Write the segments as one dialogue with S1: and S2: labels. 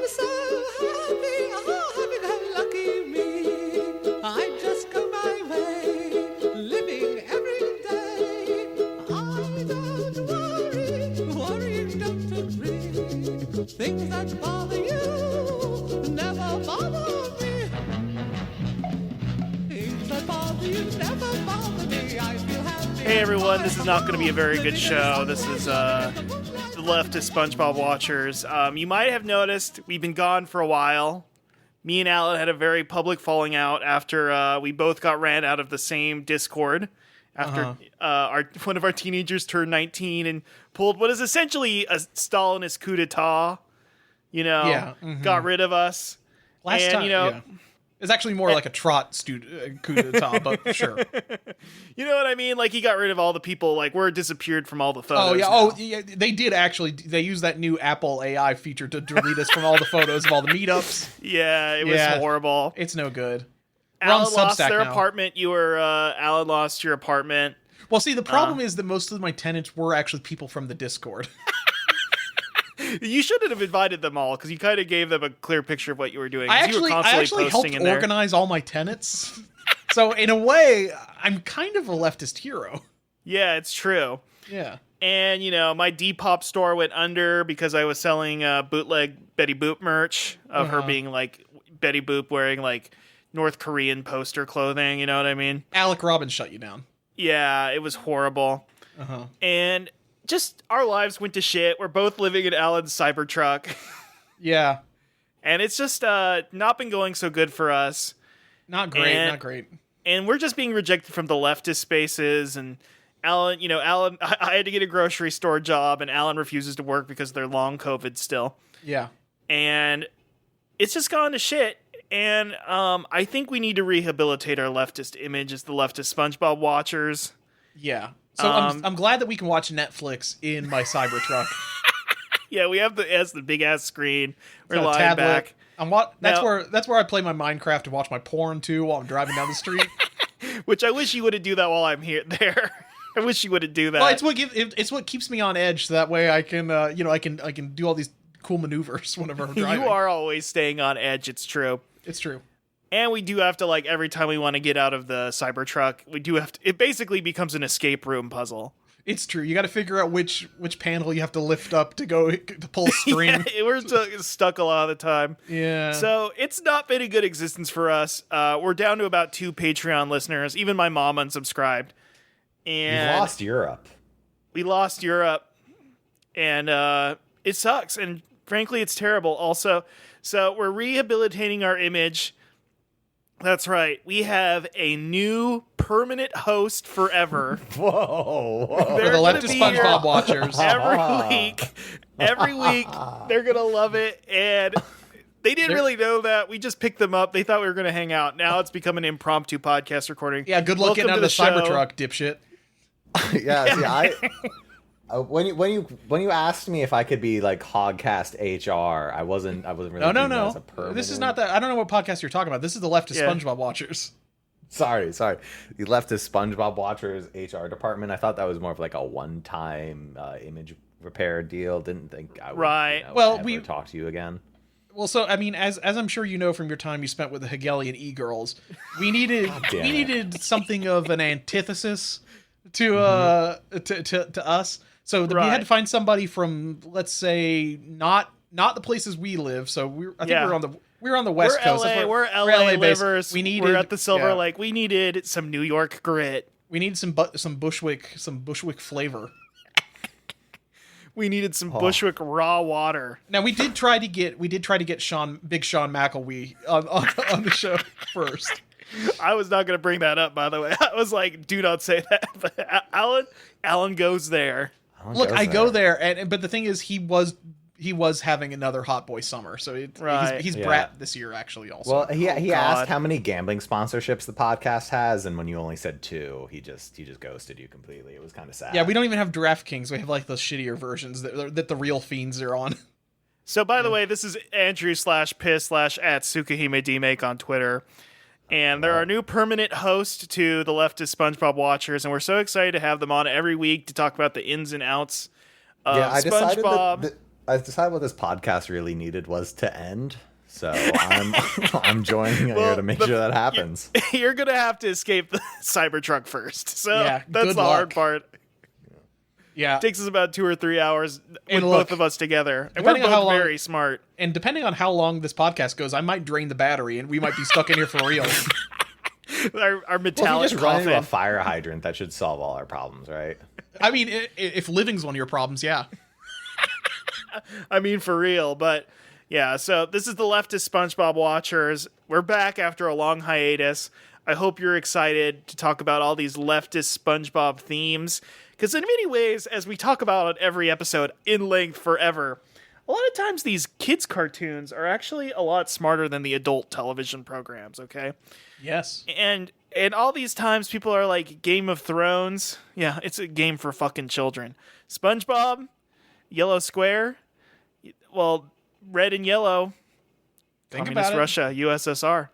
S1: so happy, oh, happy-go-lucky me. I just go my way, living every day. I don't worry, worrying don't agree. Things that bother you never bother me. Things that bother you never bother me. I feel happy.
S2: Hey everyone, this is not going to be a very good show. This is the Leftist SpongeBob watchers. You might have noticed we've been gone for a while. Me and Alan had a very public falling out after we both got ran out of the same Discord after one of our teenagers turned 19 and pulled what is essentially a Stalinist coup d'etat. Got rid of us.
S3: Last time, it's actually more like a trot coup d'etat, but sure.
S2: You know what I mean? Like, he got rid of all the people, like, we're disappeared from all the photos.
S3: Yeah, they did actually. They used that new Apple AI feature to delete us from all the photos of all the meetups.
S2: Yeah, it was horrible.
S3: It's no good.
S2: Alan lost their apartment. Alan lost your apartment.
S3: Well, see, the problem is that most of my tenants were actually people from the Discord.
S2: You shouldn't have invited them all, because you kind of gave them a clear picture of what you were doing.
S3: I actually helped organize all my tenants. So, in a way, I'm kind of a leftist hero.
S2: Yeah, it's true.
S3: Yeah.
S2: And, my Depop store went under because I was selling bootleg Betty Boop merch of her being, like, Betty Boop wearing, like, North Korean poster clothing, you know what I mean?
S3: Alec Robbins shut you down.
S2: Yeah, it was horrible. And just our lives went to shit. We're both living in Alan's Cybertruck.
S3: Yeah.
S2: And it's just not been going so good for us.
S3: Not great.
S2: And we're just being rejected from the leftist spaces. And Alan, I had to get a grocery store job, and Alan refuses to work because they're long COVID still.
S3: Yeah.
S2: And it's just gone to shit. And I think we need to rehabilitate our leftist image as the leftist SpongeBob watchers.
S3: Yeah. So I'm glad that we can watch Netflix in my Cybertruck.
S2: Yeah, we have the big ass screen. We're lying back.
S3: That's where I play my Minecraft and watch my porn too while I'm driving down the street.
S2: Which I wish you wouldn't do that while I'm there. I wish you wouldn't do that.
S3: Well, it's what keeps me on edge. So that way I can I can do all these cool maneuvers whenever I'm driving.
S2: You are always staying on edge. It's true.
S3: It's true.
S2: And we do have to, like, every time we want to get out of the Cybertruck, we do have to. It basically becomes an escape room puzzle.
S3: It's true. You got to figure out which panel you have to lift up to pull string.
S2: Yeah, we're stuck a lot of the time.
S3: Yeah.
S2: So it's not been a good existence for us. We're down to about 2 Patreon listeners. Even my mom unsubscribed. And
S4: we lost Europe. And it sucks. And frankly, it's terrible. Also, so we're rehabilitating our image. That's right. We have a new permanent host forever. Whoa.
S3: For the leftist SpongeBob watchers.
S2: Every week, they're going to love it. And they didn't really know that. We just picked them up. They thought we were going to hang out. Now it's become an impromptu podcast recording.
S3: Yeah, good luck getting out of the Cybertruck, dipshit.
S4: Yeah, see, when you asked me if I could be like Hogcast HR, I wasn't really.
S3: No. This is not that. I don't know what podcast you're talking about. This is the leftist SpongeBob watchers.
S4: Sorry. The leftist SpongeBob watchers HR department. I thought that was more of like a one-time image repair deal. Didn't think I would ever talk to you again.
S3: Well, so I mean, as I'm sure you know from your time you spent with the Hegelian e-girls, we needed something of an antithesis to us. So we had to find somebody from, let's say, not the places we live. So we're on the West Coast.
S2: We're LA livers.
S3: We're
S2: at the Silver Lake. We needed some New York grit.
S3: We need some Bushwick flavor.
S2: We needed some Bushwick raw water.
S3: Now we did try to get Big Sean McElwee on the show first.
S2: I was not going to bring that up, by the way. I was like, do not say that. But Alan goes there.
S3: Look, I go there, but the thing is, he was having another hot boy summer, so he's brat this year actually. Also,
S4: well, he asked how many gambling sponsorships the podcast has, and when you only said 2, he just ghosted you completely. It was kind of sad.
S3: Yeah, we don't even have DraftKings. We have like the shittier versions that the real fiends are on.
S2: So, by the way, this is Andrew/Piss/@Tsukahime on Twitter. And they're our new permanent host to the leftist SpongeBob watchers, and we're so excited to have them on every week to talk about the ins and outs of SpongeBob.
S5: I decided what this podcast really needed was to end. So I'm joining here to make sure that happens.
S2: You're gonna have to escape the Cybertruck first. So
S3: Yeah,
S2: that's
S3: good
S2: the hard
S3: luck.
S2: part.
S3: Yeah.
S2: It takes us about 2 or 3 hours with
S3: And look,
S2: both of us together. And we're
S3: depending on how
S2: both
S3: long-
S2: very smart.
S3: And depending on how long this podcast goes, I might drain the battery and we might be stuck in here for real.
S2: Our
S5: Well, if
S2: metallic
S5: you just run into a
S2: coffin.
S5: fire hydrant, that should solve all our problems, right?
S3: I mean, if living's one of your problems, yeah.
S2: I mean, for real. But yeah, so this is the Leftist SpongeBob Watchers. We're back after a long hiatus. I hope you're excited to talk about all these leftist SpongeBob themes. Because in many ways, as we talk about on every episode in length forever, a lot of times these kids' cartoons are actually a lot smarter than the adult television programs, okay?
S3: Yes.
S2: And all these times people are like, Game of Thrones. Yeah, it's a game for fucking children. SpongeBob, Yellow Square, well, red and yellow,
S3: Think
S2: Communist
S3: about it.
S2: Russia, USSR.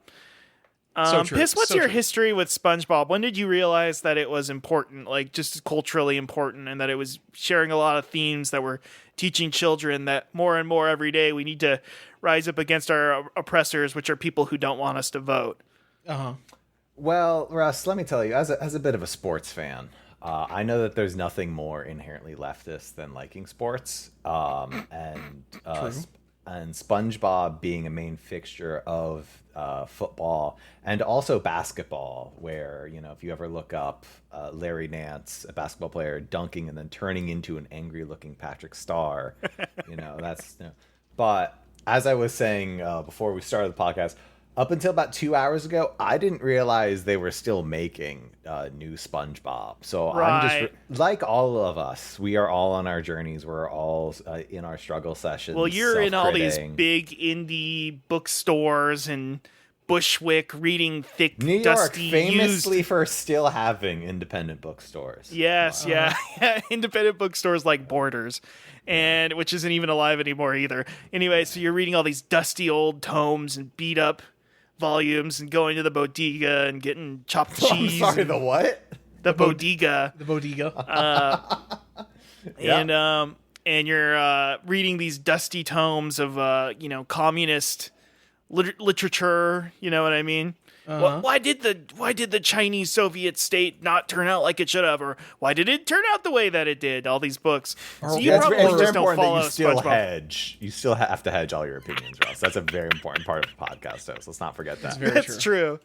S3: So true.
S2: Piss, what's
S3: So
S2: your
S3: true.
S2: history with SpongeBob? When did you realize that it was important, like just culturally important, and that it was sharing a lot of themes that were teaching children that more and more every day we need to rise up against our oppressors, which are people who don't want us to vote?
S3: Uh-huh.
S5: Well, Russ, let me tell you, as a bit of a sports fan, I know that there's nothing more inherently leftist than liking sports, and SpongeBob being a main fixture of football and also basketball, where, you know, if you ever look up Larry Nance, a basketball player, dunking and then turning into an angry-looking Patrick Star, you know, that's... You know. But as I was saying before we started the podcast, up until about 2 hours ago, I didn't realize they were still making new SpongeBob. So I'm
S2: Right.
S5: just like all of us. We are all on our journeys. We're all in our struggle sessions.
S2: Well, you're in all these
S5: self-criting.
S2: big indie bookstores and Bushwick reading thick,
S5: New York,
S2: dusty,
S5: famously
S2: used...
S5: for still having independent bookstores.
S2: Yes, yeah. Independent bookstores like Borders, and which isn't even alive anymore either. Anyway, so you're reading all these dusty old tomes and beat up volumes and going to the bodega and getting chopped
S5: I'm
S2: cheese.
S5: sorry,
S2: and
S5: the what?
S2: the bodega.
S3: The bodega.
S5: Yeah.
S2: And you're reading these dusty tomes of communist literature. You know what I mean? Why did the Chinese Soviet state not turn out like it should have, or why did it turn out the way that it did? All these books. So you
S5: Yeah,
S2: probably
S5: it's very
S2: just don't
S5: important
S2: follow
S5: that you still
S2: SpongeBob.
S5: hedge. You still have to hedge all your opinions, Ross. That's a very important part of the podcast, so let's not forget that.
S3: very
S2: That's true.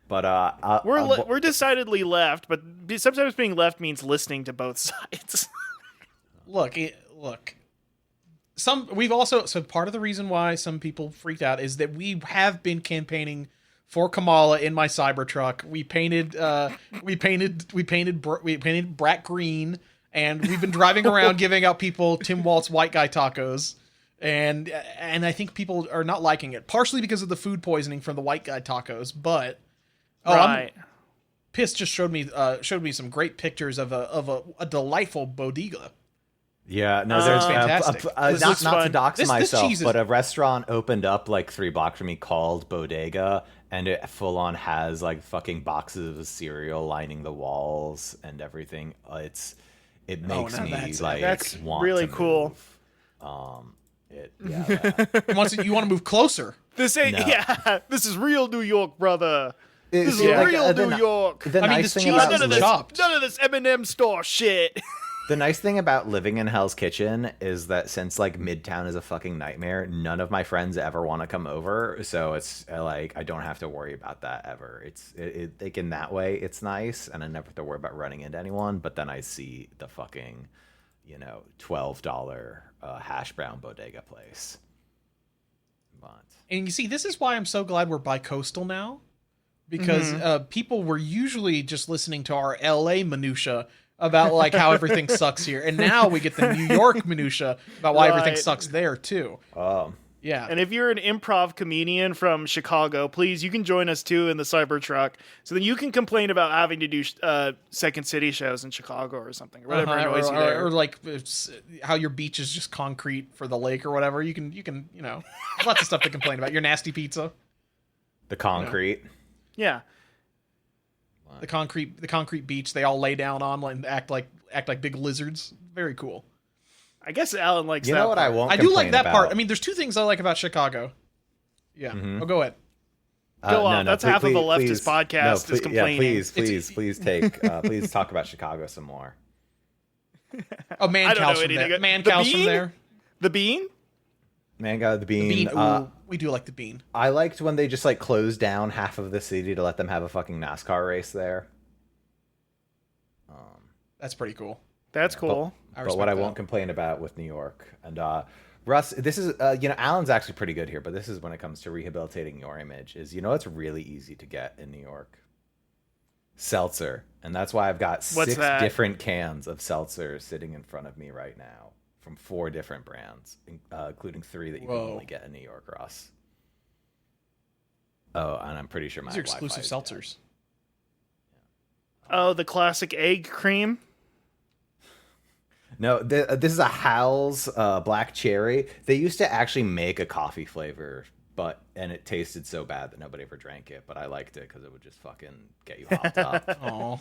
S5: But
S2: We're decidedly left, but sometimes being left means listening to both sides.
S3: Look. So part of the reason why some people freaked out is that we have been campaigning for Kamala in my Cybertruck. We painted Brat green, and we've been driving around giving out people Tim Waltz white guy tacos. And I think people are not liking it, partially because of the food poisoning from the white guy tacos. But
S2: Right.
S3: Piss just showed me some great pictures of a delightful bodega.
S5: yeah, no, there's
S3: fantastic.
S2: This
S5: not
S2: looks
S5: to
S2: fun.
S5: dox
S3: This
S5: myself,
S3: cheese is-
S5: but a restaurant opened up like 3 blocks from me called Bodega, and it full on has like fucking boxes of cereal lining the walls and everything. It makes
S3: now
S5: me
S2: that's
S5: want
S2: really
S5: to
S2: cool.
S5: move.
S3: You want to move closer.
S2: This ain't this is real New York, brother. This is
S5: like,
S2: real
S5: the
S2: New
S5: ni-
S2: York.
S5: The
S3: I mean,
S5: nice
S3: this
S5: thing
S3: cheese
S5: about
S3: is
S2: None of
S3: chopped.
S2: this, none of this M&M store shit.
S5: The nice thing about living in Hell's Kitchen is that since like Midtown is a fucking nightmare, none of my friends ever want to come over, so it's like I don't have to worry about that ever. Like in that way, it's nice, and I never have to worry about running into anyone. But then I see the fucking, $12 hash brown bodega place. But
S3: And you see, this is why I'm so glad we're bi-coastal now, because people were usually just listening to our LA minutia about like how everything sucks here, and now we get the New York minutia about why everything
S2: Right.
S3: sucks there too. Yeah,
S2: And if you're an improv comedian from Chicago, please, you can join us too in the Cybertruck. So then you can complain about having to do Second City shows in Chicago or something, or whatever annoys you there.
S3: or like it's how your beach is just concrete for the lake or whatever. You can there's lots of stuff to complain about. Your nasty pizza,
S5: the concrete.
S2: Yeah.
S3: the concrete beach they all lay down on and act like big lizards. Very cool.
S4: I guess Alan likes
S5: You
S4: that
S5: know what
S4: part.
S5: I won't
S3: I do like
S5: complain
S3: that part.
S5: about?
S3: I mean, there's two things I like about Chicago. Yeah. Oh, go ahead.
S4: Go on. That's half of a leftist podcast is complaining.
S5: Please talk about Chicago some more.
S3: Oh, man
S4: I don't know
S3: cows from
S4: anything.
S3: there. Man
S4: The
S3: cows from
S4: bean?
S3: there.
S4: The bean?
S5: Man got the bean.
S3: Bean. Ooh, we do like the bean.
S5: I liked when they just like closed down half of the city to let them have a fucking NASCAR race there.
S3: That's pretty cool.
S4: That's cool.
S5: But what I won't complain about with New York and Russ, this is Alan's actually pretty good here, but this is when it comes to rehabilitating your image. Is it's really easy to get in New York. Seltzer, and that's why I've got
S4: What's
S5: 6
S4: that?
S5: different cans of seltzer sitting in front of me right now from 4 different brands, including 3 that you can only get in New York, Russ. Oh, and I'm pretty sure my
S3: These are exclusive
S5: Wi-Fi is
S3: seltzers.
S4: Oh, the classic egg cream.
S5: No, this is a Howell's black cherry. They used to actually make a coffee flavor, and it tasted so bad that nobody ever drank it. But I liked it because it would just fucking get you hopped up.
S3: Oh,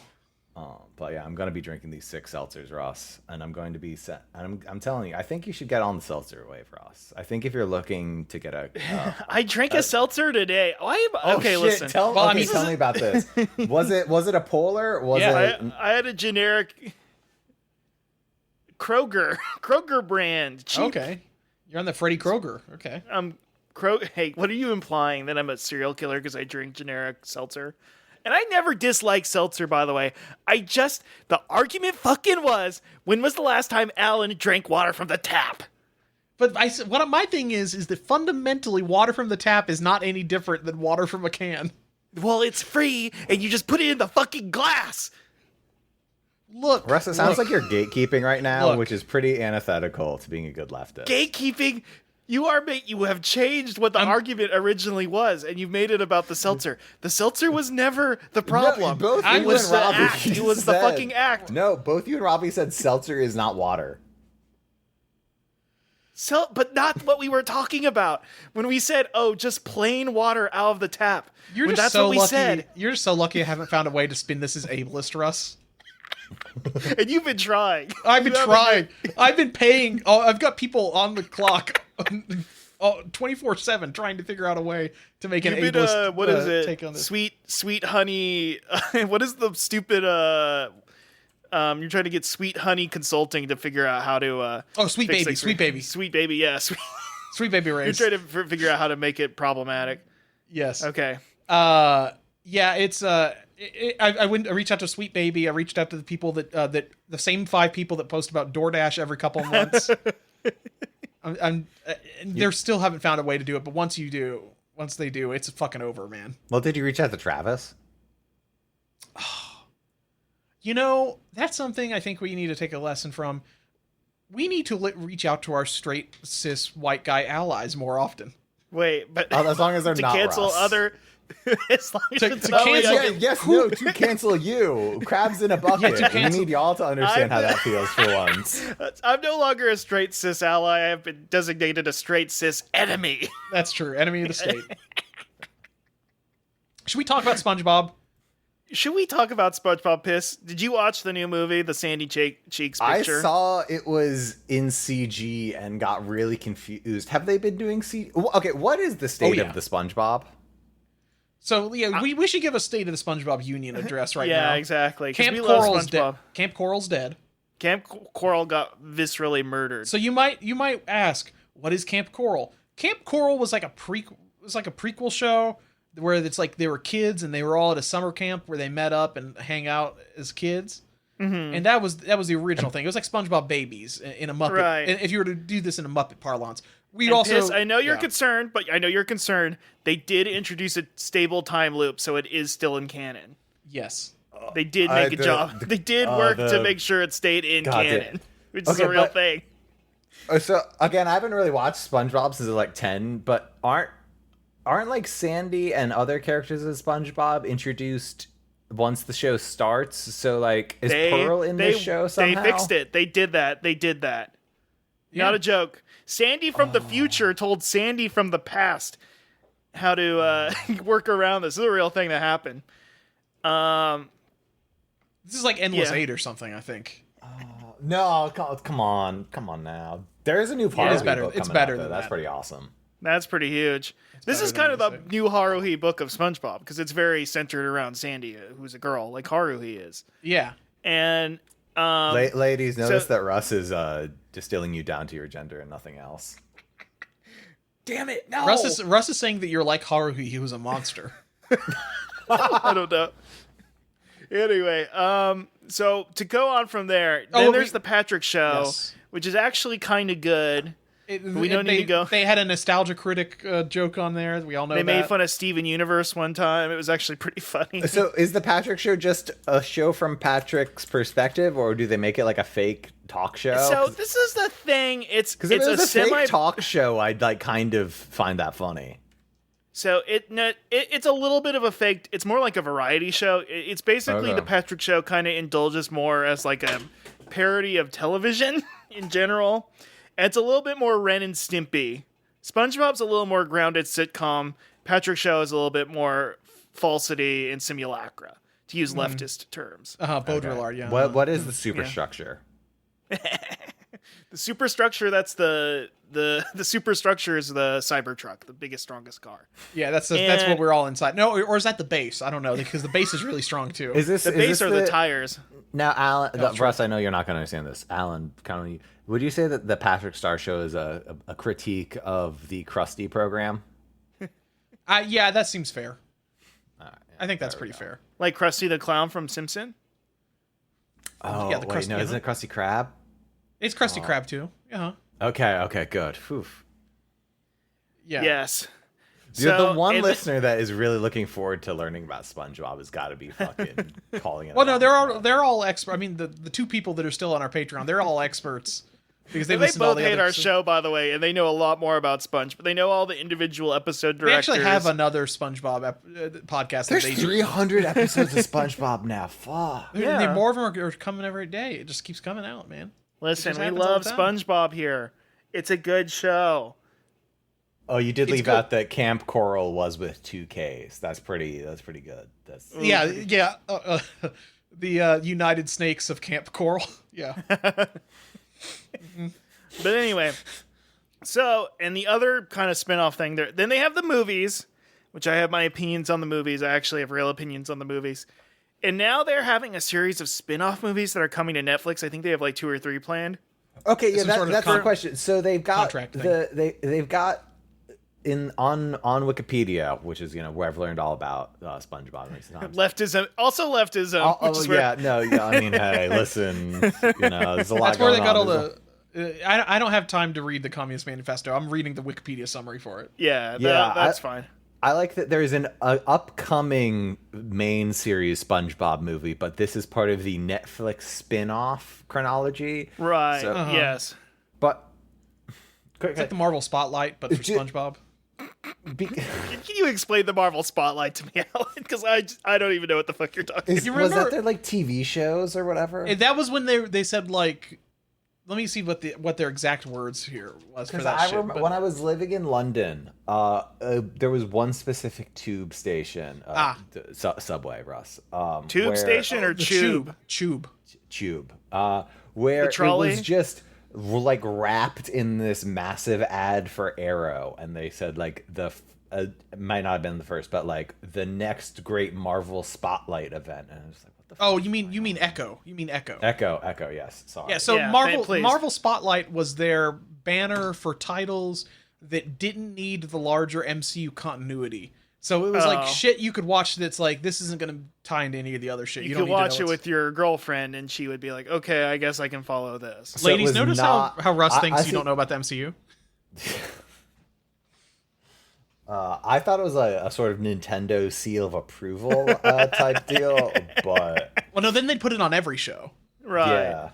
S5: But yeah, I'm gonna be drinking these 6 seltzers, Ross, and I'm going to be set. And I'm telling you, I think you should get on the seltzer wave, Ross. I think if you're looking to get a,
S4: I drank a seltzer today. Okay,
S5: shit,
S4: listen.
S5: Tell me about this. Was it a polar? Was it?
S4: I had a generic Kroger brand. Cheap.
S3: okay. You're on the Freddy Kroger. Okay.
S4: Hey, what are you implying? That I'm a serial killer because I drink generic seltzer? And I never disliked seltzer, by the way. The argument fucking was, when was the last time Alan drank water from the tap?
S3: But my thing is that fundamentally water from the tap is not any different than water from a can.
S4: Well, it's free, and you just put it in the fucking glass.
S3: Look,
S5: Russ, it sounds like you're gatekeeping right now,
S3: Look.
S5: which is pretty antithetical to being a good leftist.
S4: Gatekeeping. You have changed what the argument originally was, and you've made it about the seltzer. The seltzer was never the problem.
S5: both
S4: it
S5: you
S4: was
S5: and
S4: the
S5: Robbie
S4: act. It was the
S5: said-
S4: fucking act.
S5: No, both you and Robbie said seltzer is not water.
S4: But not what we were talking about when we said, "Oh, just plain water out of the tap."
S3: you're
S4: When
S3: just
S4: that's
S3: so
S4: what we
S3: lucky.
S4: said,
S3: You're just so lucky I haven't found a way to spin this as ableist, Russ.
S4: and you've been trying.
S3: I've been trying. I've been paying. Oh, I've got people on the clock, 24/7, trying to figure out a way to make an
S4: You've been,
S3: ableist
S4: what is it?
S3: take on this.
S4: Sweet honey. What is the stupid? You're trying to get Sweet Honey Consulting to figure out how to.
S3: Sweet
S4: fix
S3: baby,
S4: things.
S3: sweet baby,
S4: Sweet baby. Yeah,
S3: sweet baby
S4: You're
S3: race.
S4: trying to figure out how to make it problematic.
S3: Yes.
S4: Okay.
S3: Yeah, it's I wouldn't. I reached out to Sweet Baby. I reached out to the people that the same 5 people that post about DoorDash every couple of months. They still haven't found a way to do it, but once they do, it's fucking over, man.
S5: Well, did you reach out to Travis?
S3: That's something I think we need to take a lesson from. We need to reach out to our straight cis white guy allies more often.
S4: Wait, but
S5: As long as they're
S4: to
S5: not
S4: cancel
S5: Russ.
S4: other. As long as
S3: To
S4: it's
S3: cancel-
S4: not-
S5: To cancel you. Crabs in a bucket. We
S3: cancel-
S5: need y'all to understand how that feels for once.
S4: I'm no longer a straight cis ally. I have been designated a straight cis enemy.
S3: That's true. Enemy of the state. Should we talk about SpongeBob?
S4: Should we talk about SpongeBob Piss? Did you watch the new movie, the Sandy Cheeks
S5: I
S4: picture?
S5: saw it was in CG and got really confused. Have they been doing CG? Okay, what is the state
S3: yeah.
S5: of the SpongeBob?
S3: So yeah, we should give a State of the SpongeBob Union address right now.
S4: Yeah, exactly. 'cause
S3: Camp
S4: we love
S3: Coral's
S4: SpongeBob.
S3: dead. Camp Coral's dead.
S4: Camp Coral got viscerally murdered.
S3: So you might ask, what is Camp Coral? Camp Coral was like a prequel show where it's like they were kids and they were all at a summer camp where they met up and hang out as kids. Mm-hmm. And that was the original thing. It was like SpongeBob Babies in a Muppet.
S4: Right.
S3: And if you were to do this in a Muppet parlance, we'd
S4: And
S3: also.
S4: Piss, I know you're
S3: yeah.
S4: concerned, but I know you're concerned. They did introduce a stable time loop, so it is still in canon.
S3: Yes.
S4: They did make a job. They did work to make sure it stayed in canon, which is a real thing.
S5: So again, I haven't really watched SpongeBob since I was like 10, but aren't like Sandy and other characters of SpongeBob introduced once the show starts? So like, is Pearl in this show somehow?
S4: They fixed it. They did that.
S3: Yeah.
S4: Not a joke. Sandy from the future told Sandy from the past how to work around this. This is a real thing that happened.
S3: This is like Endless
S4: Yeah.
S3: 8 or something, I think.
S5: no, come on now. There is a new Haruhi
S3: better.
S5: book
S3: It's
S5: coming
S3: better
S5: out, though.
S3: than
S5: That's
S3: that.
S5: pretty awesome.
S2: That's pretty huge. This is kind of the new Haruhi book of SpongeBob because it's very centered around Sandy, who's a girl, like Haruhi is.
S3: Yeah.
S2: And
S5: Ladies, notice that Russ is distilling you down to your gender and nothing else.
S2: damn it, no.
S3: Russ is saying that you're like Haruhi. He was a monster.
S2: I don't know. Anyway, so to go on from there, then there's the Patrick Show,
S3: Yes.
S2: which is actually kind of good. We don't need to go.
S3: They had a nostalgia critic joke on there. We all know
S2: They
S3: that.
S2: made fun of Steven Universe one time. It was actually pretty funny.
S5: So is the Patrick Show just a show from Patrick's perspective, or do they make it like a fake talk show?
S2: So this is the thing. It's
S5: Because if it was
S2: a
S5: a
S2: semi
S5: fake talk show, I'd like kind of find that funny.
S2: So it's a little bit of a fake. It's more like a variety show. It's basically
S5: Okay.
S2: the Patrick Show kind of indulges more as like a parody of television in general. And it's a little bit more Ren and Stimpy. SpongeBob's a little more grounded sitcom. Patrick Show is a little bit more falsity and simulacra, to use leftist terms.
S3: Baudrillard, yeah.
S5: What is the superstructure?
S2: The superstructure, that's the superstructure is the Cybertruck, the biggest, strongest car.
S3: Yeah, that's
S2: And-
S3: what we're all inside. No, or is that the base? I don't know, because the base is really strong too.
S5: Is this
S2: The base are the tires.
S5: Now, Alan,
S3: Oh, sure.
S5: Russ, I know you're not going to understand this. Alan, would you say that the Patrick Star Show is a critique of the Krusty program?
S3: Yeah, that seems fair. I think that's pretty fair.
S2: Like Krusty the Clown from Simpson.
S5: Oh,
S3: Yeah, the
S5: wait,
S3: Krusty,
S5: no, isn't it Krusty Krab?
S3: It's Krusty Krab too. Yeah.
S5: Okay, good. Phew.
S3: Yeah.
S2: Yes.
S5: You're
S2: So,
S5: the one
S2: and
S5: listener that is really looking forward to learning about SpongeBob has got to be fucking calling it.
S3: Well, no,
S5: out.
S3: they're all expert. I mean, the two people that are still on our Patreon, they're all experts because they
S2: They
S3: listen to all
S2: both
S3: the
S2: hate
S3: other
S2: our show, by the way, and they know a lot more about Sponge, but they know all the individual episode
S3: They
S2: directors.
S3: actually have another SpongeBob podcast.
S5: There's
S3: that they
S5: 300 episodes of SpongeBob now. Fuck.
S3: Yeah. More of them are coming every day. It just keeps coming out, man.
S2: Listen,
S3: just
S2: we
S3: happens all
S2: love
S3: the time.
S2: SpongeBob here. It's a good show.
S5: Oh, you did leave
S3: good.
S5: out that Camp Coral was with 2Ks. That's pretty good. That's
S3: Yeah. The United Snakes of Camp Coral. Yeah.
S2: But anyway, so, and the other kind of spin-off thing there, then they have the movies, which I have my opinions on the movies. I actually have real opinions on the movies. And now they're having a series of spin-off movies that are coming to Netflix. I think they have like 2 or 3 planned.
S5: Okay, yeah,
S3: Some sort of
S5: that's the question. So they've got
S3: contract thing.
S5: they've got on Wikipedia, which is where I've learned all about SpongeBob in recent times.
S2: Leftism, also leftism. which is where-
S5: I mean, hey, listen, there's a lot.
S3: That's where they
S5: going
S3: got all
S5: on.
S3: the. I don't have time to read the Communist Manifesto. I'm reading the Wikipedia summary for it.
S2: Yeah,
S5: Yeah,
S2: that's fine.
S5: I like that there's an upcoming main series SpongeBob movie, but this is part of the Netflix spin-off chronology.
S2: Right,
S5: So-
S2: yes.
S5: But
S3: It's like the Marvel Spotlight, but for SpongeBob.
S2: Can you explain the Marvel Spotlight to me, Alan? Because I don't even know what the fuck you're talking about.
S3: You
S5: was that
S3: remember-
S5: their like TV shows or whatever?
S3: That was when they said like, let me see what their exact words here was for
S5: Because
S3: that
S5: I
S3: shit.
S5: remember
S3: but-
S5: when I was living in London, there was one specific tube station, subway, Russ.
S2: Tube
S5: where-
S2: station or
S3: the
S2: tube?
S3: Tube.
S5: Tube, where
S2: The trolley?
S5: it was just like wrapped in this massive ad for Arrow, and they said like it might not have been the first, but like the next great Marvel Spotlight event, and I was like, what the?
S3: Oh, you mean Echo? You mean Echo?
S5: Echo, yes, sorry.
S3: Yeah. So
S2: Yeah, please.
S3: Marvel Spotlight was their banner for titles that didn't need the larger MCU continuity. So it was like
S2: Oh.
S3: shit you could watch that's like, this isn't going to tie into any of the other shit.
S2: You
S3: don't
S2: could
S3: need to
S2: watch
S3: know
S2: it
S3: what's-
S2: with your girlfriend, and she would be like, "Okay, I guess I can follow this."
S5: So it
S3: Ladies,
S5: was
S3: notice
S5: not-
S3: how Russ
S5: I
S3: thinks you
S5: see-
S3: don't know about the MCU?
S5: I thought it was a sort of Nintendo seal of approval type deal, but
S3: Well, no, then they'd put it on every show.
S2: Right.
S5: yeah.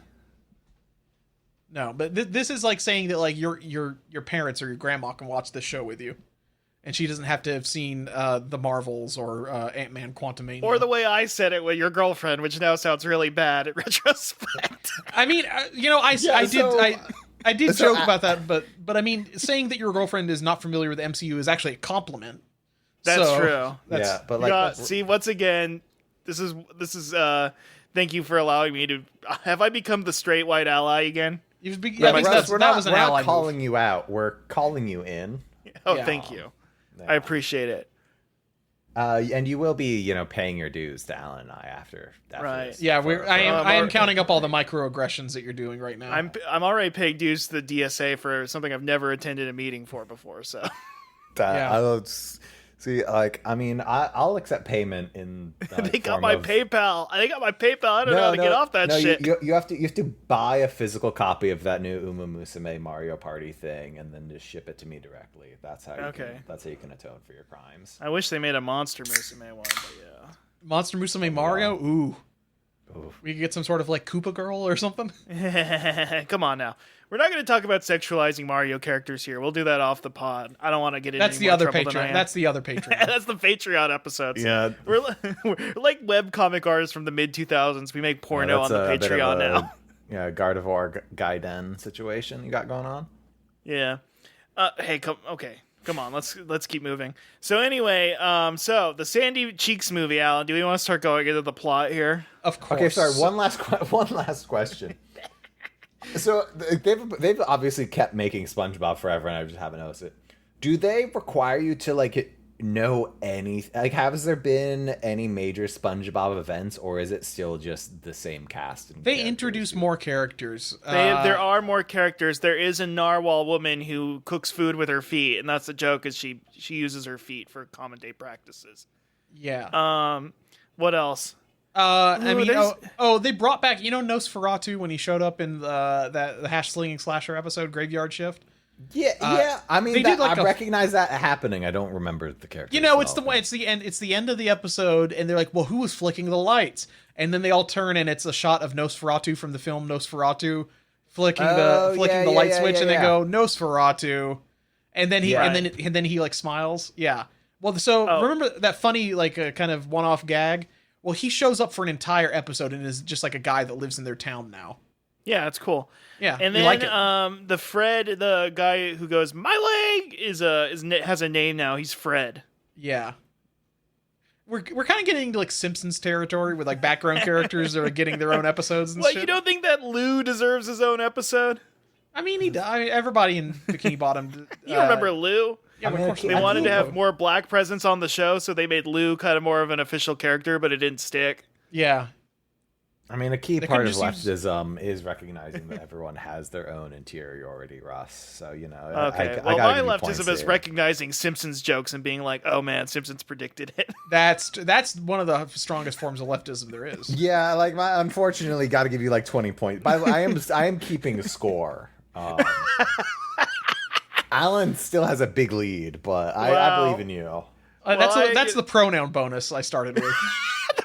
S3: No, but this is like saying that like your parents or your grandma can watch this show with you, and she doesn't have to have seen the Marvels or Ant-Man Quantumania.
S2: Or the way I said it with your girlfriend, which now sounds really bad in retrospect.
S3: I mean, I did
S5: so
S3: joke about that, but I mean, saying that your girlfriend is not familiar with the MCU is actually a compliment.
S2: That's
S3: So,
S2: true.
S3: That's,
S5: Yeah, but like
S2: See, once again, this is Thank you for allowing me to. Have I become the straight white ally again?
S3: At least
S5: Russ,
S3: that
S5: we're
S3: was an
S5: not
S3: ally
S5: calling
S3: move.
S5: you out. We're calling you in.
S2: Oh,
S3: Yeah.
S2: thank you.
S5: Yeah.
S2: I appreciate it.
S5: And you will be, paying your dues to Alan and I after
S2: Right.
S5: this.
S3: Yeah, I am
S2: our-
S3: counting up all the microaggressions that you're doing right now.
S2: I'm already paying dues to the DSA for something I've never attended a meeting for before. So
S3: Yeah.
S5: I'll accept payment in.
S2: they got
S5: form
S2: my
S5: of-
S2: PayPal. I don't know how to get off that shit.
S5: You have to buy a physical copy of that new Uma Musume Mario Party thing, and then just ship it to me directly. That's how. That's how you can atone for your crimes.
S2: I wish they made a Monster Musume one, but yeah.
S3: Monster Musume Mario? Ooh. We could get some sort of like Koopa girl or something.
S2: Come on now. We're not going to talk about sexualizing Mario characters here. We'll do that off the pod. I don't want to get into
S3: That's
S2: any
S3: the
S2: more
S3: other
S2: trouble than I
S3: Patreon.
S2: am.
S3: That's the other Patreon.
S2: That's the Patreon episodes.
S5: Yeah.
S2: We're like webcomic artists from the mid 2000s. We make porno on the Patreon now.
S5: Yeah, Gardevoir Gaiden situation you got going on.
S2: Yeah. Hey, come on. Let's keep moving. So anyway, so the Sandy Cheeks movie, Alan. Do we want to start going into the plot here?
S3: Of course.
S5: Okay, sorry. One last question. So they've obviously kept making SpongeBob forever, and I just haven't noticed it. Do they require you to know any? Has there been any major SpongeBob events, or is it still just the same cast? And
S3: They
S5: characters?
S3: introduce more characters.
S2: There are more characters. There is a narwhal woman who cooks food with her feet, and that's the joke. Is she uses her feet for common day practices.
S3: Yeah.
S2: What else?
S3: They brought back, Nosferatu when he showed up in the hash slinging slasher episode, Graveyard Shift.
S5: Yeah. I mean,
S3: they did
S5: I recognize that happening. I don't remember the character.
S3: It's the end of the episode, and they're like, well, who was flicking the lights? And then they all turn, and it's a shot of Nosferatu from the film Nosferatu flicking the light switch, and they go Nosferatu, and then he like smiles. Yeah. Well, so remember that funny kind of one-off gag? Well, he shows up for an entire episode and is just like a guy that lives in their town now.
S2: Yeah, it's cool.
S3: Yeah,
S2: and then the Fred, the guy who goes, my leg has a name now. He's Fred.
S3: Yeah. We're kind of getting into like Simpsons territory with like background characters that are getting their own episodes and shit.
S2: You don't think that Lou deserves his own episode?
S3: I mean, everybody in Bikini Bottom.
S2: You remember Lou?
S3: Yeah, of course.
S2: They wanted to have more black presence on the show, so they made Lou kind of more of an official character, but it didn't stick.
S3: Yeah.
S5: I mean, a key part of leftism is recognizing that everyone has their own interiority, Russ. So,
S2: Okay.
S5: I
S2: my leftism is recognizing Simpsons jokes and being like, oh man, Simpsons predicted it.
S3: That's one of the strongest forms of leftism there is.
S5: Yeah, unfortunately, got to give you 20 points. By the way, I am keeping a score. Alan still has a big lead, but I believe in you.
S3: That's the pronoun bonus I started with.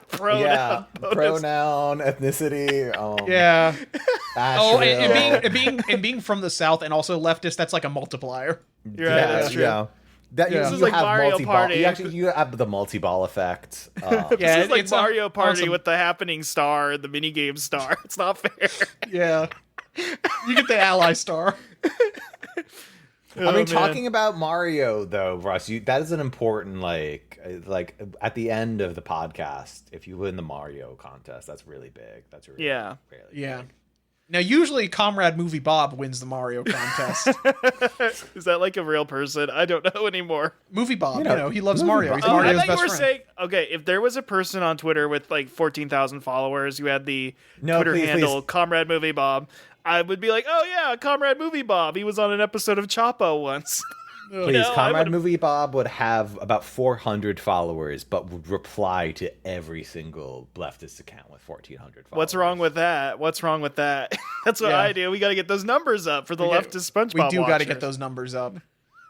S2: Pronoun bonus.
S5: Pronoun, ethnicity.
S3: Yeah.
S5: Asheville.
S3: and being from the South and also leftist, that's like a multiplier.
S2: You're right, that's true.
S5: Yeah.
S2: This is like Mario Party.
S5: You have the multi-ball effect.
S2: This is like Mario Party with the happening star and the minigame star. It's not fair.
S3: Yeah. You get the ally star.
S5: I mean, talking about Mario though, Russ, that is an important like at the end of the podcast. If you win the Mario contest, that's really big. That's really
S2: yeah.
S3: Big. Now, usually, Comrade Movie Bob wins the Mario contest.
S2: Is that like a real person? I don't know anymore.
S3: Movie Bob, he loves
S5: Movie
S3: Mario.
S5: Bob.
S3: He's Mario's
S2: I thought
S3: best
S2: you were
S3: friend.
S2: saying, okay, if there was a person on Twitter with 14,000 followers who had the Twitter handle Comrade Movie Bob, I would be like, oh yeah, Comrade Movie Bob. He was on an episode of Chapo once.
S5: Please, Comrade Movie Bob would have about 400 followers, but would reply to every single leftist account with 1,400 followers.
S2: What's wrong with that? That's what I do. We got to get those numbers up for the leftist SpongeBob
S3: We do got to get those numbers up.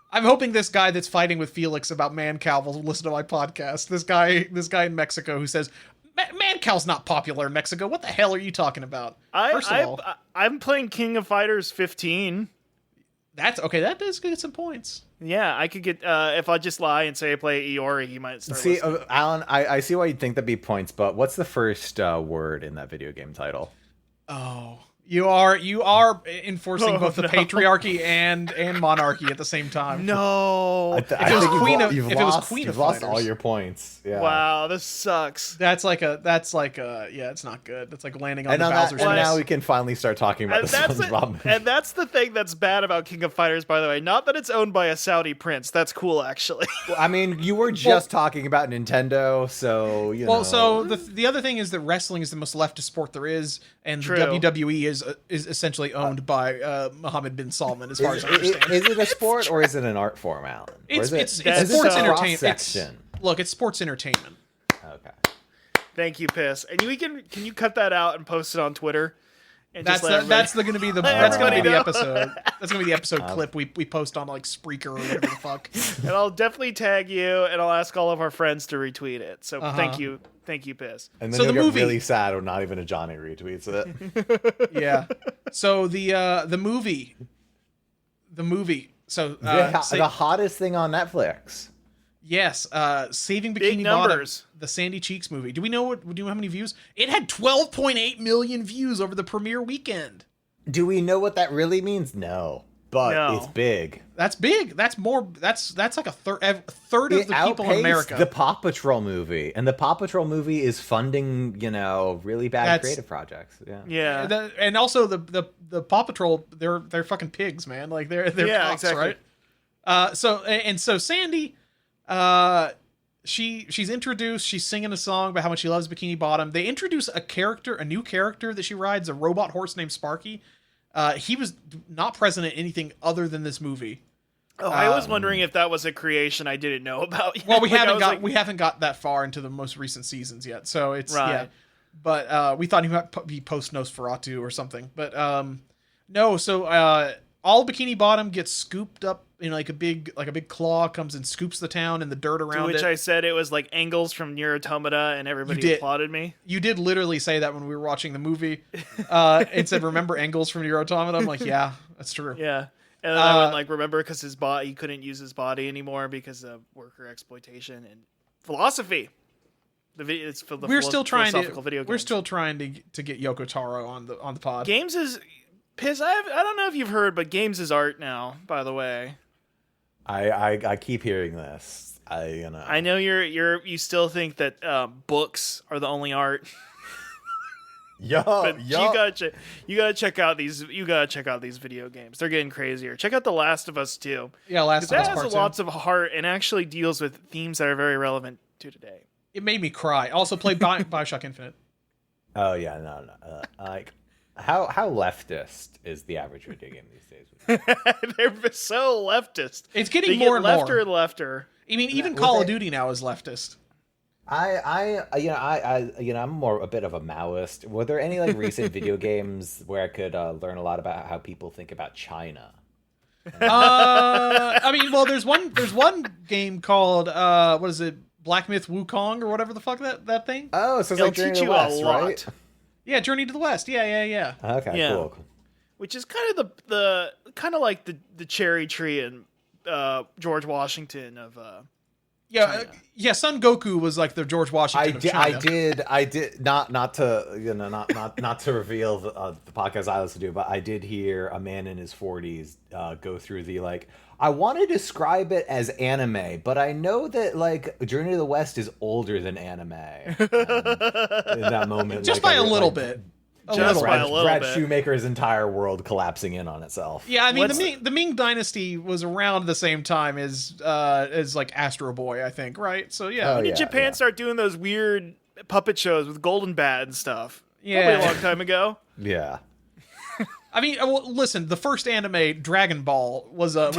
S3: I'm hoping this guy that's fighting with Felix about Mancow will listen to my podcast. This guy in Mexico who says, Mancow's not popular in Mexico. What the hell are you talking about?
S2: I'm playing King of Fighters 15.
S3: That's okay. That does get some points.
S2: Yeah, I could get if I just lie and say I play Iori, he might start.
S5: See, Alan, I see why you'd think that'd be points, but what's the first word in that video game title?
S3: Oh, You are enforcing both the patriarchy and monarchy at the same time.
S2: No.
S3: If it was Queen of
S5: you've lost all
S3: Fighters.
S5: your points. Yeah.
S2: Wow, this sucks.
S3: That's like a yeah, it's not good. That's like landing on
S5: And,
S3: the
S5: on that,
S3: Bowser's
S5: and
S3: face.
S5: now we can finally start talking about
S2: And
S5: the
S2: that's,
S5: SpongeBob movie.
S2: and that's the thing that's bad about King of Fighters, by the way. Not that it's owned by a Saudi prince. That's cool, actually.
S5: I mean, you were just talking about Nintendo, so you know.
S3: Well, so the other thing is that wrestling is the most leftist sport there is, and
S2: True.
S3: WWE is essentially owned by Mohammed bin Salman, as far as I understand.
S5: Is it a sport or is it an art form, Alan? Or
S3: It's
S5: is it,
S3: it's
S2: That's
S3: sports
S2: a
S3: entertainment.
S5: cross-section?
S3: Look, it's sports entertainment.
S5: Okay.
S2: Thank you, Piss. And can you cut that out and post it on Twitter? And
S3: That's
S2: just let
S3: that's
S2: everybody-
S3: going to be the
S2: Let
S3: that's going to be
S2: everybody
S3: the
S2: know.
S3: episode. That's going to be the episode clip we post on like Spreaker or whatever the fuck.
S2: And I'll definitely tag you, and I'll ask all of our friends to retweet it. So thank you, Piss.
S5: And then
S3: So
S5: you'll
S3: the
S5: get
S3: movie-
S5: really sad when not even a Johnny retweets it.
S3: Yeah. So the movie. So
S5: The hottest thing on Netflix.
S3: yes, Saving
S2: Big
S3: Bikini Bottom,
S2: numbers.
S3: the Sandy Cheeks movie. Do we know how many views? It had 12.8 million views over the premiere weekend.
S5: Do we know what that really means? No. But
S2: No.
S5: it's big.
S3: That's big. That's more. That's like a third of the people in
S5: outpaced
S3: America.
S5: the Paw Patrol movie, and the Paw Patrol movie is funding, really bad
S3: That's-
S5: creative projects. Yeah.
S2: Yeah.
S3: And also the Paw Patrol, they're fucking pigs, man. Like they're
S2: Yeah,
S3: cops,
S2: exactly.
S3: right? So Sandy, she's introduced. She's singing a song about how much she loves Bikini Bottom. They introduce a new character that she rides, a robot horse named Sparky. He was not present in anything other than this movie.
S2: Oh, I was wondering if that was a creation I didn't know about yet.
S3: Well, we
S2: Like, I
S3: haven't
S2: was
S3: got
S2: like,
S3: we haven't got that far into the most recent seasons yet, so it's
S2: Right.
S3: yeah. But we thought he might be post Nosferatu or something. But no. So all Bikini Bottom gets scooped up in like a big claw comes and scoops the town and the dirt
S2: To
S3: around
S2: which
S3: it.
S2: I said it was like Angles from Near Automata, and everybody
S3: did.
S2: applauded me.
S3: You did literally say that when we were watching the movie, and said, "Remember Engels from Euro Automata?" I'm like, "Yeah, that's true."
S2: Yeah. And then I went like, remember, because he couldn't use his body anymore because of worker exploitation and philosophy. It's for the
S3: We're still trying
S2: philosophical
S3: to
S2: video
S3: we're
S2: games.
S3: still trying to get Yoko Taro on the pod.
S2: Games is Piss. I don't know if you've heard, but games is art now. By the way,
S5: I keep hearing this.
S2: I know you still think that books are the only art. But you gotta check out these video games. They're getting crazier. Check out The Last of Us 2.
S3: Yeah, Last of Us
S2: That
S3: Part
S2: has
S3: 2.
S2: lots of heart and actually deals with themes that are very relevant to today.
S3: It made me cry. Also played Bioshock Infinite.
S5: Oh yeah, no. Like how leftist is the average video game these days?
S2: They're so leftist.
S3: It's getting
S2: They
S3: more
S2: get
S3: and more.
S2: lefter and lefter.
S3: I mean, even
S5: Well,
S3: Call of
S5: they-
S3: Duty now is leftist.
S5: I'm more a bit of a Maoist. Were there any like recent video games where I could learn a lot about how people think about China?
S3: I mean, well, there's one game called what is it, Black Myth Wukong or whatever the fuck that thing.
S5: Oh, so it's
S2: It'll
S5: like Journey
S2: teach
S5: to
S2: you
S5: the West,
S2: a lot.
S5: right?
S3: Yeah, Journey to the West. Yeah.
S5: Okay,
S2: Yeah.
S5: cool.
S2: Which is kind of the kind of like the cherry tree and George Washington of
S3: Yeah, Son Goku was like the George Washington of China.
S5: I did not to not to reveal the podcast I listen to, but I did hear a man in his 40s go through the like. I want to describe it as anime, but I know that like Journey to the West is older than anime. In that moment,
S3: Just
S5: like,
S3: by a little bit.
S2: Just by a little
S5: Brad
S2: bit.
S5: Shoemaker's entire world collapsing in on itself.
S3: Yeah, I mean
S2: What's-
S3: the Ming Dynasty was around the same time as like Astro Boy, I think, right? So yeah,
S5: Oh,
S2: when did
S5: yeah,
S2: Japan
S5: yeah.
S2: start doing those weird puppet shows with Golden Bat and stuff?
S3: Yeah.
S2: Probably a long time ago.
S5: Yeah.
S3: I mean, well, listen, the first anime, Dragon Ball, was a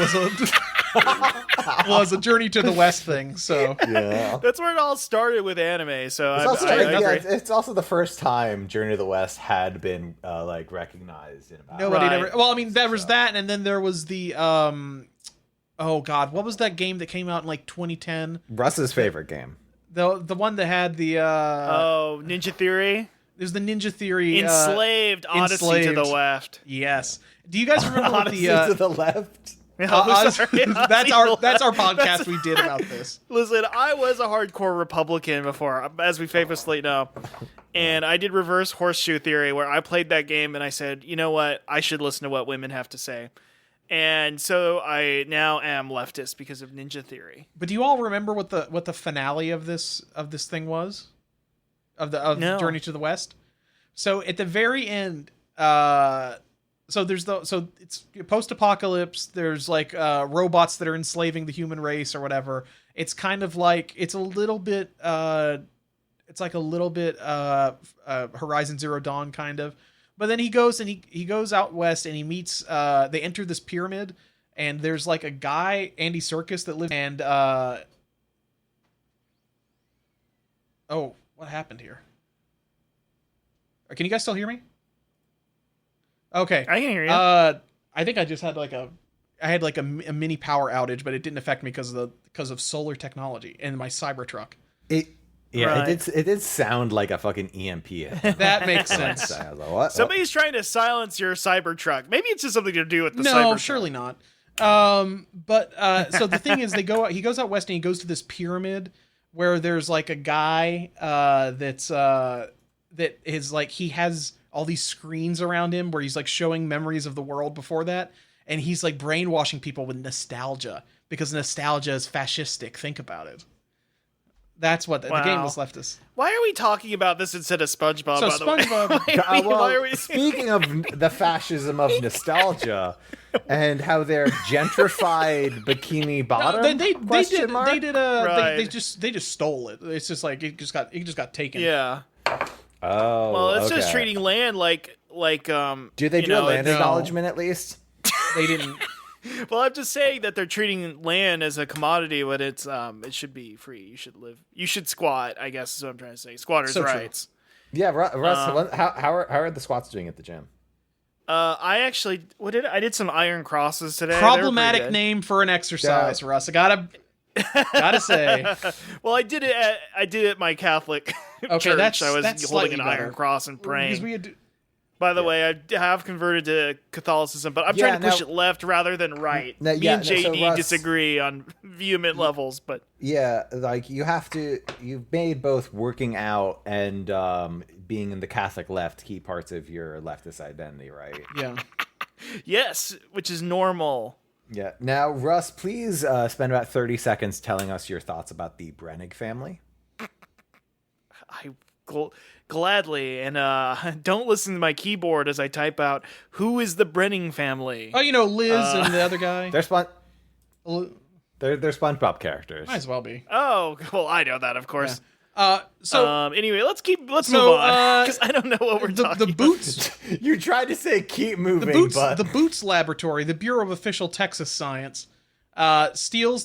S3: was a Journey to the West thing. So
S5: Yeah.
S2: That's where it all started with anime. So
S5: It's
S2: I
S5: also,
S2: agree.
S5: it's also the first time Journey to the West had been like recognized in about.
S3: nobody
S2: Right.
S3: never. Well, I mean, there was that, and then there was the oh god, what was that game that came out in like 2010?
S5: Russ's favorite game.
S3: The one that had the
S2: Oh, Ninja Theory,
S3: there's the Ninja Theory
S2: Enslaved, Odyssey to the
S3: Enslaved.
S2: Left.
S3: Yes. Do you guys remember what
S5: Honestly,
S3: the
S5: to the left.
S2: Sorry.
S3: That's our podcast we did about this.
S2: Listen, I was a hardcore Republican before, as we famously know. And I did reverse horseshoe theory, where I played that game and I said, you know what? I should listen to what women have to say. And so I now am leftist because of Ninja Theory.
S3: But do you all remember what the finale of this thing was? Of Journey to the West? So at the very end, so it's post-apocalypse. There's like robots that are enslaving the human race or whatever. It's kind of like it's like a little bit Horizon Zero Dawn kind of. But then he goes out west and he meets. They enter this pyramid and there's like a guy, Andy Serkis, that lives. And oh, what happened here? Can you guys still hear me? Okay.
S2: I can hear you.
S3: I think I just had a mini power outage, but it didn't affect me because of solar technology and my Cybertruck.
S5: Right. It did sound like a fucking EMP.
S3: That makes sense.
S5: I was like, what?
S2: Somebody's trying to silence your Cybertruck. Maybe it's just something to do with the Cybertruck.
S3: No, surely not. But so the thing is, he goes out west and he goes to this pyramid where there's like a guy that is like, he has all these screens around him where he's like showing memories of the world before that. And he's like brainwashing people with nostalgia because nostalgia is fascistic. Think about it. That's what the game was leftist.
S2: Why are we talking about this instead of SpongeBob?
S3: So
S2: by the way?
S3: SpongeBob.
S2: Why are we...
S5: Speaking of the fascism of nostalgia and how they're gentrified Bikini Bottom,
S3: They
S2: Right.
S3: they just stole it. It's just like it just got taken.
S2: Yeah.
S5: Oh,
S2: Well, it's
S5: okay.
S2: just treating land like
S5: Do they do a land
S3: no.
S5: acknowledgement at least?
S3: They didn't.
S2: Well, I'm just saying that they're treating land as a commodity when it should be free. You should squat, I guess is what I'm trying to say. Squatters'
S3: So true.
S2: rights.
S5: Yeah, Russ. How are the squats doing at the gym?
S2: I actually I did some iron crosses today. They were pretty
S3: Problematic
S2: good.
S3: name for an exercise, Russ. I gotta say.
S2: Well, I did it at my Catholic church.
S3: that's
S2: I was
S3: that's
S2: holding
S3: slightly
S2: an iron
S3: better.
S2: cross and praying.
S3: Because we had
S2: By the way, I have converted to Catholicism, but I'm trying to push it left rather than right.
S5: No,
S2: Me
S5: yeah,
S2: and
S5: no, so
S2: JD
S5: Russ-
S2: disagree on vehement levels, but
S5: Yeah, like you've made both working out and being in the Catholic left key parts of your leftist identity, right?
S3: yeah.
S2: yes, which is normal.
S5: Yeah. Now, Russ, please spend about 30 seconds telling us your thoughts about the Brennig family.
S2: I gladly, and don't listen to my keyboard as I type out who is the Brenning family.
S3: Oh, Liz and the other guy.
S5: They're
S3: Li-
S5: they're SpongeBob characters.
S3: Might as well be.
S2: Oh, well, I know that, of course.
S3: Anyway,
S2: let's move on because I don't know what we're talking
S3: the Boots.
S5: You tried to say keep moving, but
S3: The Boots Laboratory, the Bureau of Official Texas Science, steals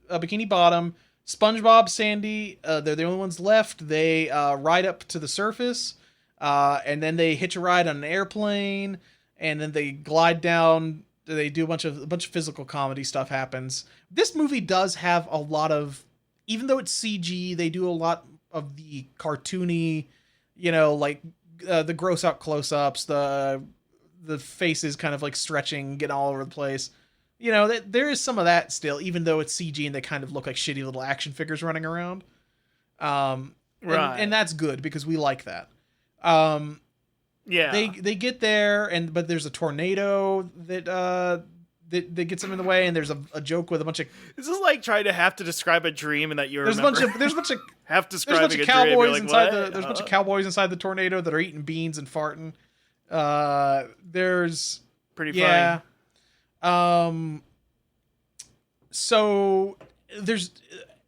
S3: Bikini Bottom. SpongeBob, Sandy, they're the only ones left. They ride up to the surface, and then they hitch a ride on an airplane, and then they glide down. They do a bunch of physical comedy stuff happens. This movie does have a lot of, even though it's CG, they do a lot of the cartoony, like the gross out close-ups, the faces kind of like stretching, getting all over the place. There is some of that still, even though it's CG and they kind of look like shitty little action figures running around. Right. And that's good because we like that.
S2: Yeah.
S3: They get there, but there's a tornado that gets them in the way, and there's a joke with a bunch of.
S2: This is like trying to have to describe a dream and that you
S3: There's
S2: remember.
S3: there's a bunch of
S2: have
S3: there's a bunch
S2: describing
S3: of
S2: a dream.
S3: cowboys
S2: You're like,
S3: inside
S2: what?
S3: there's a bunch of cowboys inside the tornado that are eating beans and farting. There's
S2: Pretty funny.
S3: So there's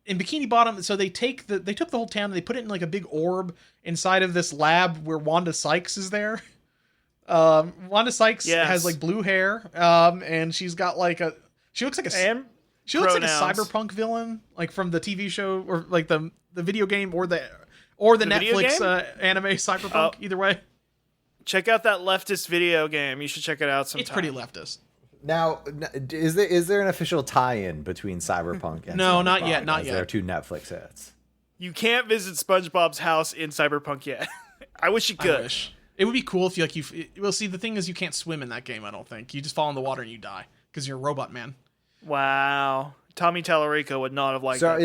S3: in Bikini Bottom. So they took the whole town and they put it in like a big orb inside of this lab where Wanda Sykes is there. Wanda Sykes has like blue hair. And she's got like she looks like a cyberpunk villain, like from the TV show or like the video game or the Netflix anime Cyberpunk. Either way.
S2: Check out that leftist video game. You should check it out sometime.
S3: It's pretty leftist.
S5: Now, is there an official tie-in between Cyberpunk and
S3: No,
S5: SpongeBob?
S3: not yet, not yet.
S5: There are two Netflix hits.
S2: You can't visit SpongeBob's house in Cyberpunk yet. I wish you could.
S3: I wish. It would be cool if well, see, the thing is you can't swim in that game, I don't think. You just fall in the water and you die because you're a robot man.
S2: Wow. Tommy Tallarico would not have liked
S5: So
S2: that.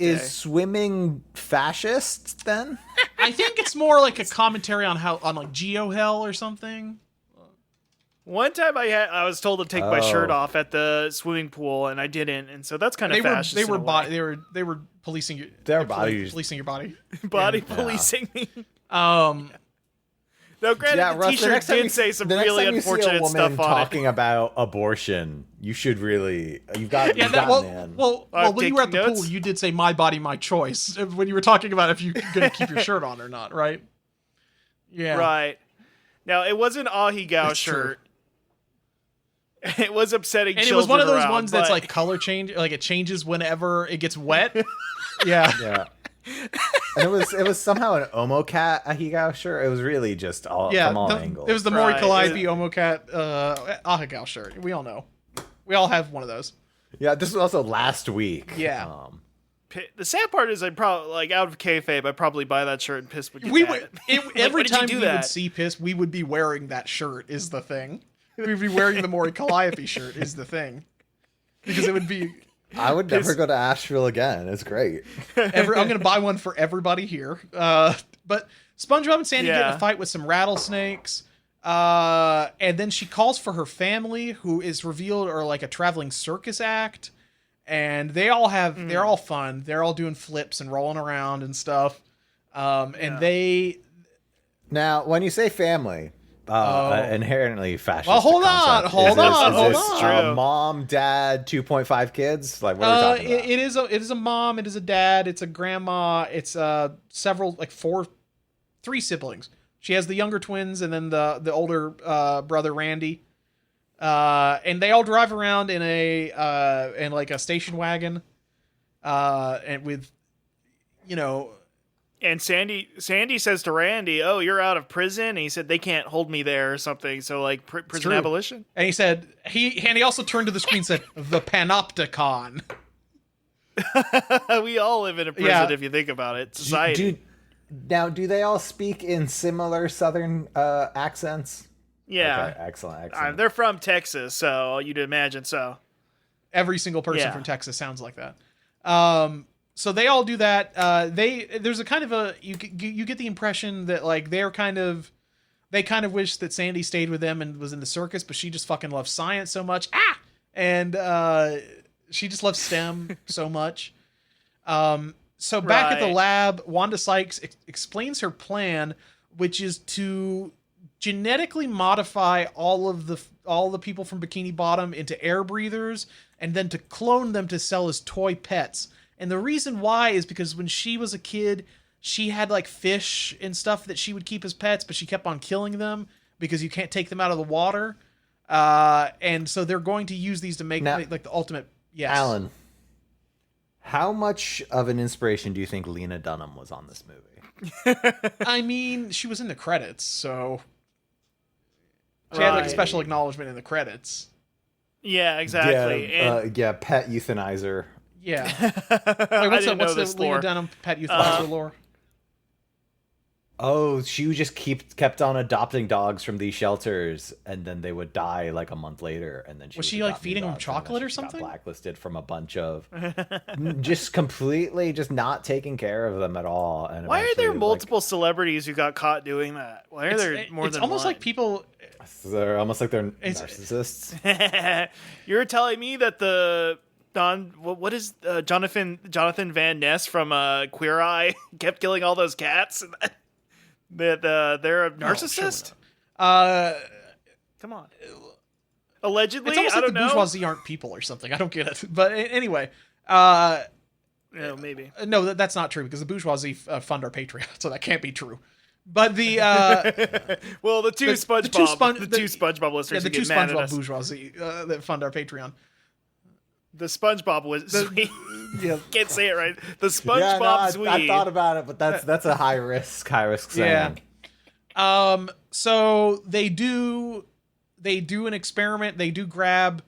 S5: is swimming fascist then?
S3: I think it's more like a commentary on like geo hell or something.
S2: One time I was told to take my shirt off at the swimming pool, and I didn't, and so that's kind of fascist.
S3: They were policing your. Policing your body.
S2: Body policing me. Now, granted,
S5: Yeah,
S2: the
S5: Russ,
S2: T-shirt did say some really unfortunate stuff on it.
S5: Talking about abortion, you should really. You've got. Man.
S3: Well, when you were at the pool, you did say "my body, my choice" when you were talking about if you're going to keep your shirt on or not, right? Yeah.
S2: Right. Now, it was an Ahigao shirt. It was upsetting,
S3: and it was one of those ones that's like color change, like it changes whenever it gets wet. Yeah.
S5: And it was somehow an Omocat Ahigao shirt. It was really just from all angles.
S3: It was the Mori Calliope Omocat Ahigao shirt. We all know. We all have one of those.
S5: Yeah, this was also last week.
S3: Yeah.
S2: The sad part is I'd probably, like, out of kayfabe, I'd probably buy that shirt and Piss would get mad.
S3: Every time we would see Piss, we would be wearing that shirt is the thing. We'd be wearing the Mori Calliope shirt is the thing. Because it would be...
S5: I would never go to Asheville again. It's great.
S3: I'm going to buy one for everybody here. But SpongeBob and Sandy get in a fight with some rattlesnakes. And then she calls for her family, who is revealed are like a traveling circus act. And they're all fun. They're all doing flips and rolling around and stuff. And
S5: Now, when you say family... inherently fascist.
S3: Well, hold on.
S5: Mom, dad, 2.5 kids. Like, what are we talking about?
S3: It is a mom. It is a dad. It's a grandma. It's several, like 3 siblings. She has the younger twins and then the older brother Randy. And they all drive around in a station wagon. And with,
S2: And Sandy says to Randy, "Oh, you're out of prison." And he said they can't hold me there or something. So like prison abolition.
S3: And he said he also turned to the screen and said the Panopticon.
S2: We all live in a prison if you think about it. Society.
S5: Do they all speak in similar Southern accents?
S2: Yeah.
S5: Okay, excellent.
S2: They're from Texas, so you'd imagine so.
S3: Every single person from Texas sounds like that. So they all do that. There's a kind of you get the impression that like they kind of wish that Sandy stayed with them and was in the circus, but she just fucking loves science so much. And she just loves STEM so much. So back at the lab, Wanda Sykes explains her plan, which is to genetically modify all the people from Bikini Bottom into air breathers, and then to clone them to sell as toy pets. And the reason why is because when she was a kid, she had like fish and stuff that she would keep as pets, but she kept on killing them because you can't take them out of the water. And so they're going to use these to make like the ultimate. Yes.
S5: Alan, how much of an inspiration do you think Lena Dunham was on this movie?
S3: I mean, she was in the credits, so she had like a special acknowledgement in the credits.
S2: Yeah, exactly.
S5: Pet euthanizer.
S3: Yeah. Like, what's the Lena Dunham pet euthanasia lore?
S5: Oh, she just kept on adopting dogs from these shelters, and then they would die like a month later, and then
S3: was she like feeding them chocolate or something?
S5: Got blacklisted from a bunch of just completely just not taking care of them at all. And
S2: why are there multiple celebrities who got caught doing that? Why are there more than one?
S3: It's almost like people.
S5: They're almost like they're narcissists.
S2: You're telling me that what is Jonathan Van Ness from Queer Eye kept killing all those cats? That they're a narcissist? Come on. Allegedly,
S3: it's almost
S2: I
S3: like
S2: don't
S3: the
S2: know.
S3: Bourgeoisie aren't people or something. I don't get it. But anyway,
S2: maybe.
S3: No, that's not true because the bourgeoisie fund our Patreon, so that can't be true. But the
S2: well, the two SpongeBob listeners,
S3: the two
S2: get mad at
S3: SpongeBob
S2: us.
S3: bourgeoisie that fund our Patreon.
S2: The SpongeBob was sweet. Can't say it right. The SpongeBob sweet.
S5: I thought about it, but that's a high risk saying.
S3: Yeah. So they do an experiment. They do grab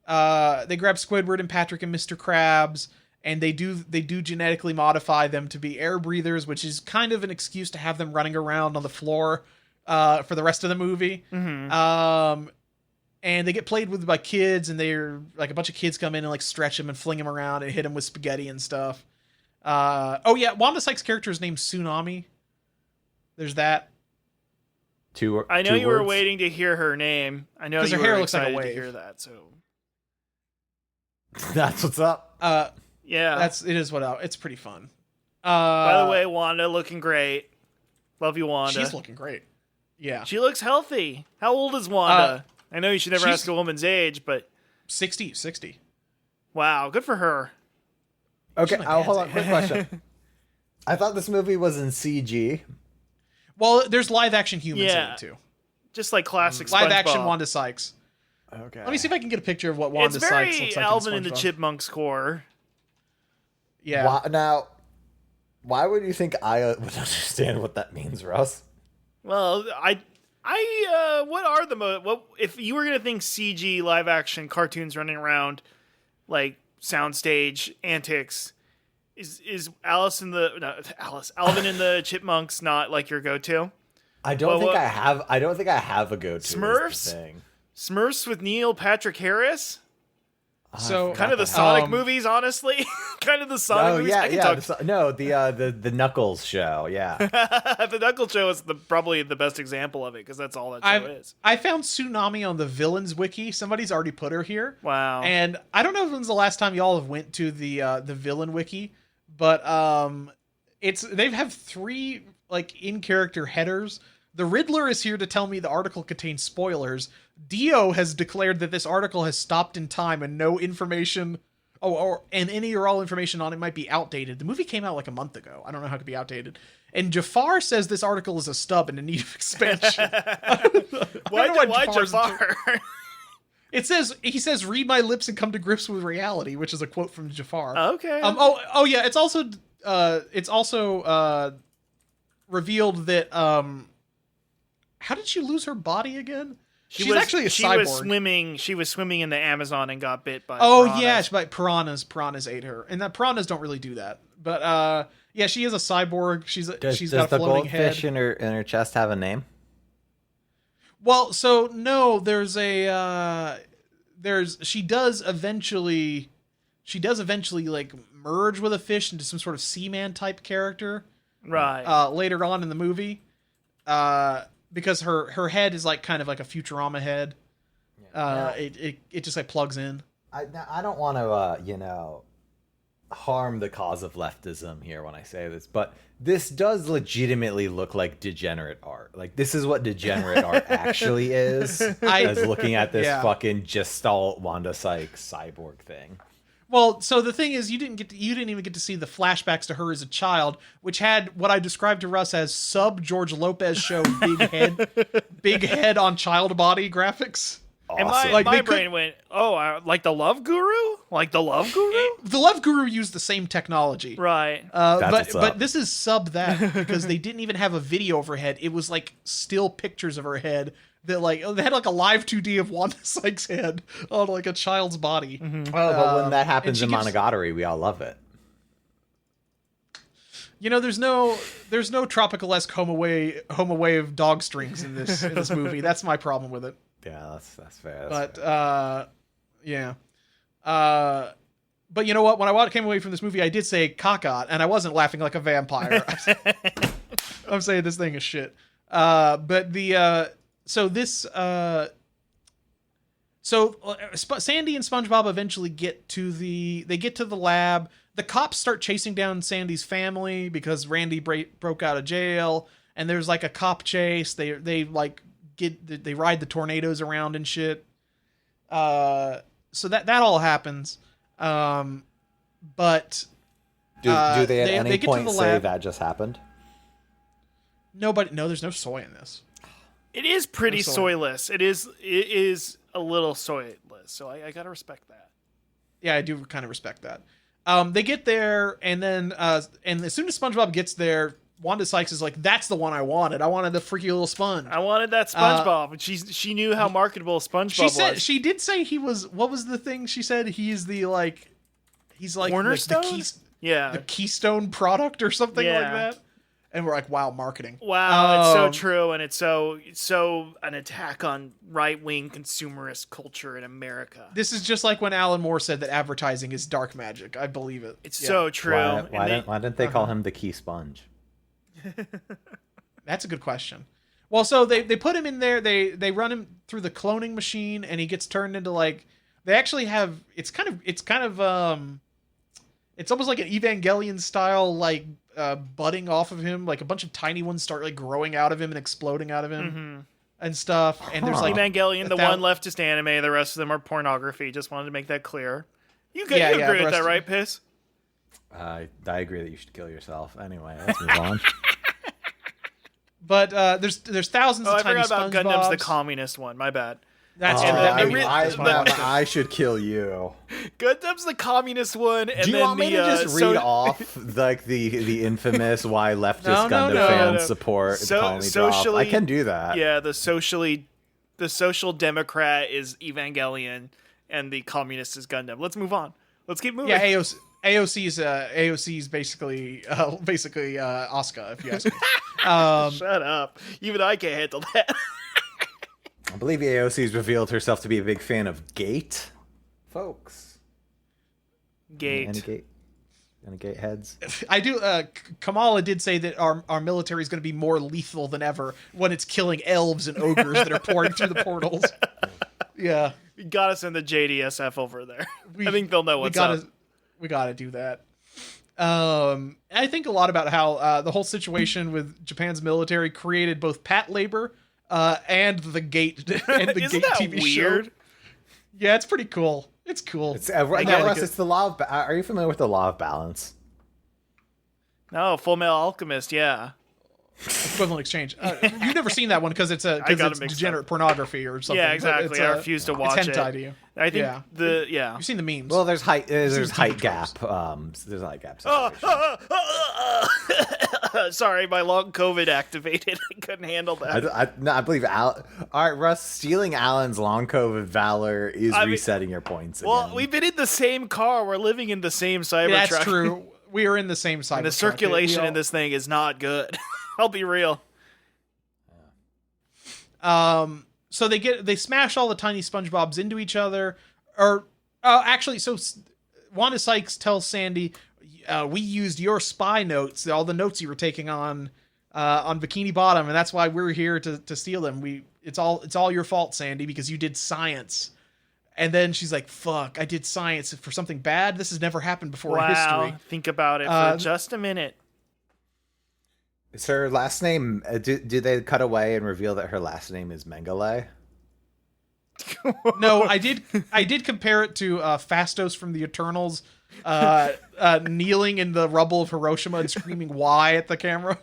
S3: Squidward and Patrick and Mr. Krabs, and they do genetically modify them to be air breathers, which is kind of an excuse to have them running around on the floor for the rest of the movie.
S2: Mm-hmm.
S3: And they get played with by kids, and they're like a bunch of kids come in and like stretch him and fling him around and hit him with spaghetti and stuff. Oh yeah, Wanda Sykes' character is named Tsunami. There's that.
S2: I know you were waiting to hear her name. I know you
S3: her hair
S2: were
S3: looks like a
S2: excited to
S3: wave.
S2: hear that. So
S5: That's what's up.
S2: yeah,
S3: It's pretty fun.
S2: by the way, Wanda looking great. Love you, Wanda.
S3: She's looking great. Yeah,
S2: She looks healthy. How old is Wanda? I know you should never
S3: she's-
S2: ask a woman's age, but
S3: 60.
S2: wow, good for her.
S5: Okay,
S3: She's my
S5: hold on.
S3: dad's
S5: Quick question. I thought this movie was in CG.
S3: Well, there's live action humans in
S2: Yeah.
S3: it too.
S2: Just like classic
S3: Live
S2: SpongeBob.
S3: action Wanda Wanda.
S5: Okay.
S3: Let me see if I can get a picture of what
S2: It's
S3: Wanda Sykes
S2: very
S3: looks like.
S2: Alvin
S3: in
S2: and the
S3: SpongeBob.
S2: Chipmunks core.
S3: Yeah.
S5: Why would you think I would understand what that means, Russ?
S2: Well, what are the what if you were gonna think CG live action cartoons running around like soundstage antics? Is Alvin and the Chipmunks not like your go-to?
S5: I don't think I have a go-to. is the
S2: Smurfs?
S5: thing.
S2: Smurfs with Neil Patrick Harris?
S3: So
S2: Kind of the Sonic movies, honestly. Kind of the Sonic movies. I can talk.
S5: The Knuckles show. Yeah.
S2: The Knuckle Show is probably the best example of it because that's all that show is.
S3: I found Tsunami on the Villains Wiki. Somebody's already put her here.
S2: Wow.
S3: And I don't know when's the last time y'all have went to the Villain Wiki, but they have 3 like in-character headers. The Riddler is here to tell me the article contains spoilers. Dio has declared that this article has stopped in time and no information and any or all information on it might be outdated. The movie came out like a month ago. I don't know how it could be outdated. And Jafar says this article is a stub and in need of expansion.
S2: Why Jafar?
S3: He says, "Read my lips and come to grips with reality," which is a quote from Jafar.
S2: Okay.
S3: Oh yeah. It's also revealed that how did she lose her body again? She's actually a cyborg.
S2: She was swimming in the Amazon and got bit by.
S3: Oh yeah, by piranhas. Piranhas ate her, and that piranhas don't really do that. But yeah, she is a cyborg. She's got a floating
S5: does the goldfish
S3: head.
S5: in her chest have a name?
S3: Well, so no, she does eventually like merge with a fish into some sort of Seaman type character.
S2: Right.
S3: Later on in the movie. Because her head is like kind of like a Futurama head. It just like plugs in.
S5: I don't want to harm the cause of leftism here when I say this, but this does legitimately look like degenerate art. Like this is what degenerate art actually is. As looking at this fucking Gestalt Wanda Sykes cyborg thing.
S3: Well, so the thing is, you didn't even get to see the flashbacks to her as a child, which had what I described to Russ as sub George Lopez show big head on child body graphics.
S2: And
S5: Awesome.
S2: my brain went, like the Love Guru? Like the Love Guru?
S3: The Love Guru used the same technology.
S2: Right.
S3: But this is sub that because they didn't even have a video of her head. It was like still pictures of her head that like they had like a live 2D of Wanda Sykes' head on like a child's body.
S2: Mm-hmm.
S5: But when that happens in Monogatari, we all love it.
S3: There's no tropical-esque homo wave dog strings in this movie. That's my problem with it.
S5: Yeah, that's fair.
S3: Yeah. But you know what? When I came away from this movie, I did say "cockot," and I wasn't laughing like a vampire. I'm saying this thing is shit. Sandy and SpongeBob eventually get to the lab. The cops start chasing down Sandy's family because Randy broke out of jail, and there's like a cop chase. They ride the tornadoes around and shit. So that all happens. But
S5: do they at any
S3: get to
S5: point
S3: the
S5: say
S3: lab.
S5: that just happened?
S3: No, there's no soy in this.
S2: It is pretty
S3: No soy.
S2: soyless. It is a little soyless, so I gotta respect that.
S3: Yeah, I do kind of respect that. They get there, and then and as soon as SpongeBob gets there, Wanda Sykes is like, "That's the one I wanted. I wanted the freaky little sponge."
S2: I wanted that SpongeBob. She knew how marketable SpongeBob was.
S3: She did say he was. What was the thing she said? He's like
S2: Cornerstone?
S3: the Keystone product or something like that. And we're like, wow, marketing.
S2: Wow, it's so true, and it's so an attack on right-wing consumerist culture in America.
S3: This is just like when Alan Moore said that advertising is dark magic. I believe it.
S2: It's so true.
S5: Why didn't they call him the key sponge?
S3: That's a good question. Well, so they put him in there. They run him through the cloning machine, and he gets turned into like. They actually have. It's almost like an Evangelion style like. Budding off of him, like a bunch of tiny ones start like growing out of him and exploding out of him and stuff. And there's like
S2: Evangelion, the one leftist anime. The rest of them are pornography. Just wanted to make that clear. You agree with that, right, Piss?
S5: I agree that you should kill yourself. Anyway, let's move on.
S3: But there's thousands of tiny
S2: I forgot about
S3: SpongeBobs.
S2: Gundam's the communist one. My bad.
S3: That's true.
S5: I should kill you.
S2: Gundam's the communist one, and
S5: do you
S2: then
S5: want me to just read off like the infamous why leftist Gundam fans support the colony drop? I can do that.
S2: Yeah, the social democrat is Evangelion, and the communist is Gundam. Let's move on. Let's keep moving.
S3: Yeah, AOC's basically Asuka, if you ask me.
S2: Shut up. Even I can't handle that.
S5: I believe AOC's revealed herself to be a big fan of Gate, folks.
S2: Gate.
S5: Any Gate heads?
S3: I do. Kamala did say that our military is going to be more lethal than ever when it's killing elves and ogres that are pouring through the portals. Yeah,
S2: We gotta send the JDSF over there. I think they'll know what's up.
S3: We gotta do that. I think a lot about how the whole situation with Japan's military created both pat labor and the Gate and the
S2: Isn't
S3: Gate
S2: that
S3: TV
S2: weird?
S3: show. Yeah, it's pretty cool. It's cool.
S5: It's the law of. Are you familiar with the law of balance?
S2: No, Full Metal Alchemist, yeah.
S3: Equivalent exchange. You've never seen that one because it's degenerate pornography or something.
S2: Yeah, exactly. I refuse to watch
S3: it's
S2: it.
S3: hentai to you.
S2: I think You've
S3: seen the memes.
S5: Well, there's height gap. There's a height gap.
S2: Sorry, my long COVID activated. I couldn't handle that.
S5: I believe All right, Russ, stealing Alan's long COVID valor is resetting your points.
S2: Well,
S5: again.
S2: we've been in the same car. We're living in the same Cybertruck.
S3: That's true. We are in the same Cybertruck.
S2: And the circulation in this thing is not good. I'll be real.
S3: So they smash all the tiny SpongeBobs into each other. Or actually, so Wanda Sykes tells Sandy, "We used your spy notes, all the notes you were taking on Bikini Bottom, and that's why we're here to steal them. It's all your fault, Sandy, because you did science." And then she's like, "Fuck, I did science for something bad. This has never happened before in history."
S2: Think about it for just a minute.
S5: Is her last name? Do they cut away and reveal that her last name is Mengele?
S3: No, I did compare it to Phastos from the Eternals, kneeling in the rubble of Hiroshima and screaming "Why" at the camera.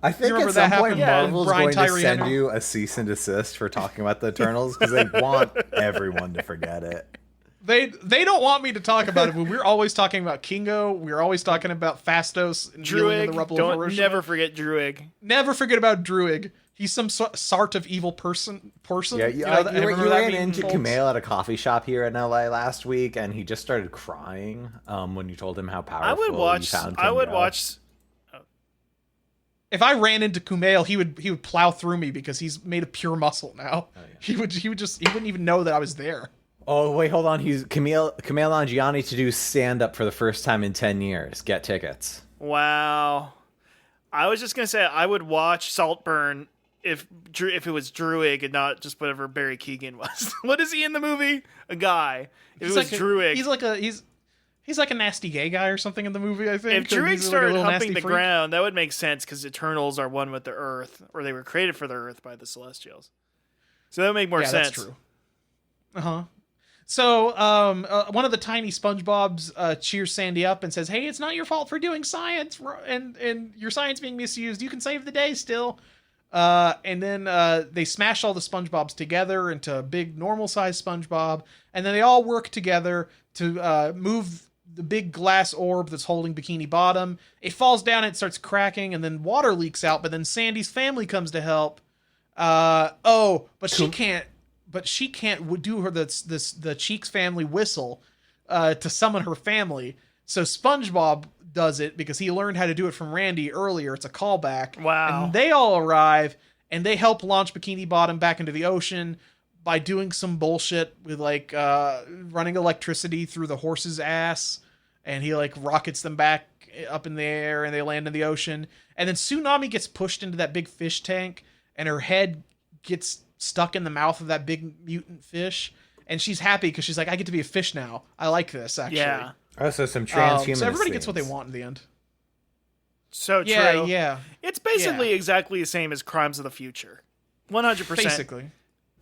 S5: I think at some point Marvel's going to send you a cease and desist for talking about the Eternals because they want everyone to forget it.
S3: They don't want me to talk about it, but we're always talking about Kingo. We're always talking about Phastos and kneeling in the rubble of Hiroshima.
S2: Never forget Druig.
S3: Never forget about Druig. He's some sort of evil person.
S5: Yeah, you ran into Kumail at a coffee shop here in LA last week, and he just started crying when you told him how powerful you found Kingo.
S2: I would watch.
S3: If I ran into Kumail, he would plow through me because he's made of pure muscle now. Oh, yeah. He wouldn't even know that I was there.
S5: Oh wait, hold on. He's Kumail Nanjiani to do stand up for the first time in 10 years. Get tickets.
S2: Wow. I was just gonna say I would watch Saltburn if it was Druig and not just whatever Barry Keoghan was. What is he in the movie? A guy. If it was Druig,
S3: he's like a nasty gay guy or something in the movie. I think.
S2: If Druig started humping the ground, that would make sense because Eternals are one with the Earth, or they were created for the Earth by the Celestials. So that would make more sense.
S3: That's true. So, one of the tiny SpongeBobs cheers Sandy up and says, "Hey, it's not your fault for doing science and your science being misused. You can save the day still." And then they smash all the SpongeBobs together into a big normal-sized SpongeBob, and then they all work together to move the big glass orb that's holding Bikini Bottom. It falls down, it starts cracking, and then water leaks out. But then Sandy's family comes to help. But she can't. But she can't do her the Cheeks family whistle to summon her family. So SpongeBob does it because he learned how to do it from Randy earlier. It's a callback.
S2: Wow.
S3: And they all arrive and they help launch Bikini Bottom back into the ocean by doing some bullshit with like running electricity through the horse's ass, and he like rockets them back up in the air and they land in the ocean. And then Tsunami gets pushed into that big fish tank and her head gets stuck in the mouth of that big mutant fish. And she's happy because she's like, I get to be a fish now. I like this, actually.
S2: Yeah.
S5: Also, some transhumanist
S3: so everybody gets what they
S5: scenes.
S3: want in the end.
S2: So
S3: Yeah,
S2: true.
S3: yeah.
S2: It's basically exactly the same as Crimes of the Future. 100%.
S3: Basically.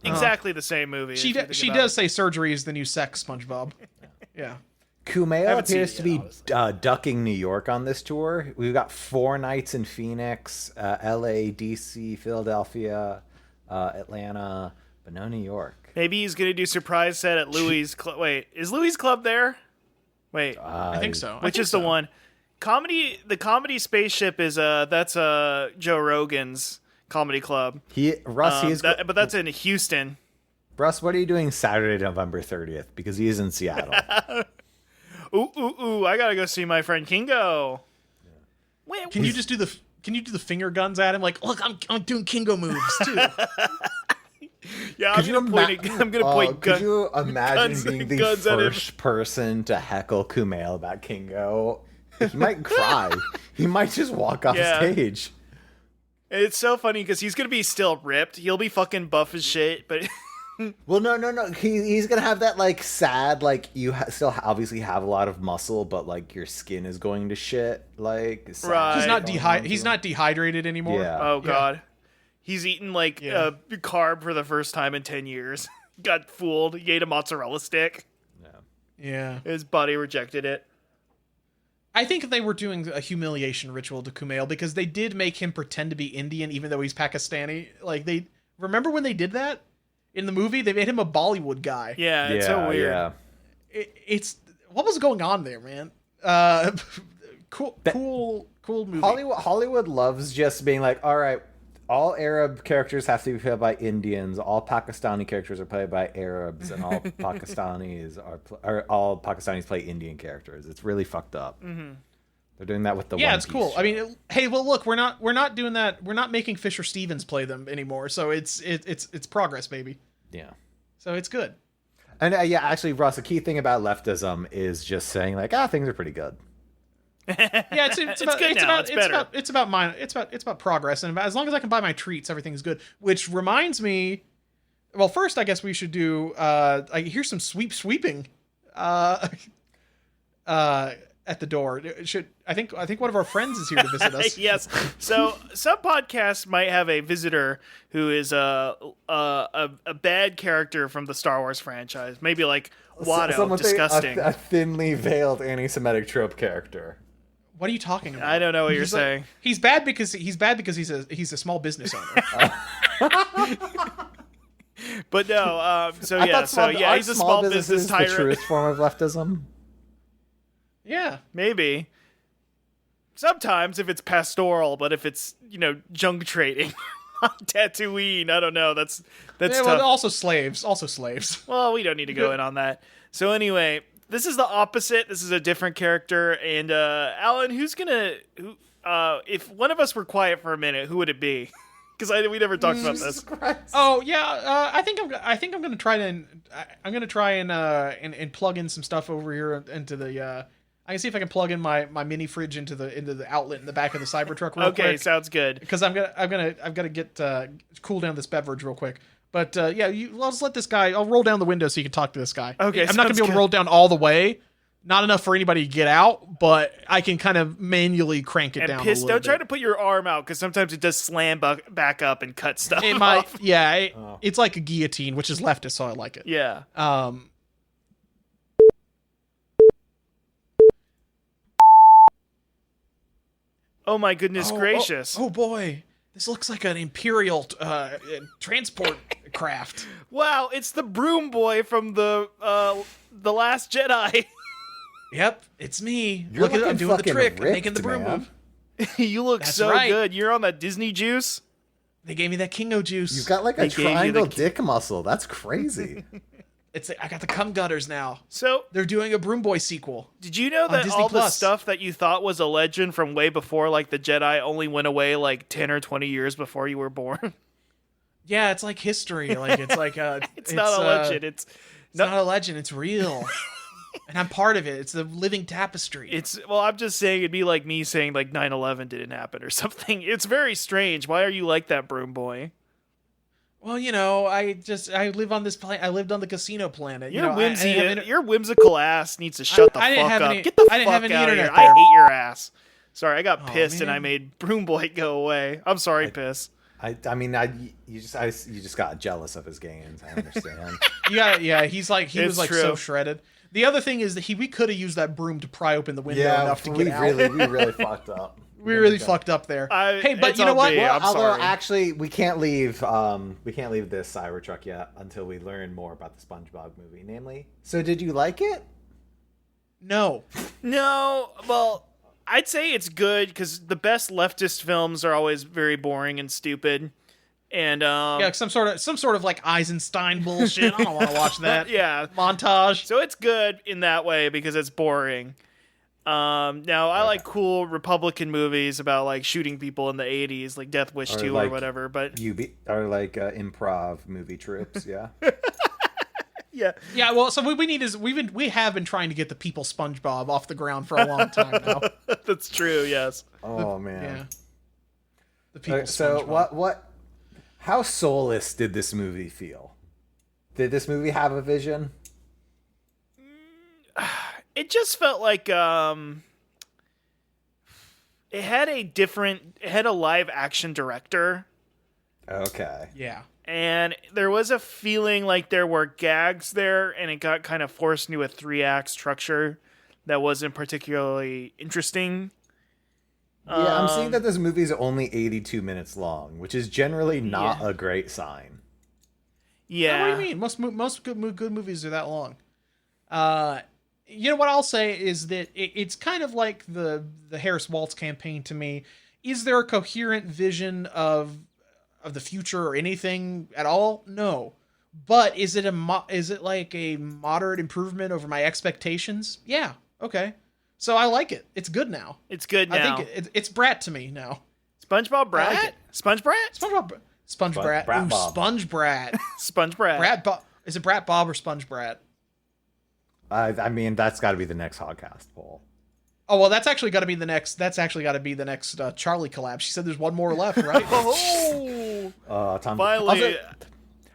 S2: Exactly the same movie.
S3: She
S2: if you think
S3: she
S2: about
S3: does
S2: it.
S3: say surgery is the new sex, SpongeBob. Yeah.
S5: Kumail
S2: Haven't seen
S5: appears
S2: it
S5: to be
S2: yet, honestly.
S5: ducking New York on this tour. We've got 4 nights in Phoenix, LA, DC, Philadelphia, Atlanta, but no New York.
S2: Maybe he's going to do surprise set at Louis' Club. Wait, is Louis' Club there? Wait,
S3: I think so.
S2: which is the one? The comedy spaceship is that's Joe Rogan's comedy club. But that's in Houston.
S5: Russ, what are you doing Saturday, November 30th? Because he is in Seattle.
S2: Ooh! I gotta go see my friend Kingo. Wait,
S3: Can you do the finger guns at him? Like, look, I'm doing Kingo moves too.
S2: yeah, I'm gonna point
S5: could you imagine
S2: guns-
S5: being the
S2: guns at him.
S5: first person to heckle Kumail about Kingo? He might cry. He might just walk off
S2: Yeah.
S5: stage.
S2: It's so funny because he's gonna be still ripped. He'll be fucking buff as shit, but
S5: Well, no. He's gonna have that like sad, like you still obviously have a lot of muscle, but like your skin is going to shit. Like sad
S2: Right.
S3: He's not
S5: going on to
S3: he's
S5: him.
S3: not dehydrated anymore.
S5: Yeah.
S2: oh god, he's eaten like
S3: Yeah.
S2: carb for the first time in 10 years. Got fooled. He ate a mozzarella stick.
S3: Yeah.
S2: His body rejected it.
S3: I think they were doing a humiliation ritual to Kumail because they did make him pretend to be Indian even though he's Pakistani. Like they remember when they did that in the movie? They made him a Bollywood guy.
S2: Yeah, it's so weird.
S5: Yeah.
S3: It's what was going on there, man? Cool movie.
S5: Hollywood loves just being like, all right, all Arab characters have to be played by Indians, all Pakistani characters are played by Arabs, and all all Pakistanis play Indian characters. It's really fucked up. Mm-hmm. They're doing that with the
S3: Yeah,
S5: One
S3: it's
S5: Piece
S3: cool.
S5: show.
S3: I mean, hey, well, look, we're not doing that. We're not making Fisher Stevens play them anymore. So it's progress, baby.
S5: yeah.
S3: So it's good.
S5: And yeah, actually, Russ, a key thing about leftism is just saying like, things are pretty good.
S3: Yeah, it's about,
S2: good
S3: it's
S2: now.
S3: about,
S2: It's better.
S3: it's about progress, and as long as I can buy my treats, everything's good. Which reminds me, well, first I guess we should do. I hear some sweeping, at the door. I think one of our friends is here to visit us.
S2: Yes. So some podcasts might have a visitor who is a bad character from the Star Wars franchise. Maybe like Watto,
S5: Someone say
S2: disgusting.
S5: a thinly veiled anti-Semitic trope character.
S3: What are you talking about?
S2: I don't know what you're saying.
S3: He's bad because he's a small business owner.
S2: But no, so
S5: I
S2: yeah,
S5: thought
S2: he's a small business
S5: is the
S2: tyrant.
S5: truest form of leftism.
S3: Yeah.
S2: Maybe. Sometimes if it's pastoral, but if it's, junk trading on Tatooine, I don't know. That's
S3: Yeah,
S2: tough.
S3: well, also slaves.
S2: Well, we don't need to go in on that. So anyway, this is the opposite. This is a different character. And Alan, if one of us were quiet for a minute, who would it be? Because we never talked about this.
S3: Oh yeah, I think I'm gonna try and plug in some stuff over here into the. I can see if I can plug in my mini fridge into the outlet in the back of the Cybertruck real quick.
S2: Okay, sounds good.
S3: Because I've got to get cool down this beverage real quick. But yeah, let's let this guy. I'll roll down the window so you can talk to this guy.
S2: Okay,
S3: I'm not gonna be able to roll down all the way. Not enough for anybody to get out, but I can kind of manually crank it down.
S2: Piss,
S3: a little
S2: don't try
S3: bit.
S2: to put your arm out because sometimes it does slam back up and cut stuff
S3: It might,
S2: off.
S3: yeah. It's like a guillotine, which is leftist, so I like it.
S2: Yeah. Oh my goodness gracious.
S3: Oh boy, this looks like an Imperial transport craft.
S2: Wow, it's the broom boy from the Last Jedi.
S3: Yep, it's me.
S5: You're
S3: Look at
S5: looking
S3: I'm doing the
S5: fucking
S3: trick,
S5: ripped,
S3: making the broom
S5: man.
S3: move.
S2: You look
S3: That's
S2: so
S3: right.
S2: good. You're on that Disney juice.
S3: They gave me that Kingo juice.
S5: You've got like a
S2: They gave you
S5: triangle
S2: the-
S5: dick muscle. That's crazy.
S3: It's I got the cum gutters now.
S4: So,
S3: They're doing a Broom Boy sequel.
S4: did you know
S3: On
S4: that
S3: Disney
S4: all the
S3: Plus.
S4: stuff that you thought was a legend from way before, like the Jedi, only went away like 10 or 20 years before you were born?
S3: Yeah, it's like history. Like it's like
S4: It's not a legend.
S3: It's not a legend. It's real, and I'm part of it. It's a living tapestry.
S4: Well, I'm just saying it'd be like me saying like 9/11 didn't happen or something. It's very strange. Why are you like that, Broom Boy?
S3: Well, you know, I live on this planet. I lived on the casino planet.
S4: Your
S3: you know,
S4: your whimsical ass needs to shut the
S3: I didn't
S4: fuck
S3: have
S4: up.
S3: any-
S4: Get the
S3: I didn't
S4: fuck
S3: have any
S4: out of here.
S3: internet
S4: I
S3: there.
S4: hate your ass. Sorry, I got
S3: Oh,
S4: pissed and I
S3: man.
S4: made Broom Boy go away. I'm sorry, Piss.
S5: I mean, you just got jealous of his gains. I understand.
S3: Yeah, he's like he
S4: It's
S3: was like
S4: true.
S3: so shredded. The other thing is that we could have used that broom to pry open the window enough to
S5: we
S3: get out.
S5: really fucked up.
S3: We really fucked up there.
S4: Hey,
S3: but
S4: it's
S3: you know
S4: on
S3: what?
S4: me.
S3: Well,
S4: I'm
S5: Although
S4: sorry.
S5: actually, we can't leave this Cybertruck yet until we learn more about the SpongeBob movie. Namely, so did you like it?
S3: no.
S4: No, well, I'd say it's good because the best leftist films are always very boring and stupid. And
S3: Yeah, some sort of like Eisenstein bullshit. I don't want to watch that.
S4: yeah,
S3: Montage.
S4: so it's good in that way because it's boring. Now I like cool Republican movies about like shooting people in the 80s, like Death Wish 2 or
S5: like
S4: whatever. But
S5: improv movie trips, yeah.
S4: yeah,
S3: Yeah, well, so what we need is we have been trying to get the people SpongeBob off the ground for a long time now.
S4: that's true. Yes.
S5: Oh man.
S3: Yeah. The people
S5: So
S3: SpongeBob.
S5: how soulless did this movie feel? Did this movie have a vision?
S4: It just felt like it had a live action director.
S5: Okay.
S3: Yeah.
S4: And there was a feeling like there were gags there, and it got kind of forced into a 3-act structure that wasn't particularly interesting.
S5: Yeah, I'm seeing that this movie is only 82 minutes long, which is generally not a great sign.
S4: Yeah.
S3: What do you mean? Most good movies are that long. You know what I'll say is that it's kind of like the Harris Waltz campaign to me. Is there a coherent vision of the future or anything at all? No. But is it like a moderate improvement over my expectations? Yeah. Okay. So I like it. It's good now.
S4: It's good now.
S3: I think it's Brat to me now.
S4: SpongeBob Brat?
S3: I like it.
S4: Sponge Brat?
S3: Sponge Brat.
S5: Brat
S3: Ooh,
S5: Bob.
S3: Sponge Brat.
S4: Sponge Brat.
S3: Is it Brat Bob or Sponge Brat?
S5: I mean, that's got to be the next Hogcast poll.
S3: Oh well, that's actually got to be the next. Charlie collab. She said there's one more left, right?
S4: Oh,
S5: Tom.
S4: finally.
S5: Also,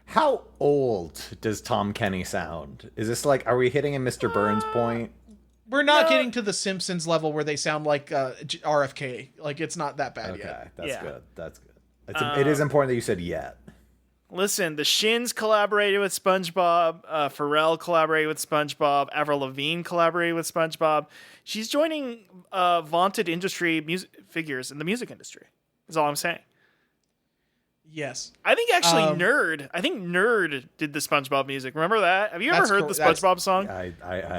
S5: how old does Tom Kenny sound? Is this like, are we hitting a Mr. Burns point?
S3: We're not getting to the Simpsons level where they sound like RFK. Like it's not that bad
S5: Okay,
S3: yet.
S5: that's
S4: Yeah.
S5: good. That's good. It is important that you said yet.
S4: Listen, the Shins collaborated with SpongeBob. Pharrell collaborated with SpongeBob. Avril Lavigne collaborated with SpongeBob. She's joining vaunted industry figures in the music industry. That's all I'm saying.
S3: Yes.
S4: I think actually Nerd did the SpongeBob music. Remember that? Have you ever
S3: That's
S4: heard
S3: cool.
S4: the
S3: That's-
S4: SpongeBob song?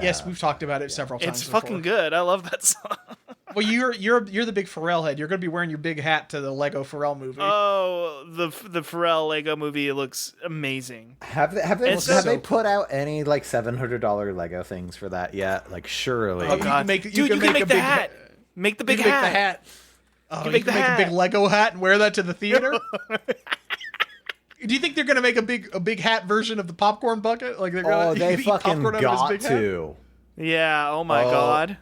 S3: Yes, we've talked about it several times.
S4: It's fucking good. I love that song.
S3: Well, you're the big Pharrell head. You're going to be wearing your big hat to the Lego Pharrell movie.
S4: Oh, the Pharrell Lego movie looks amazing.
S5: Have they put out any like $700 Lego things for that yet? Like surely.
S3: Oh, God.
S4: Dude, you can make the hat. Make the big hat.
S3: Make the hat. Oh, you
S4: make
S3: can
S4: the
S3: make
S4: hat.
S3: a big Lego hat and wear that to the theater. Do you think they're gonna make a big hat version of the popcorn bucket? Like they're gonna
S5: Oh, they
S3: eat
S5: fucking
S3: popcorn out of
S5: got
S3: his big hat?
S5: to.
S4: Yeah. Oh my
S5: Oh.
S4: God.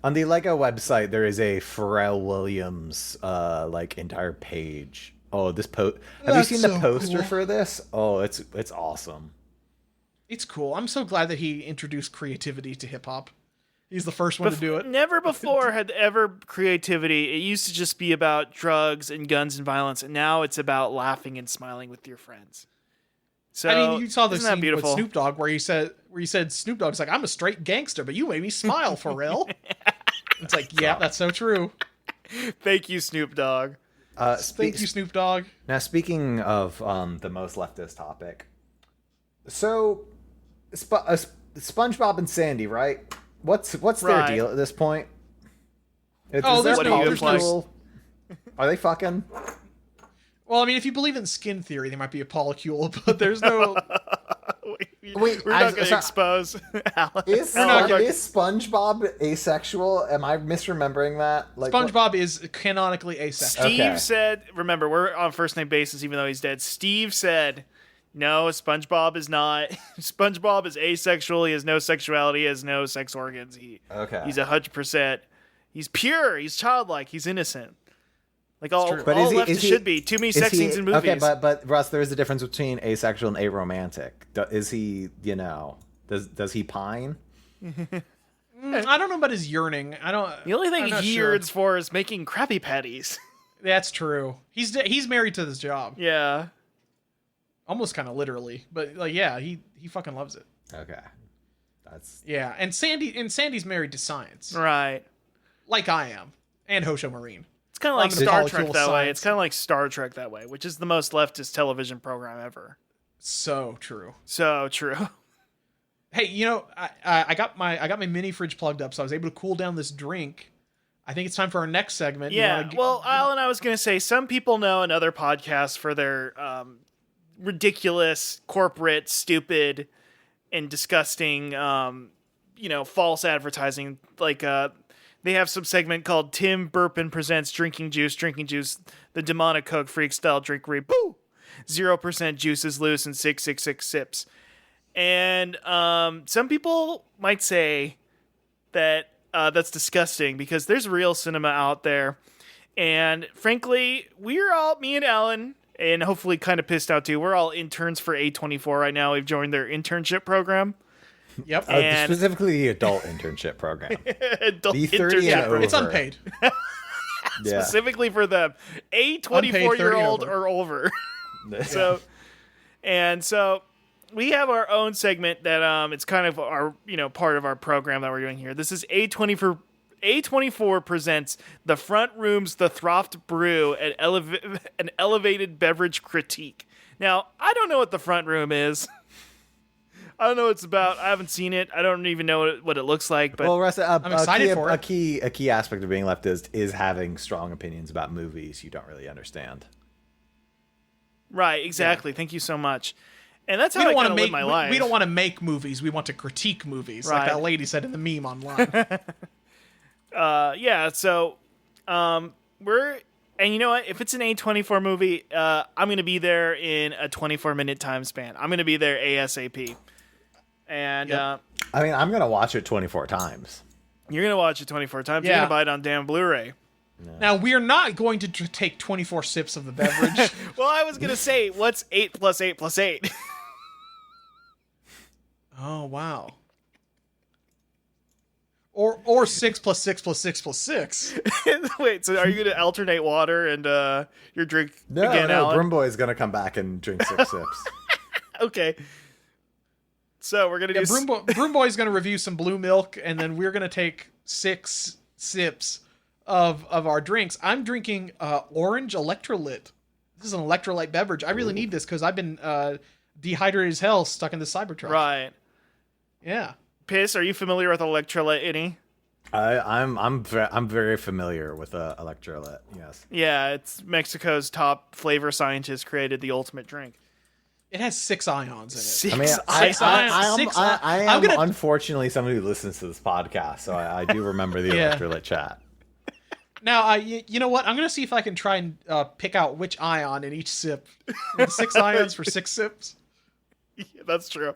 S5: On the Lego website, there is a Pharrell Williams like entire page. Oh, this Have you
S3: That's
S5: seen the
S3: so
S5: poster
S3: cool.
S5: for this? Oh, it's awesome.
S3: It's cool. I'm so glad that he introduced creativity to hip hop. He's the first one to do it.
S4: Never before had ever creativity. It used to just be about drugs and guns and violence, and now it's about laughing and smiling with your friends. So
S3: I mean, you saw the
S4: isn't that
S3: scene with
S4: beautiful?
S3: Snoop Dogg where he said Snoop Dogg's like, I'm a straight gangster, but you made me smile, Pharrell. It's like, yeah, that's so true.
S4: Thank you, Snoop Dogg.
S3: Thank you, Snoop Dogg.
S5: Now, speaking of the most leftist topic, so SpongeBob and Sandy, right? What's their
S4: Right.
S5: deal at this point? Is
S3: Oh,
S5: there
S3: there's
S5: a
S3: no-
S5: college
S3: there's no-
S5: school? Are they fucking?
S3: Well, I mean, if you believe in skin theory, they might be a polycule, but there's no.
S5: Wait,
S2: we're not going to expose Alan.
S5: Is SpongeBob asexual? Am I misremembering that? Like,
S3: SpongeBob is canonically asexual.
S2: Steve said, remember, we're on first name basis even though he's dead. Steve said, no, SpongeBob is not. SpongeBob is asexual. He has no sexuality. He has no sex organs. He's 100%. He's pure. He's childlike. He's innocent. Like all leftists should be. Too many sex scenes in movies.
S5: Okay, but Russ, there is a difference between asexual and aromantic. Is he, does he pine?
S3: I don't know about his yearning.
S2: The only thing he yearns for is making Krabby Patties.
S3: That's true. He's married to this job.
S2: Yeah.
S3: Almost kind of literally, but like, yeah, he fucking loves it.
S5: Okay.
S3: And Sandy's married to science.
S2: Right.
S3: Like I am. And Hosho Marine.
S2: It's kind of like Star Trek that way. It's kind of like Star Trek that way, which is the most leftist television program ever.
S3: So true.
S2: So true.
S3: Hey, I got my mini fridge plugged up, so I was able to cool down this drink. I think it's time for our next segment.
S2: Yeah. Alan, I was going to say, some people know another podcast for their ridiculous, corporate, stupid, and disgusting, false advertising. Like, they have some segment called Tim Burpin Presents Drinking Juice, the demonic Coke freak style drink where boo! 0% juice is loose in 666 sips. And some people might say that that's disgusting because there's real cinema out there. And frankly, me and Alan, and hopefully kind of pissed out too, we're all interns for A24 right now. We've joined their internship program.
S3: Yep.
S5: Specifically the adult internship program.
S2: Adult
S5: the 30 and over.
S3: It's unpaid.
S2: Specifically for them. A 24-year-old or over. So we have our own segment that it's kind of our part of our program that we're doing here. This is A24 presents The Front Room's The Throft Brew, an elevated beverage critique. Now, I don't know what The Front Room is. I don't know what it's about. I haven't seen it. I don't even know what it looks like. But
S5: Russ,
S3: I'm excited for it.
S5: A key aspect of being leftist is having strong opinions about movies you don't really understand.
S2: Right, exactly. Yeah. Thank you so much. And that's how I want to live my life.
S3: We don't want to make movies. We want to critique movies, like that lady said in the meme online.
S2: So and you know what? If it's an A24 movie, I'm going to be there in a 24-minute time span. I'm going to be there ASAP. And
S5: I'm going to watch it 24 times.
S2: You're going to watch it 24 times?
S3: Yeah.
S2: You're going to buy it on damn Blu-ray.
S5: No.
S3: Now, we are not going to take 24 sips of the beverage.
S2: Well, I was going to say, what's 8 plus 8 plus 8?
S3: Oh, wow. Or 6 plus 6 plus 6 plus 6.
S2: Wait, so are you going to alternate water and your drink again, Alan?
S5: Broom is going to come back and drink 6 sips.
S2: Okay. So we're going to do...
S3: Broom Boy's going to review some blue milk, and then we're going to take 6 sips of our drinks. I'm drinking orange electrolyte. This is an electrolyte beverage. I really need this because I've been dehydrated as hell stuck in the Cybertruck.
S2: Right.
S3: Yeah.
S2: Piss, are you familiar with electrolyte, any?
S5: I'm very familiar with electrolyte. Yes.
S2: Yeah, it's Mexico's top flavor scientist created the ultimate drink.
S3: It has 6 ions in it.
S5: I am unfortunately someone who listens to this podcast, so I do remember the electrolyte chat.
S3: Now, you know what? I'm going to see if I can try and pick out which ion in each sip. 6 ions for 6 sips.
S2: Yeah, that's true.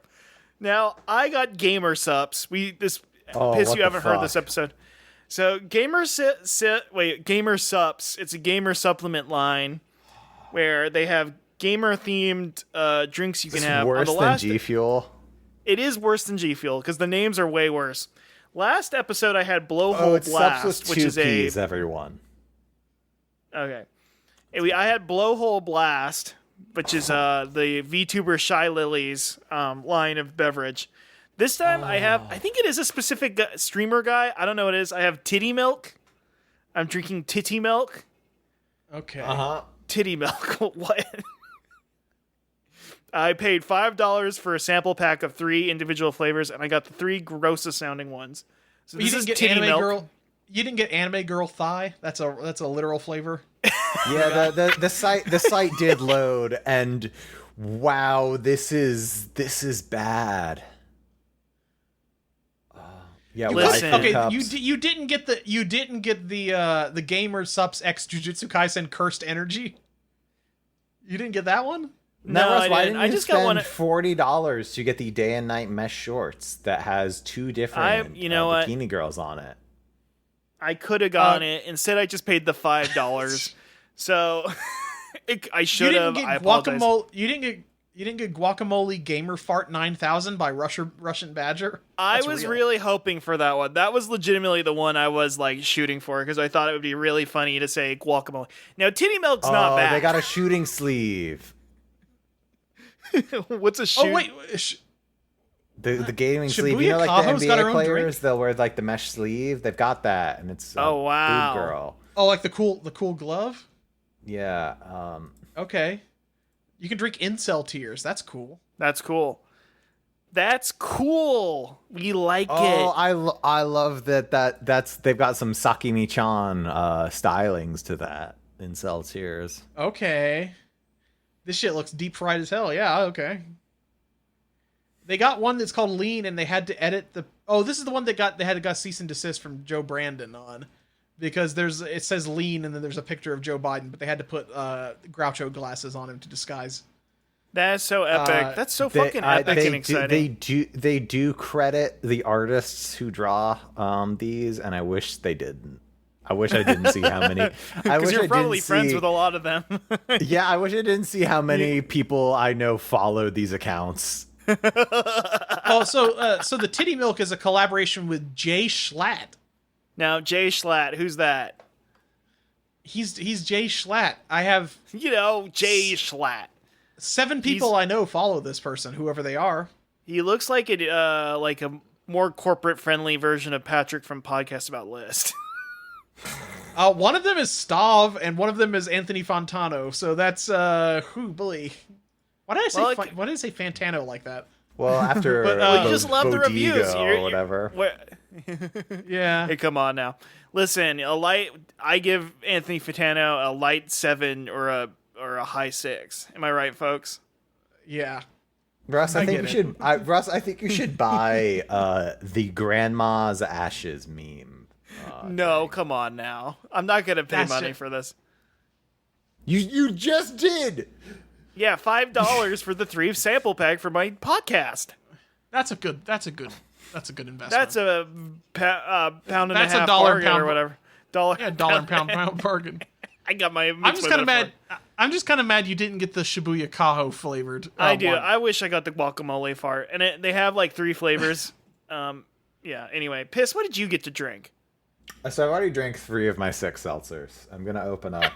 S2: Now, I got Gamer Sups. Piss, you haven't heard this episode. So, Gamer Sups, it's a gamer supplement line where they have gamer-themed drinks you can have.
S5: Worse than G Fuel?
S2: It is worse than G Fuel, because the names are way worse. Last episode, I had Blowhole Blast, which is
S5: P's, everyone.
S2: Okay. Anyway, I had Blowhole Blast, which is the VTuber Shy Lily's line of beverage. This time I think it is a specific streamer guy. I don't know what it is. I have Titty Milk. I'm drinking Titty Milk.
S3: Okay.
S2: Titty Milk. What? I paid $5 for a sample pack of 3 individual flavors, and I got the 3 grossest sounding ones. So
S3: you didn't get Titty Milk. Girl. You didn't get Anime Girl Thigh. That's a literal flavor.
S5: Yeah, the site did load, and Wow, this is bad. Yeah,
S2: Listen.
S5: waifu
S3: Okay,
S5: cups.
S3: you didn't get the Gamer Sups X Jujutsu Kaisen Cursed Energy. You didn't get that one?
S2: No,
S5: Russ,
S2: I
S5: why
S2: didn't.
S5: didn't
S2: I
S5: you
S2: just got
S5: spend
S2: one.
S5: $40 to get the day and night mesh shorts that has 2 different
S2: you know what?
S5: bikini girls on it?
S2: I could have gotten it. Instead, I just paid the $5. So I should have. I apologize.
S3: You didn't get Guacamole Gamer Fart 9000 by Russian Badger.
S2: I
S3: That's
S2: was
S3: real.
S2: really hoping for that one. That was legitimately the one I was like shooting for because I thought it would be really funny to say guacamole. Now, Titty Milk's not bad.
S5: They got a shooting sleeve.
S2: What's a shoot?
S3: Oh wait,
S5: The gaming
S3: Shibuya
S5: sleeve. You know, like
S3: Kaho's
S5: the
S3: got her
S5: NBA
S3: own
S5: players,
S3: drink?
S5: they'll wear like the mesh sleeve. They've got that, and it's
S2: Oh, wow.
S5: boob girl.
S3: oh like the cool glove.
S5: Yeah.
S3: Okay, you can drink incel tears. That's cool.
S2: That's cool. That's cool. We like
S5: Oh,
S2: it.
S5: I love that's they've got some Sakimi-chan stylings to that in Cell Tears.
S3: Okay, this shit looks deep fried as hell. Yeah, okay. They got one that's called Lean, and they had to edit the. Oh, this is the one they got cease and desist from Joe Brandon on, because it says Lean, and then there's a picture of Joe Biden, but they had to put Groucho glasses on him to disguise.
S2: That's so epic. That's so fucking epic and exciting.
S5: They do credit the artists who draw these, and I wish they didn't. I wish I didn't see how many.
S2: Because you're probably friends with a lot of them.
S5: Yeah, I wish I didn't see how many people I know followed these accounts.
S3: Oh, so the Titty Milk is a collaboration with Jay Schlatt.
S2: Now, Jay Schlatt, who's that?
S3: He's Jay Schlatt. I have
S2: You know, Jay Schlatt.
S3: 7 people I know follow this person, whoever they are.
S2: He looks like a more corporate friendly version of Patrick from Podcast About List.
S3: One of them is Stav, and one of them is Anthony Fontano. So that's who boy. Why did I say Fantano like that?
S5: Well, after
S3: But,
S2: you just love the reviews.
S5: or whatever.
S3: Yeah.
S2: Hey, come on now. Listen, I give Anthony Fantano a light 7 or a high 6. Am I right, folks?
S3: Yeah.
S5: Russ, I think
S3: get
S5: you should. Russ, I think you should buy the Grandma's Ashes meme.
S2: No, come on now. I'm not gonna pay
S3: That's
S2: money
S3: it.
S2: for this.
S5: You just did.
S2: Yeah, $5 for the 3 sample pack for my podcast.
S3: That's a good investment.
S2: That's a pound and
S3: That's
S2: a
S3: a
S2: half
S3: dollar
S2: bargain
S3: pound-
S2: or whatever. Dollar
S3: pound bargain.
S2: I got my.
S3: I'm just kind of mad. I'm just kind of mad you didn't get the Shibuya Kaho flavored.
S2: I do.
S3: one.
S2: I wish I got the guacamole fart, and they have like 3 flavors. Yeah. Anyway, Piss. What did you get to drink?
S5: So I've already drank 3 of my 6 seltzers. I'm gonna open up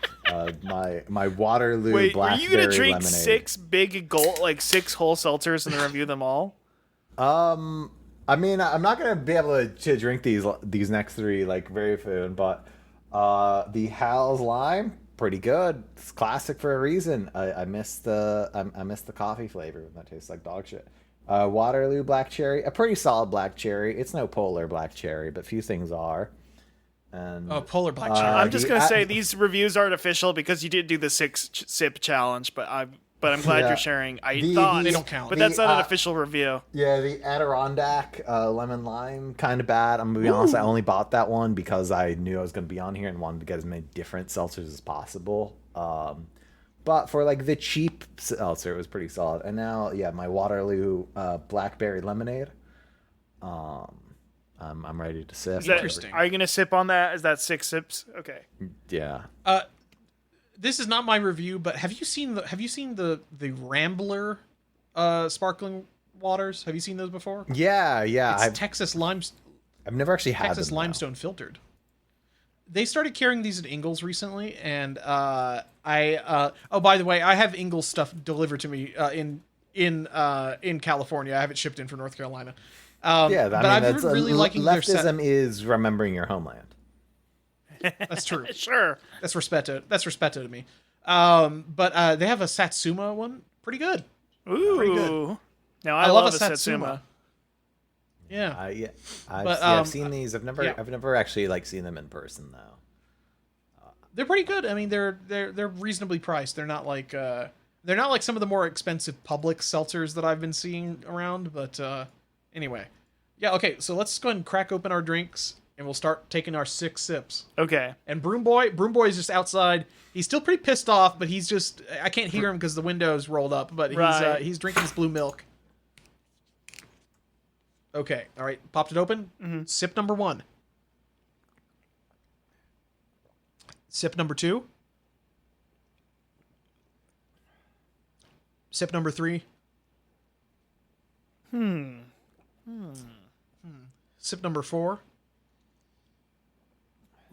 S5: my Waterloo
S2: Wait, were
S5: blackberry
S2: you gonna drink
S5: lemonade.
S2: 6 big like 6 whole seltzers and then review them all?
S5: I mean, I'm not gonna be able to drink these next 3 like very soon, but the Hal's Lime, pretty good. It's classic for a reason. I miss the coffee flavor. That tastes like dog shit. Waterloo Black Cherry, a pretty solid black cherry. It's no polar black cherry, but few things are. And
S3: Polar Black Cherry.
S2: I'm just gonna say these reviews aren't official because you did do the 6 sip challenge, but I'm glad
S5: Yeah.
S2: you're sharing. I
S5: The-
S2: thought
S3: They don't count.
S2: but that's not an
S5: The,
S2: official review.
S5: Yeah, the Adirondack lemon lime, kind of bad. I'm gonna be honest. I only bought that one because I knew I was gonna be on here and wanted to get as many different seltzers as possible. But for like the cheap seltzer, it was pretty solid. And now, yeah, my Waterloo blackberry lemonade. I'm ready to sip.
S2: Is that,
S3: Interesting.
S2: are you gonna sip on that? Is that 6 sips? Okay.
S5: Yeah.
S3: This is not my review, but have you seen the Rambler sparkling waters? Have you seen those before?
S5: Yeah.
S3: It's Texas
S5: I've never actually had
S3: Texas
S5: them, though.
S3: limestone filtered. They started carrying these at Ingles recently, and oh, by the way, I have Ingles stuff delivered to me in California. I have it shipped in from North Carolina.
S5: Yeah,
S3: but
S5: I
S3: I've
S5: mean,
S3: been really liking their
S5: leftism is remembering your homeland.
S3: That's true.
S2: Sure.
S3: That's respetto. That's respetto to me. But they have a Satsuma one, pretty good.
S2: Ooh.
S3: Pretty good.
S2: Now
S3: I love a Satsuma. Yeah.
S5: I've seen these. I've never actually like seen them in person though.
S3: They're pretty good. I mean, they're reasonably priced. They're not like They're not like some of the more expensive public seltzers that I've been seeing around, but anyway. Yeah, okay, so let's go ahead and crack open our drinks, and we'll start taking our 6 sips.
S2: Okay.
S3: And Broom Boy is just outside. He's still pretty pissed off, but he's just... I can't hear him because the window's rolled up, but he's drinking his blue milk. Okay, all right, popped it open.
S2: Mm-hmm.
S3: Sip number 1. Sip number 2. Sip number 3. Sip number 4.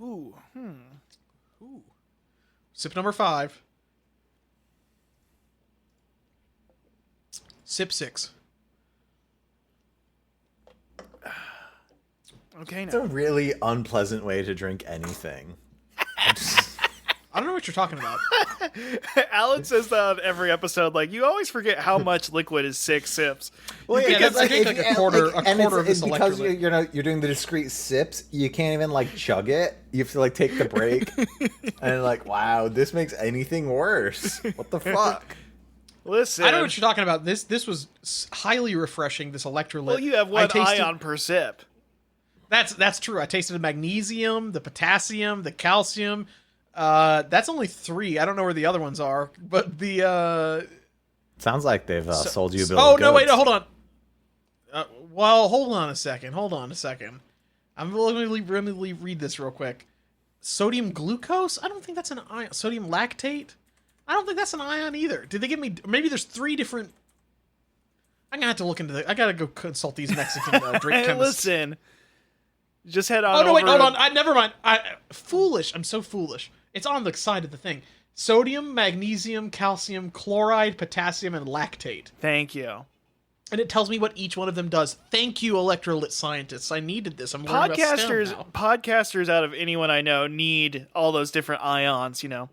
S2: Ooh.
S3: Sip number 5. Sip 6.
S2: Okay,
S5: It's
S2: now.
S5: a really unpleasant way to drink anything.
S3: I don't know what you're talking about.
S2: Alan says that on every episode. Like, you always forget how much liquid is 6 sips.
S5: Well,
S3: Yeah,
S5: because,
S3: I think like a quarter of this
S5: and because
S3: electrolyte.
S5: you're doing the discrete sips, you can't even like chug it. You have to like take the break, and like, wow, this makes anything worse. What the fuck?
S2: Listen.
S3: I don't know what you're talking about. This was highly refreshing. This electrolyte.
S2: Well, you have one ion per sip.
S3: That's true. I tasted the magnesium, the potassium, the calcium. That's only 3. I don't know where the other ones are, but the
S5: Sounds like they've sold you a bill.
S3: Oh
S5: of
S3: no! Wait,
S5: goods.
S3: no, hold on. Well, hold on a second. I'm let me read this real quick. Sodium glucose? I don't think that's an ion. Sodium lactate? I don't think that's an ion either. Did they give me? Maybe there's 3 different. I'm gonna have to look into I gotta go consult these Mexican drink
S2: Hey,
S3: chemists.
S2: listen. Just head on
S3: Oh no! Wait,
S2: over
S3: hold on. Never mind. Foolish. I'm so foolish. It's on the side of the thing. Sodium, magnesium, calcium, chloride, potassium, and lactate.
S2: Thank you.
S3: And it tells me what each one of them does. Thank you, electrolyte scientists. I needed this. I'm learning about STEM now.
S2: Podcasters out of anyone I know need all those different ions, you know.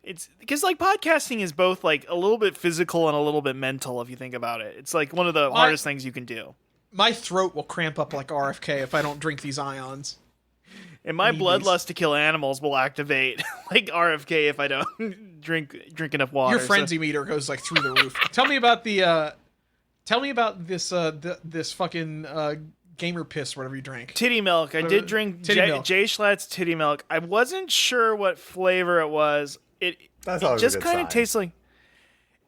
S2: It's because like podcasting is both like a little bit physical and a little bit mental if you think about it. It's like one of the hardest things you can do.
S3: My throat will cramp up like RFK if I don't drink these ions.
S2: And my
S3: Need
S2: bloodlust
S3: these.
S2: to kill animals will activate like RFK if I don't drink enough water.
S3: Your frenzy meter goes like through the roof. Tell me about this this fucking gamer piss, whatever you drank.
S2: Titty milk. I did drink
S3: Titty milk.
S2: Jay Schlatt's titty milk. I wasn't sure what flavor it was. It
S5: That's
S2: just kind of tastes like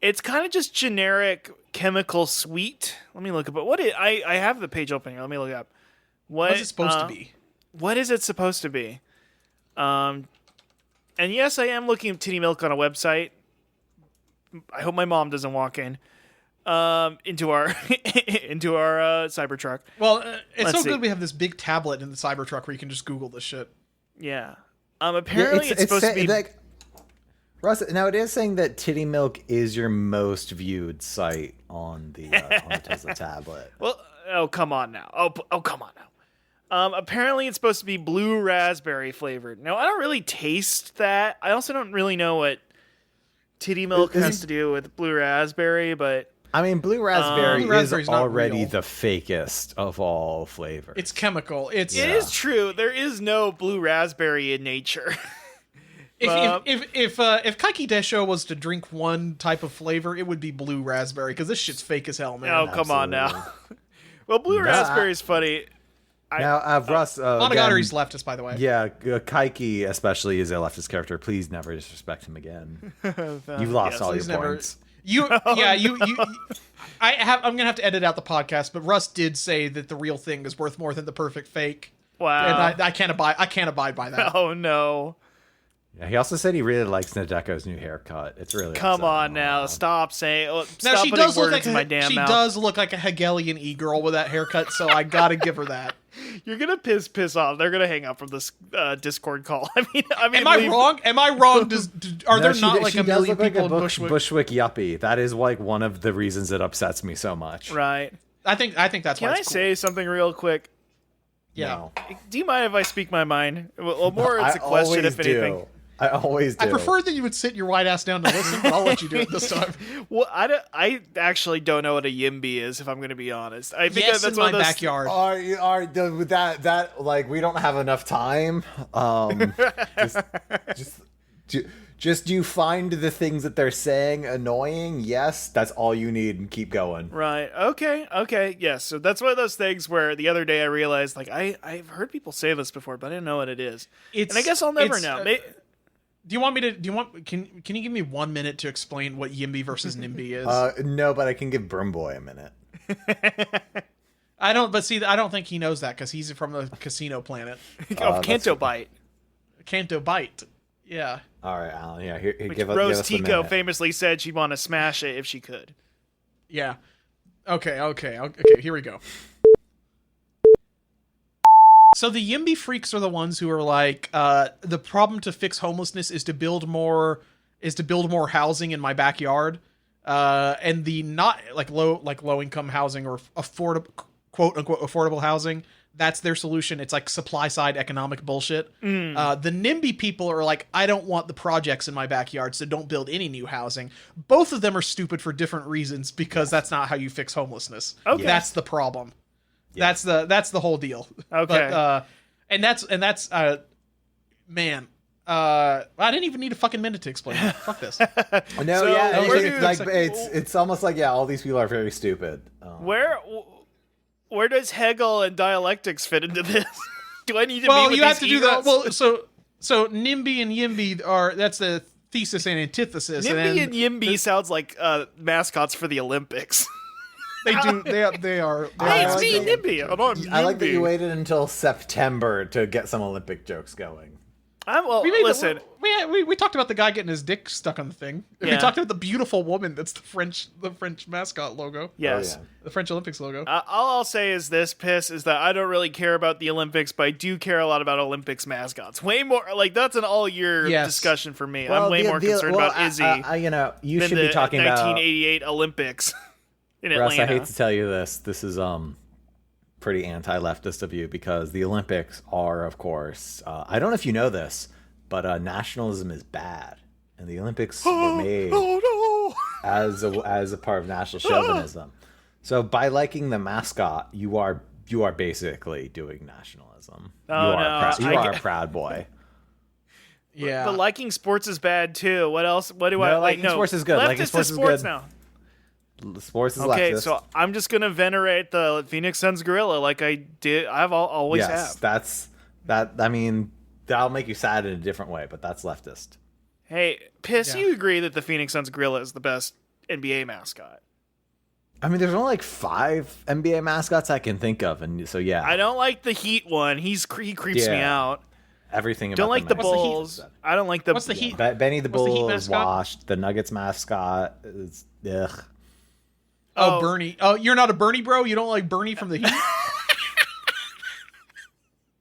S2: it's kind of just generic chemical sweet. Let me look up. I have the page open here. Let me look up.
S3: What's it supposed to be?
S2: What is it supposed to be? And yes, I am looking at titty milk on a website. I hope my mom doesn't walk in into our Cybertruck.
S3: Well, it's
S2: Let's
S3: so
S2: see.
S3: good we have this big tablet in the Cybertruck where you can just Google this shit.
S2: Yeah. Apparently it's supposed to be
S5: like, Russ. Now it is saying that Titty Milk is your most viewed site on the Tesla tablet.
S2: Well, oh come on now. Oh come on now. Apparently it's supposed to be blue raspberry flavored. Now I don't really taste that. I also don't really know what titty milk has to do with blue raspberry, but
S5: I mean, blue raspberry
S3: Blue raspberry's
S5: is
S3: not
S5: already
S3: real.
S5: the fakest of all flavors.
S3: It's chemical. It's
S2: it is true. There is no blue raspberry in nature.
S3: if Kaiki Desho was to drink one type of flavor, it would be blue raspberry because this shit's fake as hell, man.
S2: Oh, come on now. Well, blue
S5: Nah.
S2: raspberry's funny.
S5: Now, Russ,
S3: Monogatari's
S5: again,
S3: leftist, by the way.
S5: yeah, Kaiki especially is a leftist character. Please never disrespect him again. You've lost all your
S3: please never-
S5: points.
S3: You. I'm gonna have to edit out the podcast, but Russ did say that the real thing is worth more than the perfect fake,
S2: Wow.
S3: and I can't abide by that.
S2: Oh no.
S5: Yeah, he also said he really likes Nadeko's new haircut. It's really
S2: Come
S5: upsetting.
S2: on now. Stop saying
S3: Now
S2: stop
S3: she
S2: putting
S3: does look
S2: words
S3: like
S2: in my damn
S3: she
S2: mouth.
S3: does look like a Hegelian e-girl with that haircut, so I gotta give her that.
S2: You're gonna piss off. They're gonna hang up from this Discord call. I mean,
S3: Am I wrong? Am I wrong? Are there
S5: No,
S3: not
S5: she
S3: like
S5: does
S3: a million
S5: look like
S3: people in
S5: a
S3: Bushwick?
S5: Bushwick yuppie. That is like one of the reasons it upsets me so much.
S2: Right.
S3: I think that's
S2: Can
S3: why
S2: I
S3: it's cool.
S2: say something real quick?
S3: Yeah.
S5: No.
S2: Do you mind if I speak my mind? Well, more it's a
S5: I
S2: question,
S5: always
S2: if anything.
S5: do. I always do.
S3: I prefer that you would sit your white ass down to listen, but I'll let you do it this time.
S2: Well, I actually don't know what a yimby is, if I'm going to be honest. I think
S3: Yes,
S2: that's
S3: in
S2: one
S3: my
S2: of those.
S3: backyard.
S5: That like we don't have enough time. Just do you find the things that they're saying annoying? Yes, that's all you need, and keep going.
S2: Right. Okay. Yes. So that's one of those things where the other day I realized, like, I've heard people say this before, but I didn't know what it is. And I guess I'll never know.
S3: Do you want me to? Can you give me 1 minute to explain what Yimby versus NIMBY is?
S5: No, but I can give Brimboy a minute.
S3: I don't think he knows that because he's from the casino planet.
S2: Canto Bite.
S3: Canto Bite. Yeah.
S5: All right, Alan. Yeah, here
S2: Which
S5: give
S2: Rose
S5: us a
S2: Tico
S5: minute.
S2: famously said she'd want to smash it if she could.
S3: Yeah. Okay. Here we go. So the Yimby freaks are the ones who are like, the problem to fix homelessness is to build more housing in my backyard, and the not low income housing or affordable, quote unquote, affordable housing. That's their solution. It's like supply side economic bullshit. The NIMBY people are like, I don't want the projects in my backyard, so don't build any new housing. Both of them are stupid for different reasons because that's not how you fix homelessness.
S2: Okay.
S3: That's the problem.
S5: Yeah.
S3: That's the whole deal.
S2: Okay.
S3: But, I didn't even need a fucking minute to explain it. Fuck this.
S5: No,
S2: So,
S5: yeah,
S2: where
S5: it's almost like all these people are very stupid.
S2: Where does Hegel and dialectics fit into this? Do I need to
S3: Well,
S2: meet with
S3: you have
S2: these
S3: to do that.
S2: e-girls?
S3: Well, so NIMBY and Yimby that's the thesis and antithesis.
S2: NIMBY
S3: and
S2: and Yimby sounds like mascots for the Olympics.
S3: they do. They are.
S2: Hey, it's
S5: like
S2: me,
S5: that.
S2: NIMBY. I'm on
S5: I like that you
S2: NIMBY.
S5: waited until September to get some Olympic jokes going.
S2: Listen.
S3: We talked about the guy getting his dick stuck on the thing. And
S2: Yeah.
S3: we talked about the beautiful woman that's the French mascot logo.
S2: Yes.
S5: Oh, yeah.
S3: The French Olympics logo.
S2: All I'll say is this, Piss, is that I don't really care about the Olympics, but I do care a lot about Olympics mascots. Way more, like, that's an all-year
S3: Yes.
S2: discussion for me. I'm way more concerned about Izzy
S5: you
S2: than
S5: should
S2: the
S5: be talking about
S2: 1988 Olympics in
S5: Russ,
S2: Atlanta.
S5: I hate to tell you this. This is pretty anti-leftist of you because the Olympics are, of course, I don't know if you know this, but nationalism is bad, and the Olympics were made as a part of national chauvinism. So by liking the mascot, you are basically doing nationalism. You are a proud boy.
S3: Yeah.
S2: But liking sports is bad, too. What else? What do I like?
S5: liking sports is good.
S2: Leftist
S5: Liking sports
S2: is
S5: is
S2: sports
S5: good.
S2: now.
S5: Sports is
S2: Okay,
S5: leftist.
S2: so I'm just gonna venerate the Phoenix Suns gorilla like I did. Always
S5: yes,
S2: have.
S5: that's that. I mean, that'll make you sad in a different way, but that's leftist.
S2: Hey, Piss,
S3: Yeah.
S2: you agree that the Phoenix Suns gorilla is the best NBA mascot?
S5: I mean, there's only like 5 NBA mascots I can think of, and so yeah,
S2: I don't like the Heat one. He creeps me
S5: Yeah.
S2: out.
S5: everything.
S2: Don't
S5: about
S2: like the
S5: mascot.
S2: Bulls. I don't like the.
S3: What's the Heat?
S5: Benny the
S3: What's the Heat
S5: Bull is
S3: mascot?
S5: washed. The Nuggets mascot is ugh.
S3: Oh,
S2: Oh.
S3: Bernie. Oh, you're not a Bernie bro? You don't like Bernie from the Heat?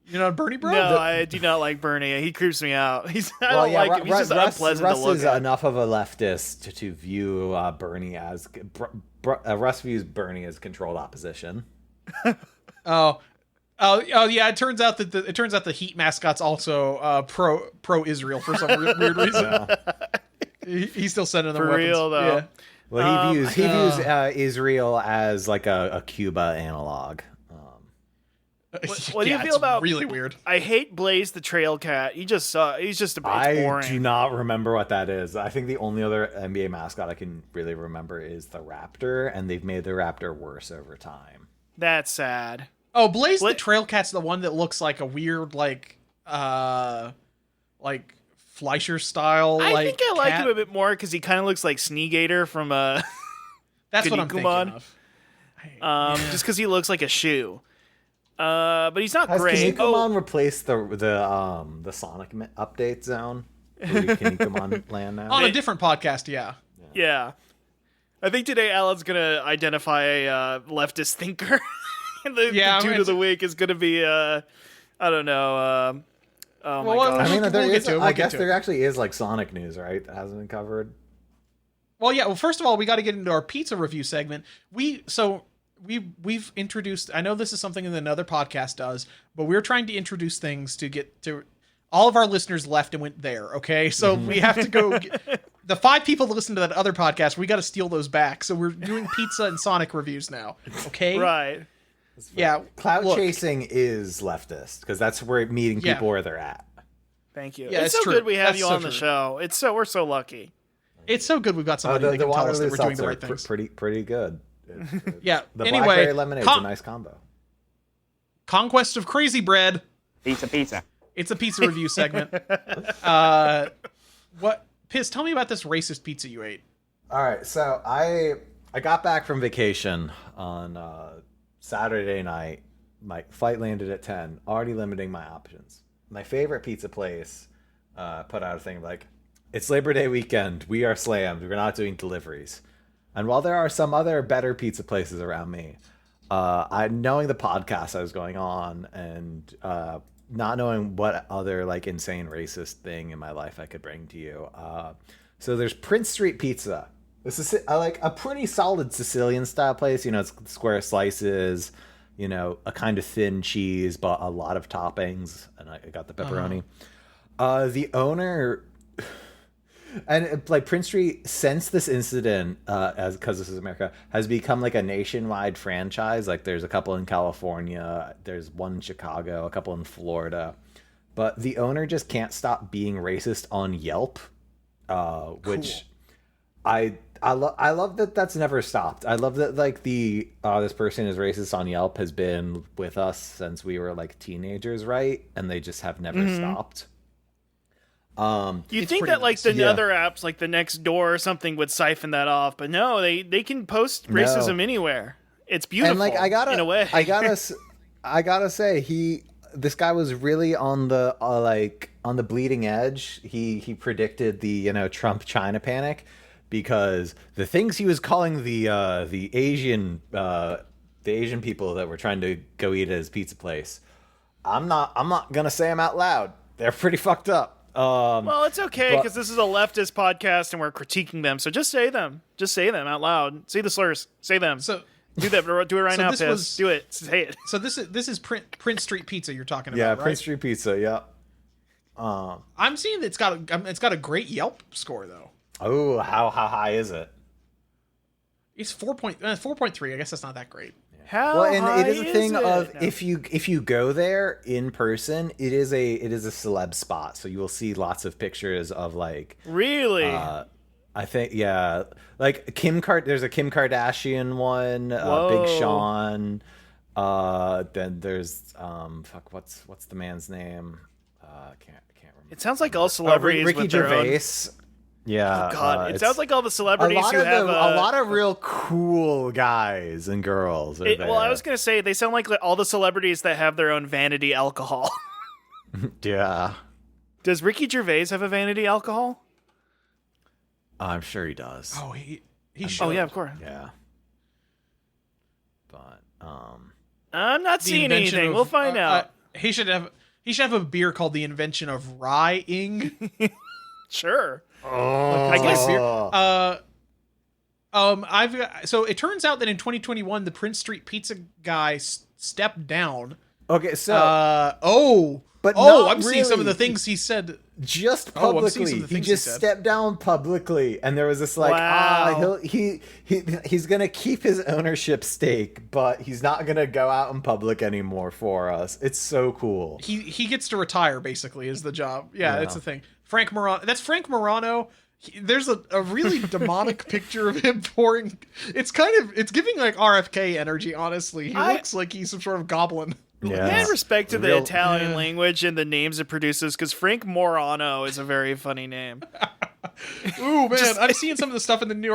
S3: You're not a Bernie bro?
S2: No, I do not like Bernie. He creeps me out. I don't like him. He's just unpleasant
S5: Russ
S2: to look
S5: is
S2: at.
S5: enough of a leftist to view Bernie as Russ views Bernie as controlled opposition.
S3: Oh, yeah. It turns out that the Heat mascot's also pro Israel for some weird reason. He's still sending them
S2: For
S3: weapons.
S2: real, though.
S3: Yeah.
S5: Well, he views Israel as like a Cuba analog.
S2: What do you
S3: Yeah,
S2: feel
S3: it's
S2: about-
S3: really weird?
S2: I hate Blaze the Trail Cat. He's just it's
S5: I
S2: boring.
S5: do not remember what that is. I think the only other NBA mascot I can really remember is the Raptor, and they've made the Raptor worse over time.
S2: That's sad.
S3: Oh, Blaze the
S2: What-
S3: Trail Cat's the one that looks like a weird like Fleischer style.
S2: I think I like
S3: cat.
S2: him a bit more because he kind of looks like Sneegator from
S3: That's what I'm
S2: Kinnikuman.
S3: thinking of.
S2: just because he looks like a shoe. But he's not
S5: Has
S2: great.
S5: Kinnikuman replaced the Sonic update zone? Kinnikuman land now?
S3: On a different podcast, yeah.
S2: Yeah. I think today Alan's gonna identify a leftist thinker. the dude of the week is gonna be I don't know. Oh my
S3: Well,
S2: god.
S5: I mean,
S3: We'll
S5: there
S3: get
S5: is.
S3: to it,
S5: I
S3: we'll get
S5: guess
S3: to
S5: there
S3: it.
S5: actually is like Sonic news, right? That hasn't been covered.
S3: Well, yeah. Well, first of all, we got to get into our pizza review segment. We've introduced. I know this is something that another podcast does, but we're trying to introduce things to get to. All of our listeners left and went there. Okay, so we have to go. The 5 people that listen to that other podcast, we got to steal those back. So we're doing pizza and Sonic reviews now. Okay,
S2: Right.
S3: Yeah,
S5: Cloud
S3: look,
S5: chasing is leftist because that's where meeting
S3: Yeah.
S5: people where they're at.
S4: Thank you.
S3: Yeah,
S4: it's
S3: it's
S4: so
S3: true.
S4: good we have
S3: That's
S4: you
S3: so
S4: on the
S3: true.
S4: show. We're so lucky.
S3: It's so good we've got somebody that can tell us that we're doing the right things.
S5: Pretty good.
S3: Yeah.
S5: The
S3: Anyway,
S5: blackberry lemonade's a nice combo.
S3: Conquest of Crazy Bread.
S6: Pizza.
S3: It's a pizza review segment. What? Piss, tell me about this racist pizza you ate.
S5: All right, so I got back from vacation on Saturday night. My flight landed at 10, already limiting my options. My favorite pizza place put out a thing like, it's Labor Day weekend. We are slammed. We're not doing deliveries. And while there are some other better pizza places around me, knowing the podcast I was going on and not knowing what other like insane racist thing in my life I could bring to you. So there's Prince Street Pizza. This is like a pretty solid Sicilian style place. You know, it's square slices, you know, a kind of thin cheese, but a lot of toppings. And I got the pepperoni. The owner... And like Prince Street, since this incident, because this is America, has become like a nationwide franchise. Like there's a couple in California, there's one in Chicago, a couple in Florida, but the owner just can't stop being racist on Yelp, which I love that that's never stopped. I love that like this person is racist on Yelp has been with us since we were like teenagers, right? And they just have never stopped.
S4: You think that like the other apps like the Next Door or something would siphon that off, but no, they can post racism anywhere. It's beautiful.
S5: And like
S4: in a way.
S5: I gotta say this guy was really on the on the bleeding edge. He predicted the Trump China panic, because the things he was calling the Asian people that were trying to go eat at his pizza place, I'm not gonna say them out loud. They're pretty fucked up.
S4: Well, it's okay because this is a leftist podcast and we're critiquing them. So just say them. Just say them out loud. Say the slurs. Say them.
S3: So
S4: do that. Do it right now, Piss. Do it. Say it.
S3: So this is Prince Street Pizza you're talking about,
S5: Yeah,
S3: right?
S5: Prince Street Pizza. Yeah.
S3: I'm seeing that it's got a great Yelp score though.
S5: Oh, how high is it?
S3: It's 4.3. I guess that's not that great.
S4: How
S5: Well, and
S4: high
S5: it is a thing of
S4: No.
S5: if you go there in person, it is a celeb spot. So you will see lots of pictures of like
S4: Really?
S5: I think like there's a Kim Kardashian one,
S4: Whoa.
S5: Big Sean. Then there's what's the man's name? Can't remember.
S4: It sounds like all celebrities
S5: Ricky
S4: with their
S5: Gervais.
S4: own...
S5: Yeah.
S4: Oh, God. It
S5: it's
S4: sounds like all the
S5: a
S4: celebrities
S5: lot
S4: who
S5: of
S4: have
S5: a lot of real cool guys and girls are there.
S4: Well, I was going to say, they sound like all the celebrities that have their own vanity alcohol.
S5: Yeah.
S4: Does Ricky Gervais have a vanity alcohol?
S5: I'm sure he does.
S3: Oh, he should.
S4: Oh, yeah, of course.
S5: Yeah. But
S4: I'm not
S3: The
S4: seeing
S3: invention
S4: anything.
S3: of-
S4: We'll find out.
S3: He should have a beer called the Invention of Rye-ing.
S4: Sure.
S3: I guess.
S5: Oh.
S3: So it turns out that in 2021, the Prince Street Pizza guy stepped down.
S5: Okay, so But
S3: I'm
S5: not
S3: seeing some of the
S5: really.
S3: things he said.
S5: just
S3: I'm seeing some
S5: publicly,
S3: of the
S5: he
S3: things
S5: just
S3: he said.
S5: stepped down publicly, and there was this like,
S4: Wow.
S5: he's gonna keep his ownership stake, but he's not gonna go out in public anymore for us. It's so cool.
S3: He gets to retire, basically, is the job. Yeah, that's the thing. Frank Morano. That's Frank Morano. There's a really demonic picture of him pouring. It's giving like RFK energy, honestly. He looks like he's some sort of goblin.
S5: Yeah,
S4: Mad respect to the
S5: Real-
S4: Italian language and the names it produces, because Frank Morano is a very funny name.
S3: Ooh, man, I'm seeing some of the stuff in the New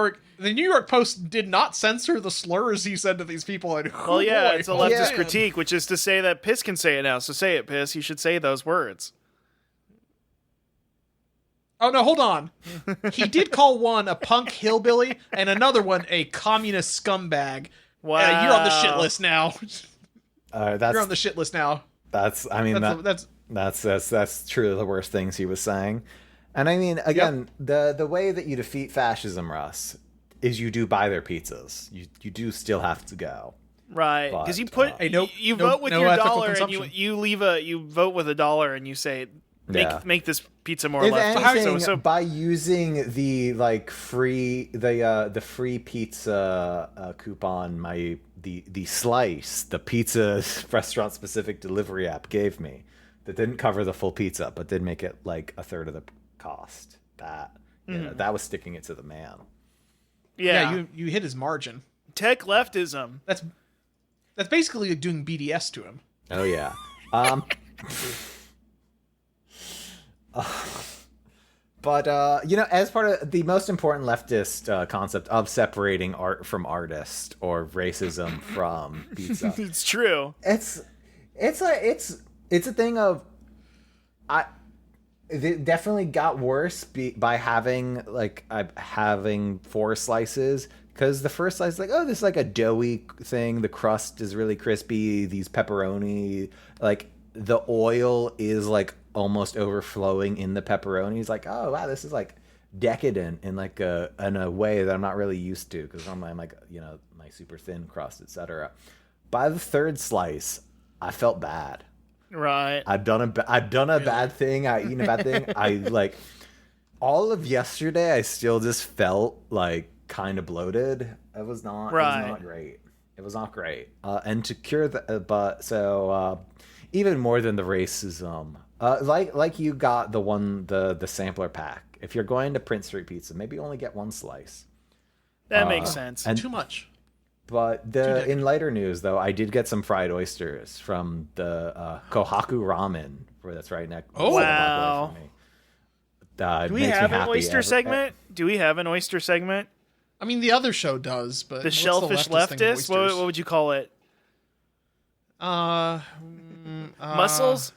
S3: York Post did not censor the slurs he said to these people. And,
S4: Well, yeah,
S3: boy,
S4: it's a
S3: oh,
S4: leftist
S3: man.
S4: critique, which is to say that Piss can say it now. So say it, Piss. You should say those words.
S3: Oh, no, hold on. He did call one a punk hillbilly and another one a communist scumbag.
S4: Wow.
S3: You're on the shit list now. You're on the shit list now.
S5: That's truly the worst things he was saying. And I mean, again, the way that you defeat fascism, Russ, is you do buy their pizzas. You do still have to go.
S4: Right,
S5: But,
S4: because you put
S3: Hey,
S4: you vote with
S3: no
S4: your
S3: ethical
S4: dollar, and
S3: consumption.
S4: you vote with $1, and you say make this pizza more
S5: If
S4: left.
S5: anything,
S4: So
S5: by using the like free the free pizza coupon, the slice, the pizza restaurant specific delivery app gave me, that didn't cover the full pizza, but did make it like a third of the cost. That that was sticking it to the man.
S2: Yeah.
S3: You hit his margin.
S2: Tech leftism.
S3: That's basically doing BDS to him.
S5: Oh yeah. But as part of the most important leftist concept of separating art from artist or racism from pizza,
S2: It's true.
S5: it's a thing of it definitely got worse by having having 4 slices, because the first slice is like, oh, this is like a doughy thing, the crust is really crispy, these pepperoni, like the oil is like almost overflowing in the pepperoni. It's like, oh wow, this is like decadent in like in a way that I'm not really used to, because normally I'm like, my super thin crust, etc. By the third slice, I felt bad.
S2: Right.
S5: I've done a bad thing. I eaten a bad thing. I like all of yesterday. I still just felt like kind of bloated. It was not.
S2: Right.
S5: It was not great. It was not great. And to cure the, even more than the racism, like you got the sampler pack. If you're going to Prince Street Pizza, maybe only get 1 slice.
S2: That makes sense.
S5: And
S3: Too much.
S5: But in lighter news, though, I did get some fried oysters from the Kohaku Ramen, where that's right next.
S3: Oh,
S2: wow!
S5: Do
S2: Do we have an oyster segment? Do we have an oyster segment?
S3: I mean, the other show does, but
S2: The
S3: what's
S2: shellfish
S3: leftist thing with
S2: leftist? What
S3: oysters?
S2: would you call it? Mussels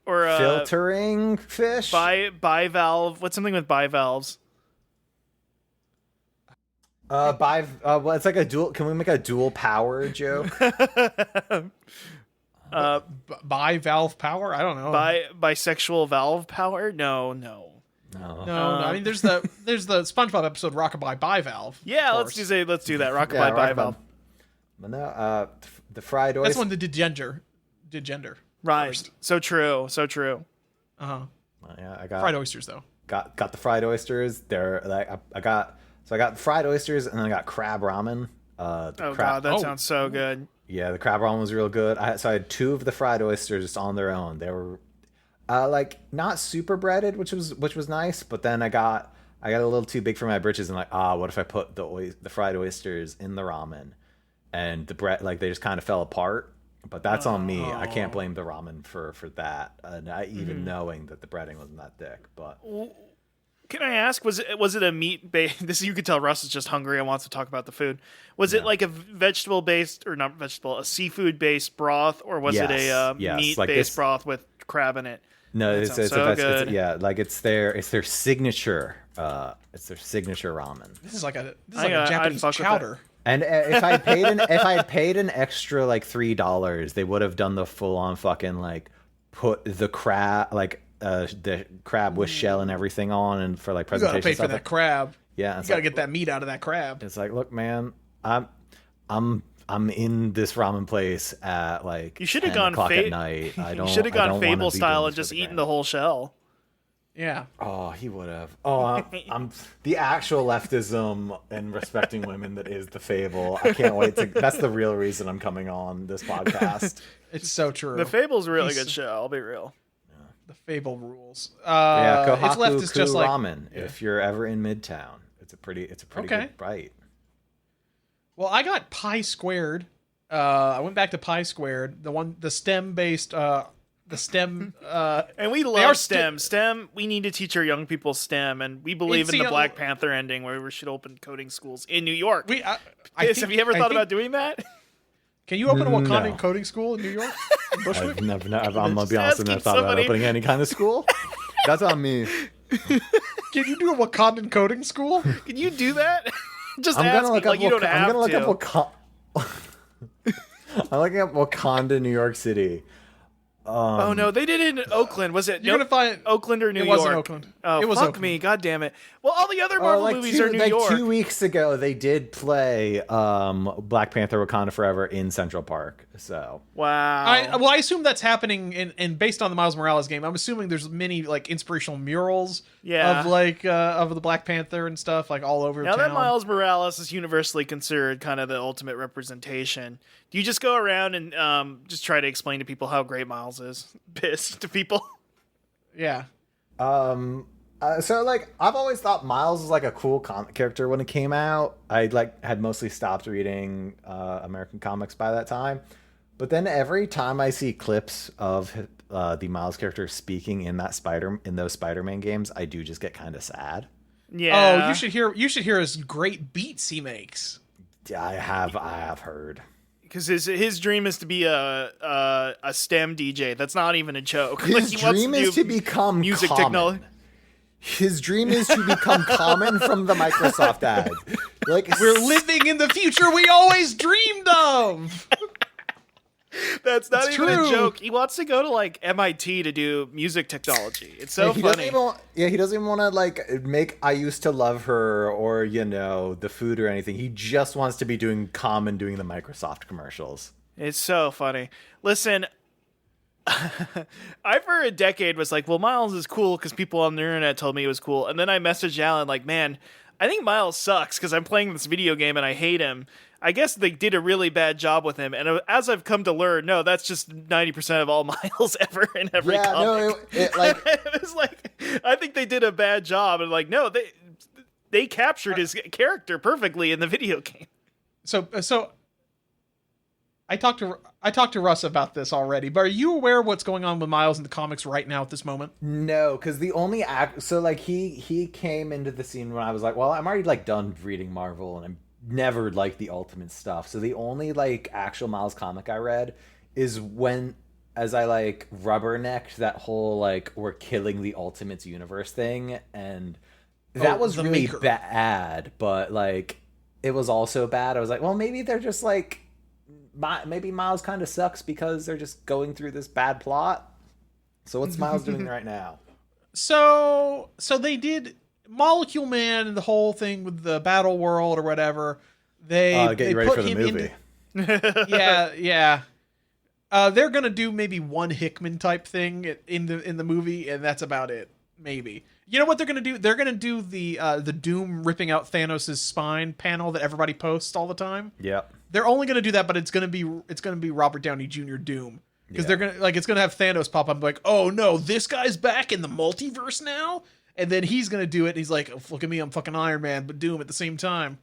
S2: or
S5: filtering fish.
S2: bivalve? What's something with bivalves?
S5: Well, it's like a dual. Can we make a dual power joke?
S3: Bivalve power? I don't know.
S2: Bisexual valve power? No.
S3: No. I mean, there's the SpongeBob episode Rockabye Bivalve.
S2: Yeah, let's do that. Rockabye bivalve.
S5: But no, the fried oyster.
S3: That's when the did gender.
S2: Right.
S3: First.
S2: So true.
S3: Uh-huh.
S5: Yeah, I got
S3: Fried oysters though.
S5: Got the fried oysters. They're like I got fried oysters, and then I got crab ramen.
S2: God, that sounds so good.
S5: Yeah, the crab ramen was real good. So I had 2 of the fried oysters on their own. They were like not super breaded, which was nice. But then I got a little too big for my britches, and like, what if I put the fried oysters in the ramen, and the bread, like, they just kind of fell apart. But that's on me. I can't blame the ramen for that. Even knowing that the breading wasn't that thick. But
S2: Can I ask, was it a meat based? This, you could tell Russ is just hungry and wants to talk about the food. Was it like a vegetable based, or not vegetable, a seafood based broth, or was it a meat based broth with crab in it?
S5: No,
S2: it's good.
S5: It's their signature. It's their signature ramen.
S3: This is like a Japanese chowder.
S5: And if I had paid an extra like $3, they would have done the full on fucking like put the crab the crab with shell and everything on, and for like presentation.
S3: You gotta pay for
S5: stuff.
S3: that crab.
S5: Yeah,
S3: you gotta get that meat out of that crab.
S5: It's like, look, man, I'm in this ramen place at like
S2: you should have
S5: 10
S2: gone
S5: o'clock at night.
S2: You should have gone Fable style and just eaten the whole shell.
S3: Yeah.
S5: Oh, he would have. Oh, I'm the actual leftism and respecting women that is the Fable. I can't wait to. That's the real reason I'm coming on this podcast.
S3: It's so true.
S2: The Fable's a really good show. I'll be real.
S3: The Fable rules.
S5: Kohaku
S3: it's leftist just like
S5: ramen. Yeah. If you're ever in Midtown, it's a pretty good bite.
S3: Well, I got Pi Squared. I went back to Pi Squared, the STEM based. The STEM,
S2: and we love STEM. STEM, we need to teach our young people STEM, and we believe in the Black Panther ending, where we should open coding schools in New York. Have you ever thought about doing that?
S3: Can you open a Wakandan coding school in New York?
S5: I'm gonna be honest, I've never thought about opening any kind of school. That's on me.
S3: Can you do a Wakandan coding school?
S2: Can you do that? Just
S5: I'm
S2: ask
S5: gonna look
S2: me, like, you don't have
S5: I'm gonna
S2: to.
S5: look up I'm looking up Wakanda, New York City.
S2: Oh no, they did it in Oakland. Was it?
S3: You're gonna find
S2: Oakland or New York?
S3: It wasn't Oakland.
S2: Oh,
S3: it was
S2: fuck
S3: Oakland.
S2: me, god damn it! Well, all the other Marvel movies are New York.
S5: 2 weeks ago, they did play Black Panther: Wakanda Forever in Central Park. So
S2: wow.
S3: I assume that's happening and based on the Miles Morales game. I'm assuming there's many like inspirational murals of like of the Black Panther and stuff like all over.
S2: Now
S3: town.
S2: that Miles Morales is universally considered kind of the ultimate representation, Do you just go around and just try to explain to people how great Miles is? Piss to people?
S3: Yeah.
S5: So like I've always thought Miles was like a cool comic character when it came out. I like had mostly stopped reading American comics by that time. But then every time I see clips of the Miles character speaking in those Spider-Man games, I do just get kind of sad.
S2: Yeah.
S3: Oh, you should hear his great beats he makes.
S5: Yeah, I have heard.
S2: Because his dream is to be a STEM DJ. That's not even a joke.
S5: His dream is to become
S2: music
S5: common.
S2: technology.
S5: His dream is to become common from the Microsoft ad. Like
S3: We're living in the future we always dreamed of.
S2: That's not
S3: It's
S2: even
S3: true.
S2: a joke. He wants to go to like MIT to do music technology. It's so
S5: he
S2: funny.
S5: he doesn't even want to like make I Used to Love Her or the food or anything. He just wants to be doing common, doing the Microsoft commercials.
S2: It's so funny. Listen, I for a decade was like, well, Miles is cool because people on the internet told me it was cool. And then I messaged Alan like, man, I think Miles sucks because I'm playing this video game and I hate him. I guess they did a really bad job with him. And as I've come to learn, no, that's just 90% of all Miles ever in every comic.
S5: No,
S2: It was like, I think they did a bad job. And like, no, they captured his character perfectly in the video game.
S3: So I talked to Russ about this already, but are you aware of what's going on with Miles in the comics right now at this moment?
S5: No, because the only so like he came into the scene when I was like, well, I'm already like done reading Marvel and I'm never liked the Ultimate stuff. So the only like actual Miles comic I read is as I like rubbernecked that whole like we're killing the Ultimates universe thing, and that was really bad. But like it was also bad. I was like, well, maybe they're just like. Maybe Miles kind of sucks because they're just going through this bad plot. So what's Miles doing right now?
S3: So they did Molecule Man and the whole thing with the Battle World or whatever. They
S5: get you ready
S3: put
S5: for the
S3: him
S5: movie.
S3: Yeah. They're gonna do maybe one Hickman type thing in the movie, and that's about it. Maybe. You know what they're gonna do? They're gonna do the Doom ripping out Thanos' spine panel that everybody posts all the time.
S5: Yep.
S3: They're only gonna do that, but it's gonna be Robert Downey Jr. Doom, because they're gonna it's gonna have Thanos pop up like, oh no, this guy's back in the multiverse now, and then he's gonna do it. And he's like, oh, look at me, I'm fucking Iron Man, but Doom at the same time.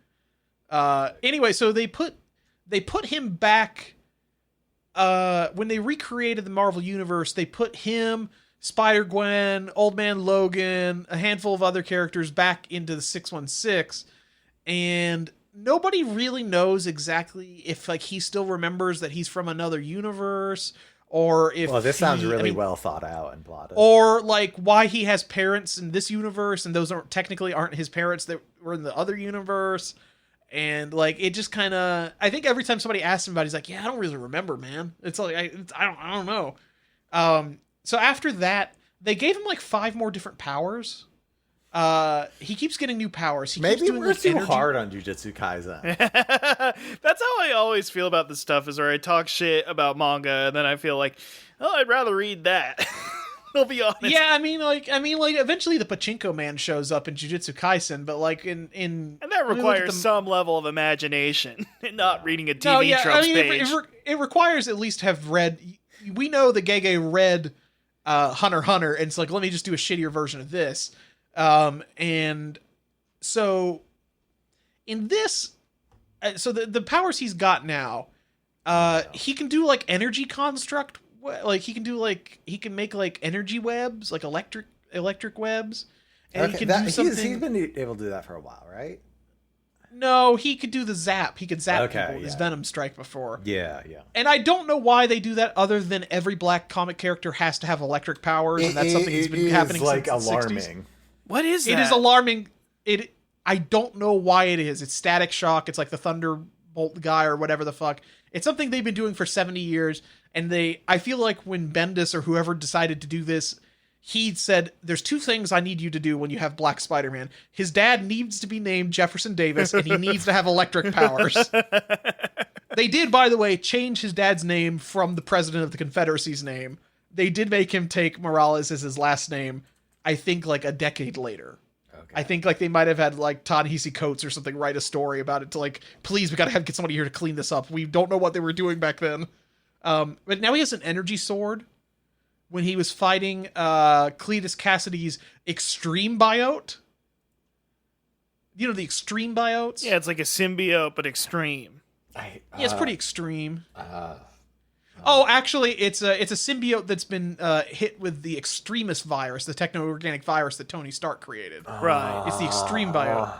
S3: Anyway, so they put him back. When they recreated the Marvel Universe, they put him, Spider-Gwen, Old Man Logan, a handful of other characters back into the 616, and nobody really knows exactly if like he still remembers that he's from another universe, or if
S5: this sounds really well thought out and plotted,
S3: or like why he has parents in this universe and those aren't his parents that were in the other universe. And like it just kind of, I think every time somebody asks him about it, he's like, yeah, I don't really remember, man. It's like I don't know. So after that, they gave him like 5 more different powers. He keeps getting new powers.
S5: Maybe we're too hard on Jujutsu Kaisen.
S2: That's how I always feel about this stuff, is where I talk shit about manga and then I feel like, oh, I'd rather read that. I'll be honest.
S3: Yeah, I mean, like eventually the Pachinko Man shows up in Jujutsu Kaisen, but like in
S2: and that requires some level of imagination and not reading a TV Trumps page.
S3: It requires at least have read. We know that Gege read Hunter x Hunter, and it's like, let me just do a shittier version of this. And so in this, so the powers he's got now, he can do like energy construct. Like he can make like energy webs, like electric webs, and he can do something.
S5: He's been able to do that for a while, right?
S3: No, he could do the zap. He could zap people with his
S5: yeah.
S3: Venom Strike before.
S5: Yeah.
S3: And I don't know why they do that, other than every black comic character has to have electric powers, and that's something that's been happening
S5: like
S3: since the
S5: alarming.
S3: 60s.
S2: What is that?
S3: It is alarming. I don't know why it is. It's Static Shock. It's like the Thunderbolt guy or whatever the fuck. It's something they've been doing for 70 years. And I feel like when Bendis or whoever decided to do this, he said, there's 2 things I need you to do when you have Black Spider-Man. His dad needs to be named Jefferson Davis, and he needs to have electric powers. They did, by the way, change his dad's name from the President of the Confederacy's name. They did make him take Morales as his last name, I think like a decade later. I think like they might have had like Ta-Nehisi Coates or something write a story about it to like, please, we gotta get somebody here to clean this up. We don't know what they were doing back then. But now he has an energy sword. When he was fighting Cletus Cassidy's extreme biote. You know the extreme biotes?
S2: Yeah, it's like a symbiote, but extreme.
S3: Yeah, it's pretty extreme. Oh, actually, it's a symbiote that's been hit with the extremist virus, the techno-organic virus that Tony Stark created.
S2: Right.
S3: It's the extreme biote.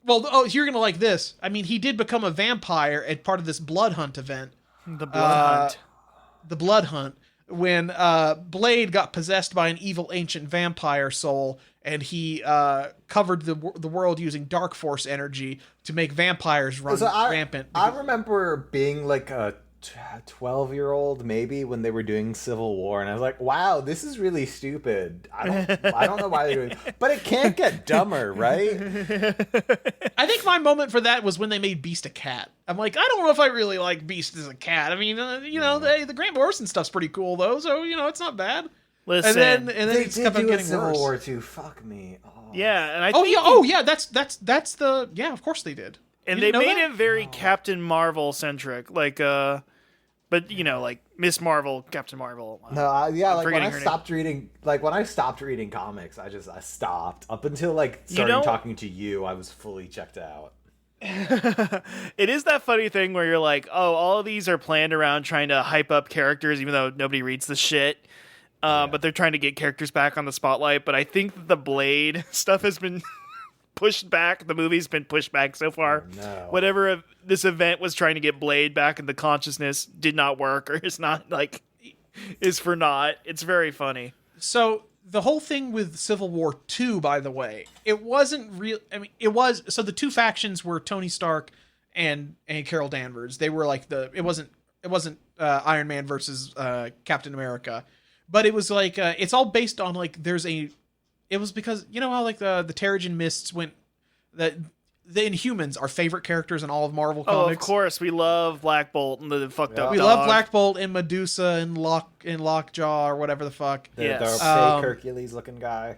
S3: Well, you're going to like this. I mean, he did become a vampire at part of this Blood Hunt event.
S2: The Blood Hunt.
S3: The Blood Hunt. When Blade got possessed by an evil ancient vampire soul, and he covered the world using Dark Force energy to make vampires run rampant.
S5: I remember being like a 12-year-old maybe when they were doing Civil War, and I was like, wow, this is really stupid. I don't know why they're doing it, but it can't get dumber, right?
S3: I think my moment for that was when they made Beast a cat. I'm like, I don't know if I really like Beast as a cat. I mean, the Grant Morrison stuff's pretty cool though, so you know, it's not bad.
S2: Listen,
S3: and then
S5: They
S3: it's
S5: did
S3: kept on
S5: do a
S3: getting
S5: Civil
S3: worse.
S5: War too. Fuck me. Oh.
S2: yeah, and I
S3: Oh
S2: think
S3: yeah, that's the of course they did.
S2: and
S3: You
S2: they
S3: didn't know
S2: made
S3: that?
S2: it very Captain Marvel centric, like but you know, like Miss Marvel, Captain Marvel.
S5: No, like when
S2: forgetting
S5: I
S2: her
S5: stopped reading comics, I stopped. Up until like starting talking to you, I was fully checked out.
S2: It is that funny thing where you're like, oh, all of these are planned around trying to hype up characters, even though nobody reads the shit. But they're trying to get characters back on the spotlight. But I think that the Blade stuff has been pushed back. The movie's been pushed back so far.
S5: No.
S2: Whatever this event was trying to get Blade back into consciousness did not work, or is for naught. It's very funny.
S3: So the whole thing with Civil War 2, by the way, it wasn't real. I mean, it was. So the two factions were Tony Stark and Carol Danvers. They were like it wasn't Iron Man versus Captain America, but it was like it's all based on like it was because you know how like the Terrigen Mists went that. The Inhumans are favorite characters in all of Marvel comics.
S2: Oh, of course, we love Black Bolt and the fucked up.
S3: We
S2: dog.
S3: love Black Bolt and Medusa and Lockjaw or whatever the fuck.
S5: The
S2: Yes.
S5: fake Hercules looking guy.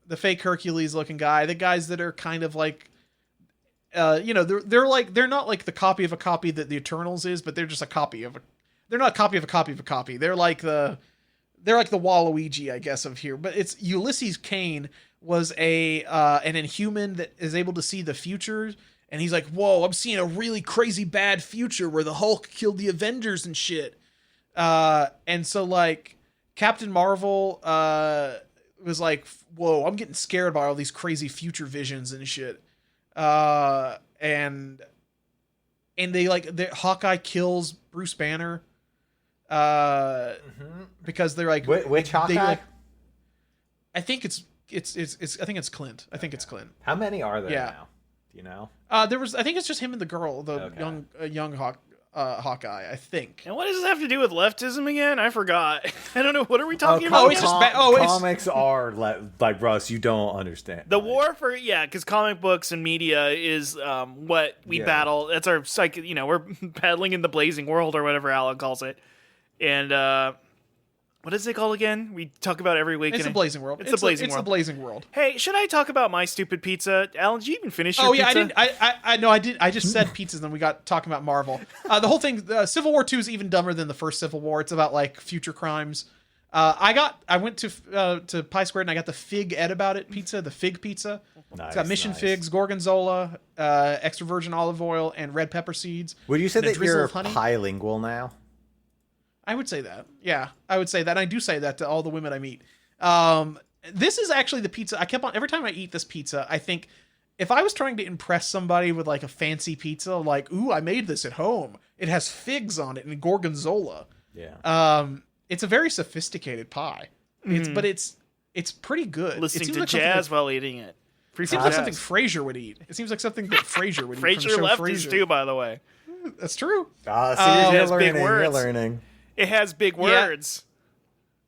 S3: The fake Hercules looking guy. The guys that are kind of like, they're not like the copy of a copy that the Eternals is, but they're just a copy of a. They're not a copy of a copy of a copy. They're like the Waluigi, I guess, of here. But it's Ulysses Kane was an Inhuman that is able to see the future, and he's like, whoa, I'm seeing a really crazy bad future where the Hulk killed the Avengers and shit. And so like Captain Marvel was like, whoa, I'm getting scared by all these crazy future visions and shit. And Hawkeye kills Bruce Banner. Because they're like,
S5: which Hawkeye?
S3: I think it's Clint. I think it's Clint.
S5: How many are there now? Do you know?
S3: I think it's just him and the girl, the young Hawkeye, I think.
S2: And what does this have to do with leftism again? I forgot. I don't know. What are we talking about?
S3: Oh, it's just
S5: comics are like Russ. You don't understand
S2: the war for because comic books and media is what we battle. That's our we're battling in the blazing world or whatever Alan calls it. And what is it called again? We talk about every week.
S3: It's a blazing world.
S2: It's a blazing world.
S3: It's a blazing world.
S2: Hey, should I talk about my stupid pizza? Alan, did you even finish your pizza?
S3: I didn't. I did. I just said pizzas, and then we got talking about Marvel. The whole thing, Civil War 2 is even dumber than the first Civil War. It's about like future crimes. I went to Pie Squared and I got the Fig Ed About It pizza, the Fig Pizza.
S5: Nice,
S3: it's got mission figs, gorgonzola, extra virgin olive oil, and red pepper seeds.
S5: Would you say that you're
S3: honey.
S5: bilingual now?
S3: I would say that. Yeah, I would say that. I do say that to all the women I meet. This is actually the pizza. Every time I eat this pizza, I think if I was trying to impress somebody with like a fancy pizza, like, ooh, I made this at home. It has figs on it and gorgonzola.
S5: Yeah.
S3: It's a very sophisticated pie. But it's pretty good.
S2: Listening to jazz while eating it.
S3: It seems like something Frasier would eat. It seems like something that Frasier would eat.
S2: Frasier Leftist too, by the way.
S3: That's true.
S2: You're learning. It has big words.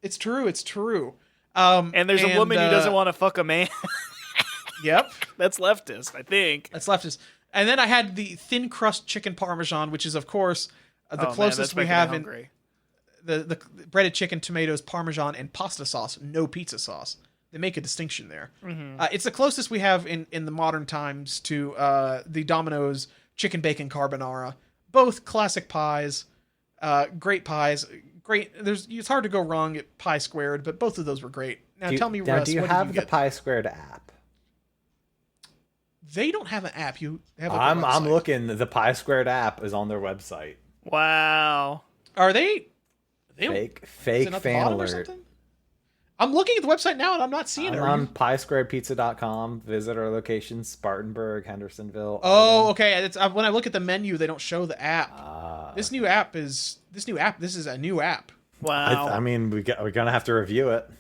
S3: Yeah. It's true.
S2: And there's a woman who doesn't want to fuck a man.
S3: Yep.
S2: That's leftist, I think.
S3: That's leftist. And then I had the thin crust chicken parmesan, which is, of course, the closest we have in the breaded chicken, tomatoes, parmesan, and pasta sauce. No pizza sauce. make a distinction there.
S2: Mm-hmm.
S3: It's the closest we have in the modern times to the Domino's chicken bacon carbonara. Both classic pies, great pies. Great. It's hard to go wrong at Pie Squared, but both of those were great. Now tell me, Russ,
S5: do you
S3: what
S5: have
S3: did
S5: the
S3: you get?
S5: Pie Squared app?
S3: They don't have an app. You have. Like,
S5: I'm looking. The Pie Squared app is on their website.
S2: Wow.
S3: Are they?
S5: Fake
S3: is it at the
S5: fan
S3: bottom or
S5: alert.
S3: something? I'm looking at the website now and I'm not seeing it.
S5: I'm
S3: Are
S5: on
S3: you-
S5: piesquaredpizza.com. Visit our locations: Spartanburg, Hendersonville.
S3: Oh,
S5: Arden.
S3: okay. It's when I look at the menu, they don't show the app. This is a new app.
S2: Wow.
S5: I mean, we're gonna have to review it.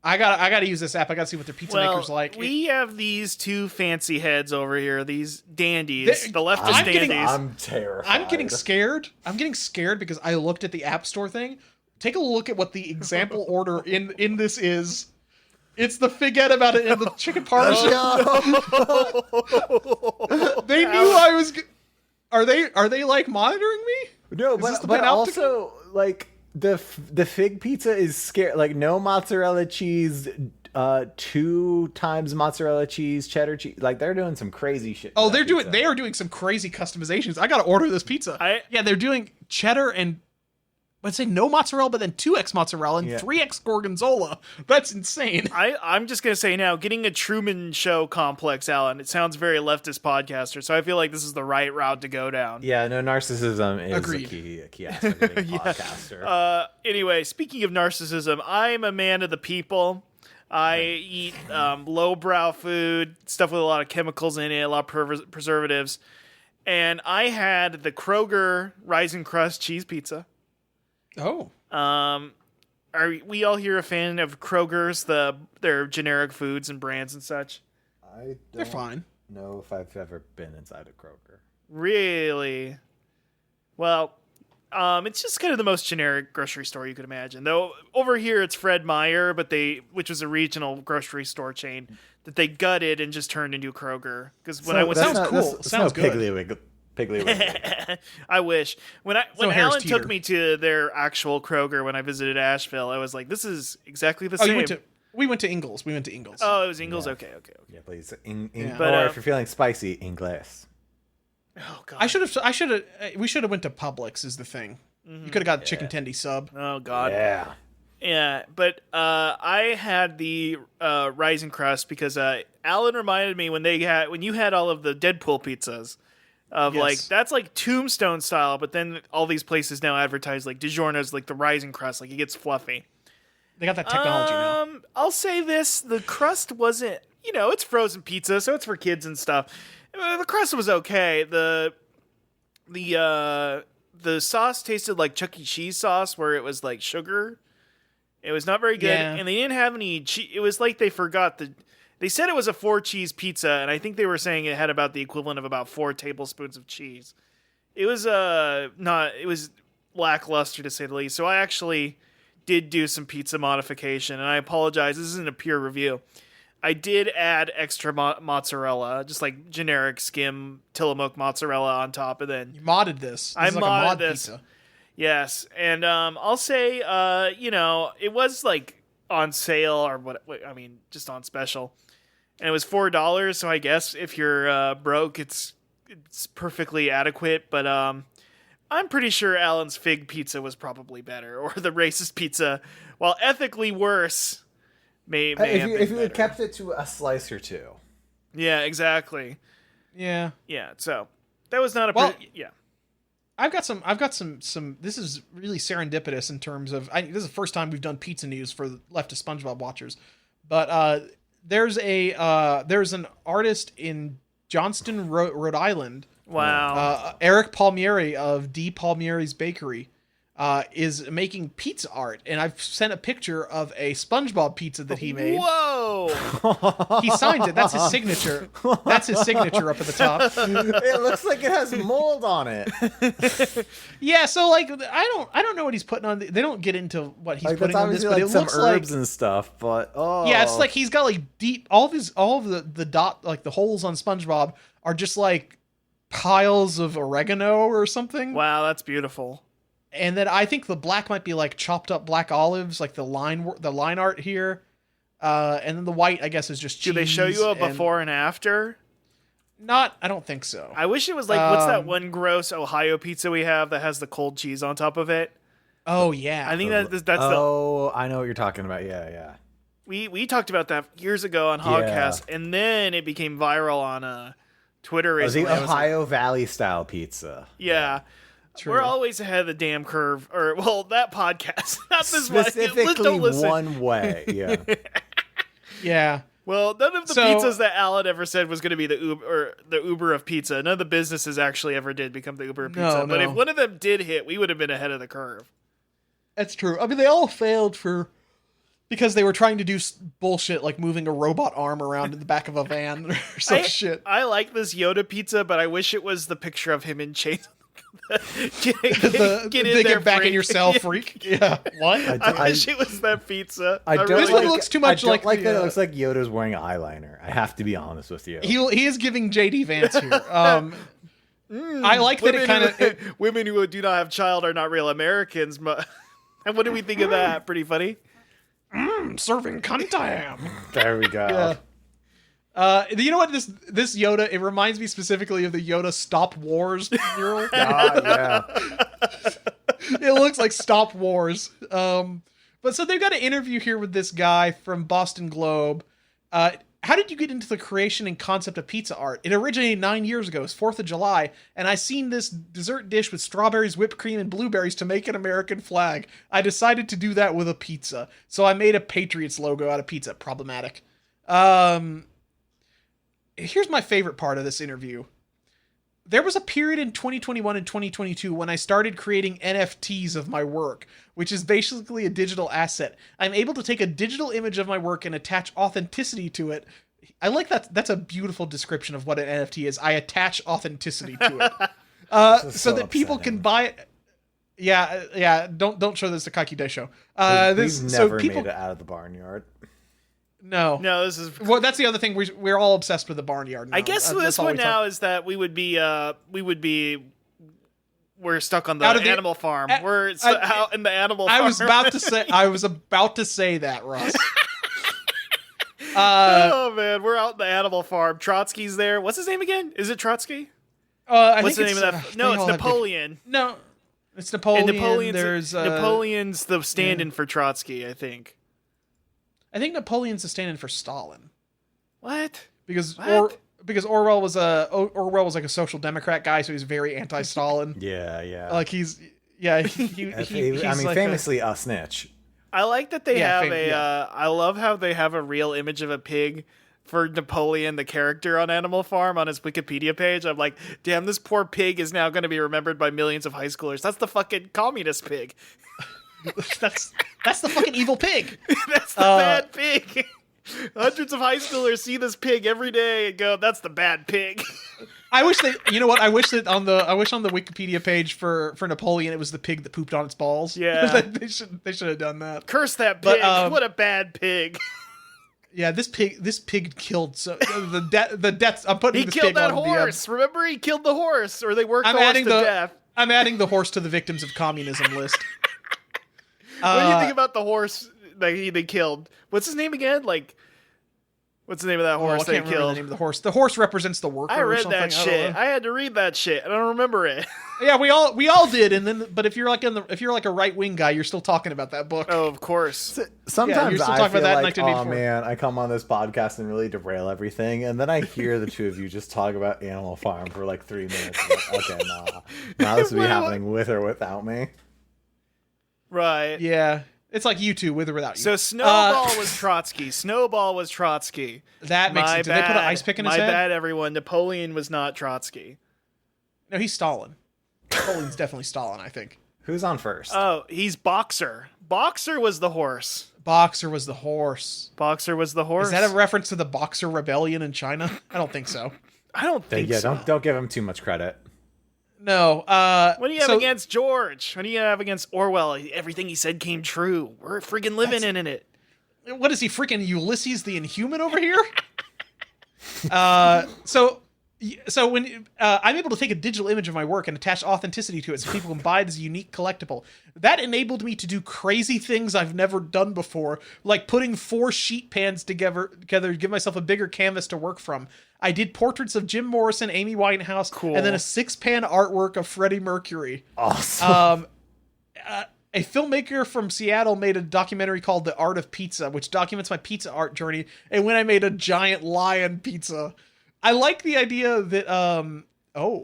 S3: I gotta use this app. I gotta see what their pizza
S2: well,
S3: maker's like.
S2: we have these two fancy heads over here, these dandies,
S3: They-
S2: the leftist
S3: I'm getting-
S2: dandies.
S5: I'm terrified.
S3: I'm getting scared. I'm getting scared because I looked at the App Store thing. Take a look at what the example order in this is. It's the figuette about it in the chicken parmesan. They knew I was. Are they like monitoring me?
S5: No,
S3: this the
S5: but
S3: panopticon?
S5: also like the fig pizza is scary. Like no mozzarella cheese, 2 times mozzarella cheese, cheddar cheese. Like they're doing some crazy shit.
S3: Oh,
S5: to that pizza.
S3: they are doing some crazy customizations. I gotta order this pizza. Yeah, they're doing cheddar and let's say no mozzarella, but then 2x mozzarella and 3x gorgonzola. That's insane.
S2: I'm just gonna say now, getting a Truman Show complex, Alan. It sounds very leftist podcaster, so I feel like this is the right route to go down.
S5: Yeah, no, narcissism is
S3: Agreed.
S5: a key aspect of being a podcaster.
S2: Anyway, speaking of narcissism, I'm a man of the people. I eat lowbrow food, stuff with a lot of chemicals in it, a lot of preservatives, and I had the Kroger Rising Crust cheese pizza.
S3: Oh.
S2: Are we all here a fan of Kroger's, their generic foods and brands and such?
S3: They're fine.
S5: Know if I've ever been inside a Kroger.
S2: Really? Well, it's just kind of the most generic grocery store you could imagine. Though over here it's Fred Meyer, which was a regional grocery store chain that they gutted and just turned into Kroger. Because when I went,
S3: sounds cool.
S5: That's
S3: Sounds
S5: no
S3: good.
S5: Piggly Wiggly.
S2: I wish when
S3: Harris
S2: Alan
S3: Teeter.
S2: took me to their actual Kroger when I visited Asheville, I was like, "This is exactly the
S3: Oh,
S2: same."
S3: we went to Ingles.
S2: Oh, it was Ingles.
S5: Yeah.
S2: Okay.
S5: Yeah, please.
S2: But,
S5: Or if you're feeling spicy, Ingles.
S2: Oh god.
S3: We should have went to Publix is the thing. You could have got a chicken tendy sub.
S2: Oh god.
S5: Yeah.
S2: Yeah, but I had the Rising Crust because Alan reminded me when you had all of the Deadpool pizzas of
S3: Yes.
S2: like that's like Tombstone style, but then all these places now advertise like DiGiorno's like the Rising Crust, like it gets fluffy.
S3: They got that technology now.
S2: I'll say this: the crust wasn't, it's frozen pizza, so it's for kids and stuff. The crust was okay. The sauce tasted like Chuck E. Cheese sauce, where it was like sugar. It was not very good,
S3: Yeah.
S2: and they didn't have any cheese. It was like they forgot They said it was a 4-cheese pizza, and I think they were saying it had about the equivalent of about 4 tablespoons of cheese. It was It was lackluster to say the least. So I actually did do some pizza modification, and I apologize. This isn't a peer review. I did add extra mozzarella, just like generic skim Tillamook mozzarella on top, and then
S3: You modded this.
S2: I
S3: is like a
S2: modded
S3: mod
S2: this.
S3: pizza.
S2: yes, and I'll say, it was like on sale or what? I mean, just on special, and it was $4. So I guess if you're broke, it's perfectly adequate. But I'm pretty sure Alan's fig pizza was probably better, or the racist pizza, while ethically worse. May have
S5: If
S2: been
S5: you had
S2: better.
S5: kept it to a slice or two.
S2: Yeah, exactly.
S3: Yeah.
S2: Yeah, so that was not a
S3: Well-
S2: yeah.
S3: I've got some. This is really serendipitous in terms of. This is the first time we've done pizza news for the Leftist SpongeBob watchers, but there's an artist in Johnston, Rhode Island.
S2: Wow.
S3: Eric Palmieri of D. Palmieri's Bakery is making pizza art, and I've sent a picture of a SpongeBob pizza that he made.
S2: Whoa!
S3: He signed it. That's his signature. That's his signature up at the top.
S5: It looks like it has mold on it.
S3: Yeah, so like I don't know what he's putting on. They don't get into what he's
S5: Like
S3: putting
S5: that's
S3: on this,
S5: obviously
S3: but
S5: like
S3: it
S5: some
S3: looks
S5: herbs
S3: like
S5: and stuff. But
S3: yeah, it's like he's got like deep all of the dot like the holes on SpongeBob are just like piles of oregano or something.
S2: Wow, that's beautiful.
S3: And then I think the black might be like chopped up black olives, like the line art here. And then the white, I guess, is just cheese.
S2: Do they show you a
S3: and
S2: before and after?
S3: I don't think so.
S2: I wish it was like, what's that one gross Ohio pizza we have that has the cold cheese on top of it?
S3: Oh yeah,
S2: I think that's
S5: Oh, I know what you're talking about. Yeah.
S2: we talked about that years ago on Hogcast, and then it became viral on Twitter
S5: The
S2: recently.
S5: Ohio Valley style pizza.
S2: Yeah.
S3: True.
S2: We're always ahead of the damn curve. Or, well, that podcast. Not this one.
S5: Specifically
S2: Don't listen.
S5: one way. Yeah.
S3: yeah.
S2: Well, none of the pizzas that Alan ever said was going to be the Uber of pizza. None of the businesses actually ever did become the Uber of pizza. But if one of them did hit, we would have been ahead of the curve.
S3: That's true. I mean, they all failed because they were trying to do bullshit like moving a robot arm around in the back of a van or some shit.
S2: I like this Yoda pizza, but I wish it was the picture of him in chains.
S3: Get back in your cell, freak. Yeah. What?
S2: I wish it was that pizza.
S3: This one looks too much like
S5: that. It looks like Yoda's wearing eyeliner. I have to be honest with you.
S3: He is giving JD Vance here. I like that it kind of
S2: women who do not have child are not real Americans. And what do we think of that? Pretty funny.
S3: Serving cunt I am.
S5: There we go.
S3: Yeah. You know what? This Yoda, it reminds me specifically of the Yoda Stop Wars mural.
S5: Yeah.
S3: It looks like Stop Wars. But so they've got an interview here with this guy from Boston Globe. How did you get into the creation and concept of pizza art? It originated 9 years ago. It's 4th of July, and I seen this dessert dish with strawberries, whipped cream, and blueberries to make an American flag. I decided to do that with a pizza. So I made a Patriots logo out of pizza. Problematic. Here's my favorite part of this interview. There was a period in 2021 and 2022 when I started creating NFTs of my work, which is basically a digital asset. I'm able to take a digital image of my work and attach authenticity to it. I like that. That's a beautiful description of what an NFT is. I attach authenticity to it. So that people can buy it. Yeah. Don't show this to Kaki Day Show.
S5: We've never made it out of the barnyard.
S3: No,
S2: this is
S3: that's the other thing. We're all obsessed with the barnyard now.
S2: I guess this one now is that we're stuck on the animal farm. We're out in the animal farm.
S3: I was about to say that, Russ.
S2: Oh man, we're out in the animal farm. Trotsky's there. What's his name again? Is it Trotsky?
S3: What's
S2: the name of that? No, it's Napoleon.
S3: No, it's Napoleon.
S2: And Napoleon's the stand-in for Trotsky, I think.
S3: I think Napoleon's the stand-in for Stalin.
S2: What?
S3: Because Orwell was like a social democrat guy, so he's very anti-Stalin.
S5: Yeah.
S3: Like he's
S5: famously a snitch.
S2: I like that they have I love how they have a real image of a pig for Napoleon, the character on Animal Farm, on his Wikipedia page. I'm like, damn, this poor pig is now going to be remembered by millions of high schoolers. That's the fucking communist pig.
S3: That's the fucking evil pig.
S2: That's the bad pig. Hundreds of high schoolers see this pig every day and go, "That's the bad pig."
S3: I wish I wish on the Wikipedia page for Napoleon it was the pig that pooped on its balls.
S2: Yeah,
S3: they should have done that.
S2: Curse that pig! What a bad pig.
S3: Yeah, this pig killed the deaths. I'm putting this pig on
S2: He killed that horse. Remember, he killed the horse, or they worked the horse to death.
S3: I'm adding the horse to the victims of communism list.
S2: What do you think about the horse that they killed? What's his name again? What's the name of that horse they killed?
S3: The name of the horse. The horse represents the worker.
S2: I read
S3: or something.
S2: that shit. I had to read that shit. I don't remember it.
S3: Yeah, we all did. And then, but if you're like a right wing guy, you're still talking about that book.
S2: Oh, of course.
S5: Sometimes
S3: you're still
S5: I
S3: talking
S5: feel
S3: about that
S5: like,
S3: in 1984.
S5: oh man, I come on this podcast and really derail everything, and then I hear the two of you just talk about Animal Farm for like 3 minutes. Like, okay, nah, this would be happening with or without me.
S2: Right.
S3: Yeah. It's like you two, with or without you.
S2: So Snowball was Trotsky. Snowball was Trotsky.
S3: That makes sense. Did they put an ice pick in his head?
S2: My bad, everyone. Napoleon was not Trotsky.
S3: No, he's Stalin. Napoleon's definitely Stalin, I think.
S5: Who's on first?
S2: Oh, he's Boxer. Boxer was the horse.
S3: Boxer was the horse.
S2: Boxer was the horse.
S3: Is that a reference to the Boxer Rebellion in China? I don't think so.
S2: I don't think so.
S5: Yeah, don't give him too much credit.
S3: No.
S2: What do you have against George? What do you have against Orwell? Everything he said came true. We're freaking living in it.
S3: What is he, freaking Ulysses the Inhuman over here? So So when I'm able to take a digital image of my work and attach authenticity to it so people can buy it as a unique collectible, that enabled me to do crazy things I've never done before, like putting 4 sheet pans together to give myself a bigger canvas to work from. I did portraits of Jim Morrison, Amy Winehouse, and then a 6-pan artwork of Freddie Mercury.
S5: Awesome.
S3: A filmmaker from Seattle made a documentary called The Art of Pizza, which documents my pizza art journey, and when I made a giant lion pizza. I like the idea that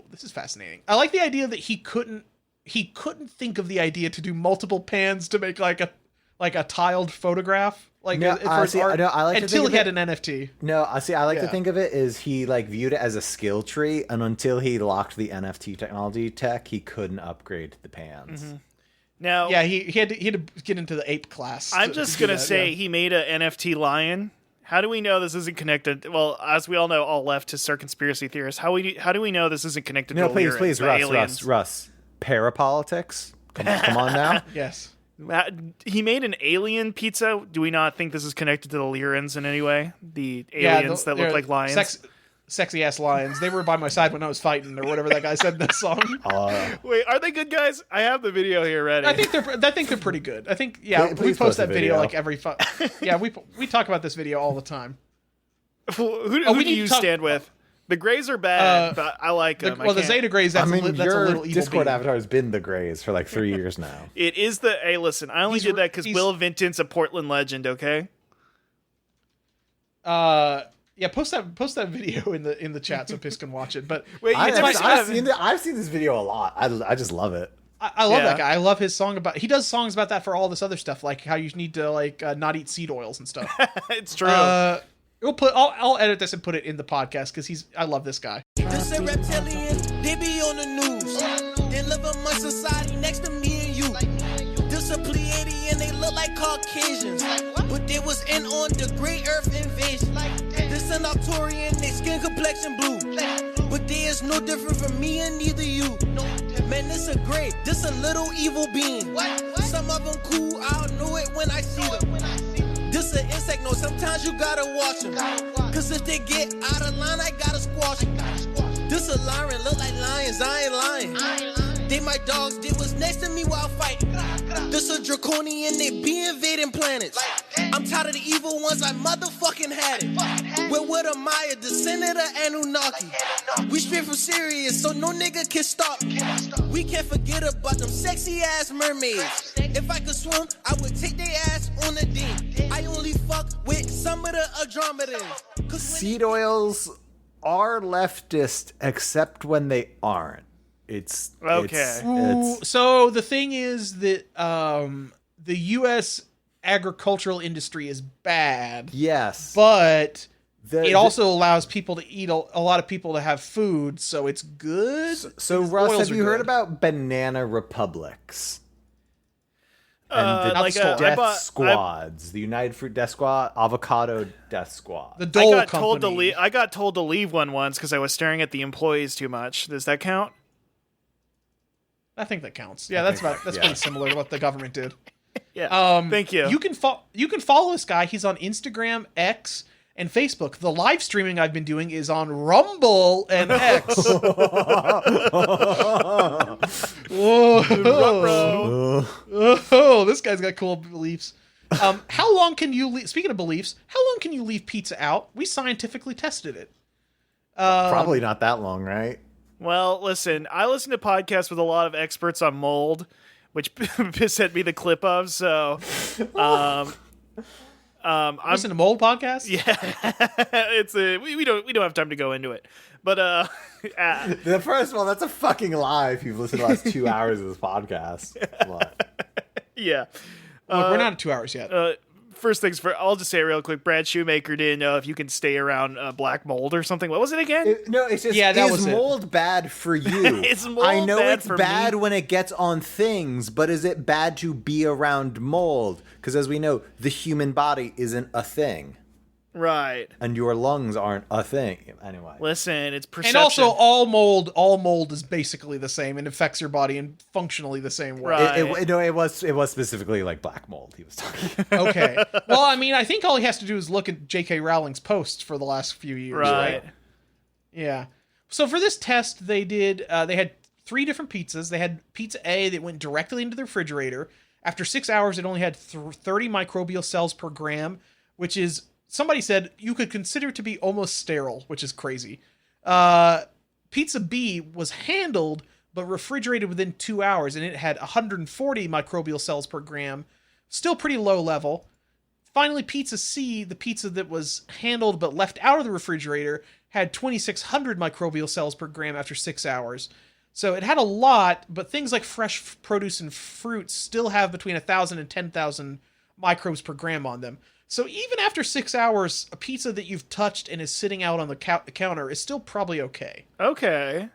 S3: this is fascinating. I like the idea that he couldn't think of the idea to do multiple pans to make like a tiled photograph
S5: I like
S3: until he had an NFT.
S5: No, I like to think of it as he like viewed it as a skill tree, and until he locked the NFT technology tech, he couldn't upgrade the pans.
S2: Mm-hmm. Now,
S3: yeah, he had to get into the ape class.
S2: I'm just gonna say he made an NFT lion. How do we know this isn't connected? Well, as we all know, all leftists are conspiracy theorists. How do we know this isn't connected to
S5: please, Russ. Parapolitics? Come on now.
S3: Yes.
S2: He made an alien pizza. Do we not think this is connected to the Lyrans in any way? The aliens that look like lions?
S3: Sexy ass lions. They were by my side when I was fighting, or whatever that guy said in that song.
S2: Wait, are they good guys? I have the video here ready.
S3: I think they're pretty good. I think we post that video like every. We talk about this video all the time.
S2: Who do you stand with? The Greys are bad, but I like them.
S3: Well, the Zeta Greys. That's a little evil.
S5: Discord avatar has been the Greys for like 3 years now.
S2: It is the. Hey, listen, I only did that because Will Vinton's a Portland legend. Okay.
S3: Yeah, post that video in the chat so Piss can watch it. But
S2: wait,
S5: I've seen this video a lot. I just love it.
S3: I love that guy. I love his song about. He does songs about that for all this other stuff, like how you need to not eat seed oils and stuff.
S2: It's true.
S3: I'll edit this and put it in the podcast because I love this guy.
S6: This a reptilian, they be on the news. They live in my society next to me and you. This a Pleiadian, they look like Caucasians, but they was in on the Great Earth invasion. This an Arcturian, they skin complexion blue, but they is no different from me and neither you. Man, this a great, this a little evil being. Some of them cool, I'll know it when I see them. This an insect, no, sometimes you gotta watch them, cause if they get out of line, I gotta squash them. This a lion, look like lions, I ain't lying. They my dogs, they was next to me while fighting. This a draconian, they be invading planets. I'm tired of the evil ones, I motherfucking had it. We're with a Maya, descendant of Anunnaki. We straight from Sirius, so no nigga can stop me. We can't forget about them sexy ass mermaids. If I could swim, I would take their ass on a date. I only fuck with some of the Andromedans.
S5: Seed oils are leftist, except when they aren't. It's okay.
S3: So the thing is that the U.S. agricultural industry is bad.
S5: Yes,
S3: but it also allows people to eat a lot of people to have food, so it's good.
S5: So Russ, have you heard about banana republics? And the death squads, the United Fruit Death Squad, Avocado Death Squad.
S3: The Dole Company.
S2: I got told to leave one once because I was staring at the employees too much. Does that count?
S3: I think that counts. Yeah, that's pretty similar to what the government did.
S2: Yeah. Thank you.
S3: You can follow this guy. He's on Instagram, X, and Facebook. The live streaming I've been doing is on Rumble and X. Whoa, this guy's got cool beliefs. How long can you leave? Speaking of beliefs, how long can you leave pizza out? We scientifically tested it.
S5: Probably not that long, right?
S2: Well, listen, I listen to podcasts with a lot of experts on mold, which Piss sent me the clip of. So,
S3: I'm listening to mold podcasts.
S2: Yeah, we don't have time to go into it, but
S5: the first one, that's a fucking lie. If you've listened to the last 2 hours of this podcast,
S2: yeah,
S3: look, we're not at 2 hours yet.
S2: First things first, I'll just say real quick. Brad Shoemaker didn't know if you can stay around black mold or something. What was it again?
S5: It's just, is mold bad for you?
S2: It's mold
S5: I know
S2: bad
S5: it's
S2: for
S5: bad
S2: me.
S5: when it gets on things, but is it bad to be around mold? Because as we know, the human body isn't a thing.
S2: Right.
S5: And your lungs aren't a thing. Anyway.
S2: Listen, it's perception.
S3: And also, all mold is basically the same and affects your body in functionally the same way.
S2: Right.
S5: It was specifically like black mold he was talking about.
S3: Okay. Well, I mean, I think all he has to do is look at J.K. Rowling's posts for the last few years.
S2: Right.
S3: Yeah. So for this test, they had 3 different pizzas. They had pizza A that went directly into the refrigerator. After 6 hours, it only had 30 microbial cells per gram, which is, somebody said, you could consider to be almost sterile, which is crazy. Pizza B was handled, but refrigerated within 2 hours, and it had 140 microbial cells per gram. Still pretty low level. Finally, pizza C, the pizza that was handled but left out of the refrigerator, had 2,600 microbial cells per gram after 6 hours. So it had a lot, but things like fresh produce and fruits still have between 1,000 and 10,000 microbes per gram on them. So even after 6 hours, a pizza that you've touched and is sitting out on the counter is still probably okay.
S2: Okay.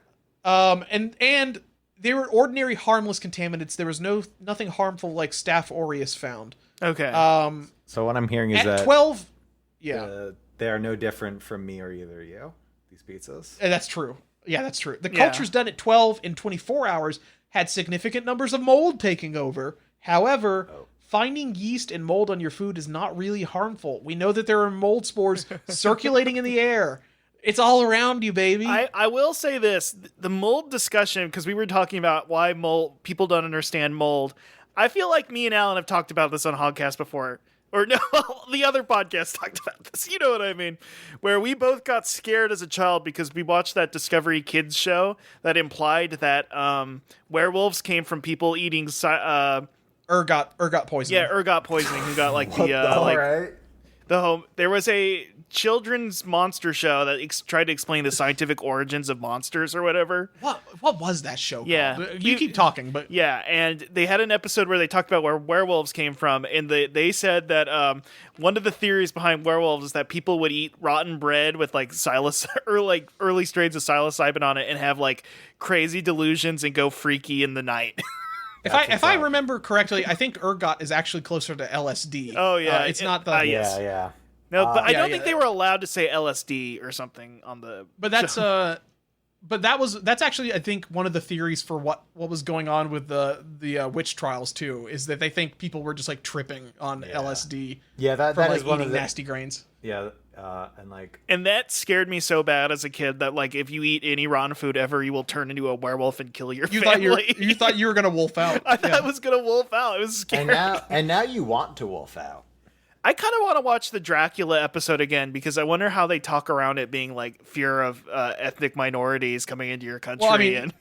S3: And they were ordinary harmless contaminants. There was nothing harmful like Staph aureus found.
S2: Okay.
S5: So what I'm hearing is
S3: At
S5: that
S3: 12, yeah.
S5: they are no different from me or either of you, these pizzas.
S3: That's true. Yeah, that's true. The
S2: Yeah.
S3: cultures done at 12 and 24 hours had significant numbers of mold taking over. However, finding yeast and mold on your food is not really harmful. We know that there are mold spores circulating in the air. It's all around you, baby.
S2: I will say this, the mold discussion, because we were talking about why people don't understand mold. I feel like me and Alan have talked about this on Hogcast before. Or no, the other podcast talked about this. You know what I mean? Where we both got scared as a child because we watched that Discovery Kids show that implied that werewolves came from people eating
S3: ergot poisoning.
S2: Yeah, ergot poisoning. Who got like there was a children's monster show that tried to explain the scientific origins of monsters or whatever.
S3: What was that show called?
S2: Yeah.
S3: You keep talking, but
S2: yeah, and they had an episode where they talked about where werewolves came from, and they said that one of the theories behind werewolves is that people would eat rotten bread with like or like early strains of psilocybin on it and have like crazy delusions and go freaky in the night.
S3: If I remember correctly, I think ergot is actually closer to LSD.
S2: Oh yeah,
S3: it's not the
S2: yes.
S5: Yeah.
S2: No, but I don't
S3: yeah.
S2: think they were allowed to say LSD or something on the.
S3: But that's that's actually, I think, one of the theories for what was going on with the witch trials too, is that they think people were just like tripping on LSD.
S5: Yeah, that
S3: from,
S5: is one
S3: eating
S5: of the
S3: nasty grains.
S5: Yeah,
S2: and that scared me so bad as a kid that like if you eat any rotten food ever, you will turn into a werewolf and kill your family.
S3: You thought you were gonna wolf out.
S2: I thought I was gonna wolf out. It was scary.
S5: and now you want to wolf out.
S2: I kind of want to watch the Dracula episode again because I wonder how they talk around it being like fear of ethnic minorities coming into your country.
S3: Well, I mean,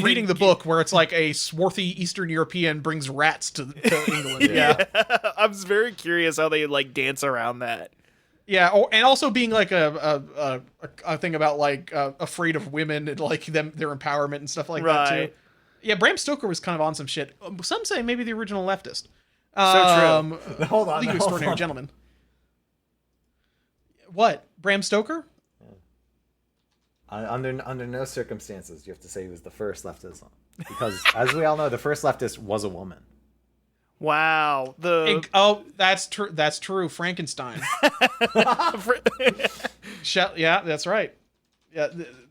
S3: reading the book where it's like a swarthy Eastern European brings rats to England.
S2: Yeah. I was very curious how they like dance around that.
S3: Yeah, and also being like a thing about like afraid of women and like their empowerment and stuff like that too. Yeah, Bram Stoker was kind of on some shit. Some say maybe the original leftist.
S2: So
S5: true. Hold on.
S3: League of Extraordinary Gentlemen. What? Bram Stoker?
S5: Under no circumstances do you have to say he was the first leftist, because as we all know, the first leftist was a woman.
S2: Wow.
S3: That's true. That's true. Frankenstein. Yeah, that's right. Yeah,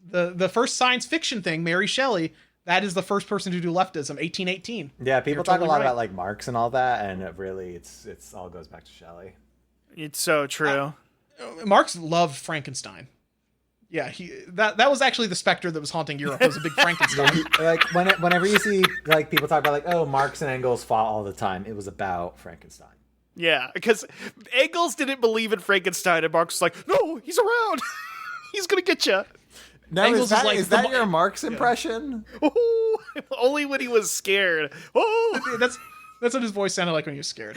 S3: the first science fiction thing, Mary Shelley. That is the first person to do leftism, 1818.
S5: Yeah, people
S3: You're
S5: talk
S3: totally
S5: a lot
S3: right.
S5: about like Marx and all that, and it really it's all goes back to Shelley.
S2: It's so true.
S3: Marx loved Frankenstein. Yeah, that was actually the specter that was haunting Europe. It was a big Frankenstein.
S5: Like whenever you see like people talk about like, oh, Marx and Engels fought all the time, it was about Frankenstein.
S2: Yeah, because Engels didn't believe in Frankenstein, and Marx was like, no, he's around. He's going to get you.
S5: No,
S3: Engels
S5: is that your Marx impression?
S2: Oh, only when he was scared. Oh,
S3: That's what his voice sounded like when he was scared.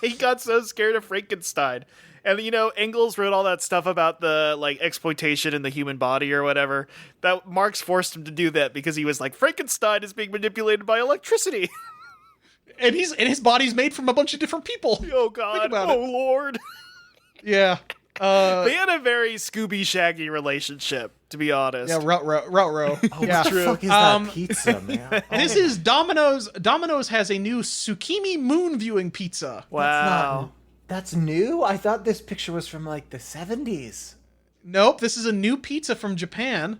S2: he got so scared of Frankenstein. And Engels wrote all that stuff about the like exploitation in the human body or whatever. That Marx forced him to do that because he was like, Frankenstein is being manipulated by electricity.
S3: And his body's made from a bunch of different people.
S2: Oh God! Oh Lord!
S3: Yeah.
S2: They had a very Scooby Shaggy relationship, to be honest.
S3: Yeah, row. Yeah,
S5: true. What the fuck is that pizza, man?
S3: This is Domino's. Domino's has a new Tsukimi moon viewing pizza.
S2: Wow.
S5: That's new? I thought this picture was from like the 70s.
S3: Nope, this is a new pizza from Japan.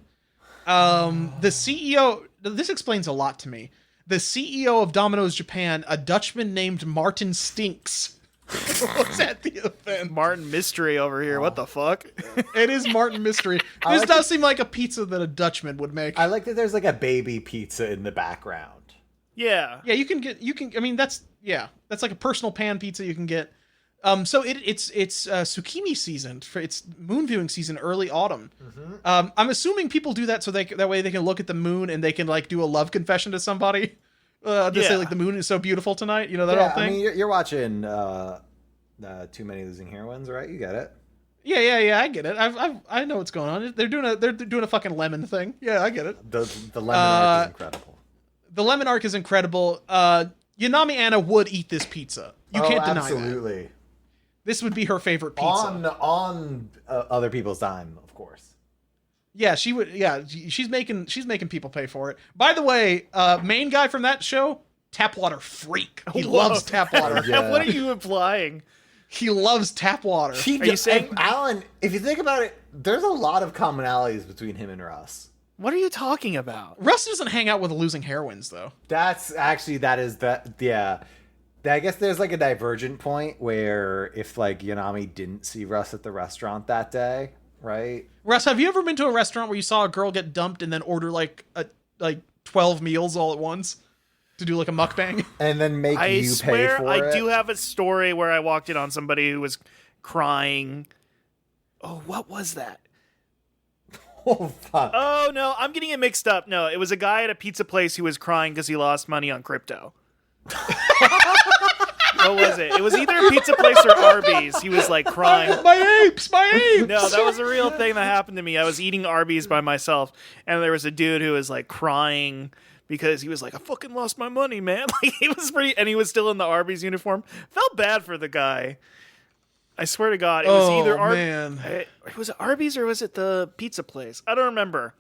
S3: The CEO. This explains a lot to me. The CEO of Domino's Japan, a Dutchman named Martin Stinks. was at the event.
S2: Martin Mystery over here. What the fuck?
S3: It is Martin Mystery. This
S5: like
S3: does seem like a pizza that a Dutchman would make.
S5: I like that there's like a baby pizza in the background.
S2: Yeah.
S3: Yeah, I mean, that's like a personal pan pizza you can get. So it's Tsukimi season, it's moon viewing season, early autumn. I'm assuming people do that so that way they can look at the moon and they can like do a love confession to somebody. Say like the moon is so beautiful tonight, that whole thing.
S5: I mean, you're watching Too Many Losing Heroines, right? You get it.
S3: Yeah, I get it. I know what's going on. They're doing a fucking lemon thing. Yeah, I get it.
S5: The lemon arc is incredible.
S3: The lemon arc is incredible. Yanami Anna would eat this pizza. You can't deny that.
S5: Absolutely.
S3: This would be her favorite pizza.
S5: On other people's time, of course.
S3: Yeah, she would. Yeah, she's making people pay for it. By the way, main guy from that show, tap water freak. He loves tap water.
S5: Yeah.
S2: What are you implying?
S3: He loves tap water.
S2: Are you saying
S5: Alan? If you think about it, there's a lot of commonalities between him and Russ.
S2: What are you talking about?
S3: Russ doesn't hang out with losing heroines though.
S5: Yeah. I guess there's like a divergent point where if like Yanami didn't see Russ at the restaurant that day, right?
S3: Russ, have you ever been to a restaurant where you saw a girl get dumped and then order like 12 meals all at once to do like a mukbang?
S5: And then make
S2: I
S5: you
S2: swear
S5: pay for
S2: I
S5: it?
S2: do have a story where I walked in on somebody who was crying. Oh, what was that?
S5: Oh, fuck.
S2: Oh, no, I'm getting it mixed up. No, it was a guy at a pizza place who was crying because he lost money on crypto. What was it? It was either a pizza place or Arby's. He was like crying.
S3: My apes!
S2: No, that was a real thing that happened to me. I was eating Arby's by myself, and there was a dude who was like crying because he was like, I fucking lost my money, man. Like, he was and he was still in the Arby's uniform. Felt bad for the guy. I swear to God, it was either
S3: man.
S2: Was it Arby's or was it the pizza place? I don't remember.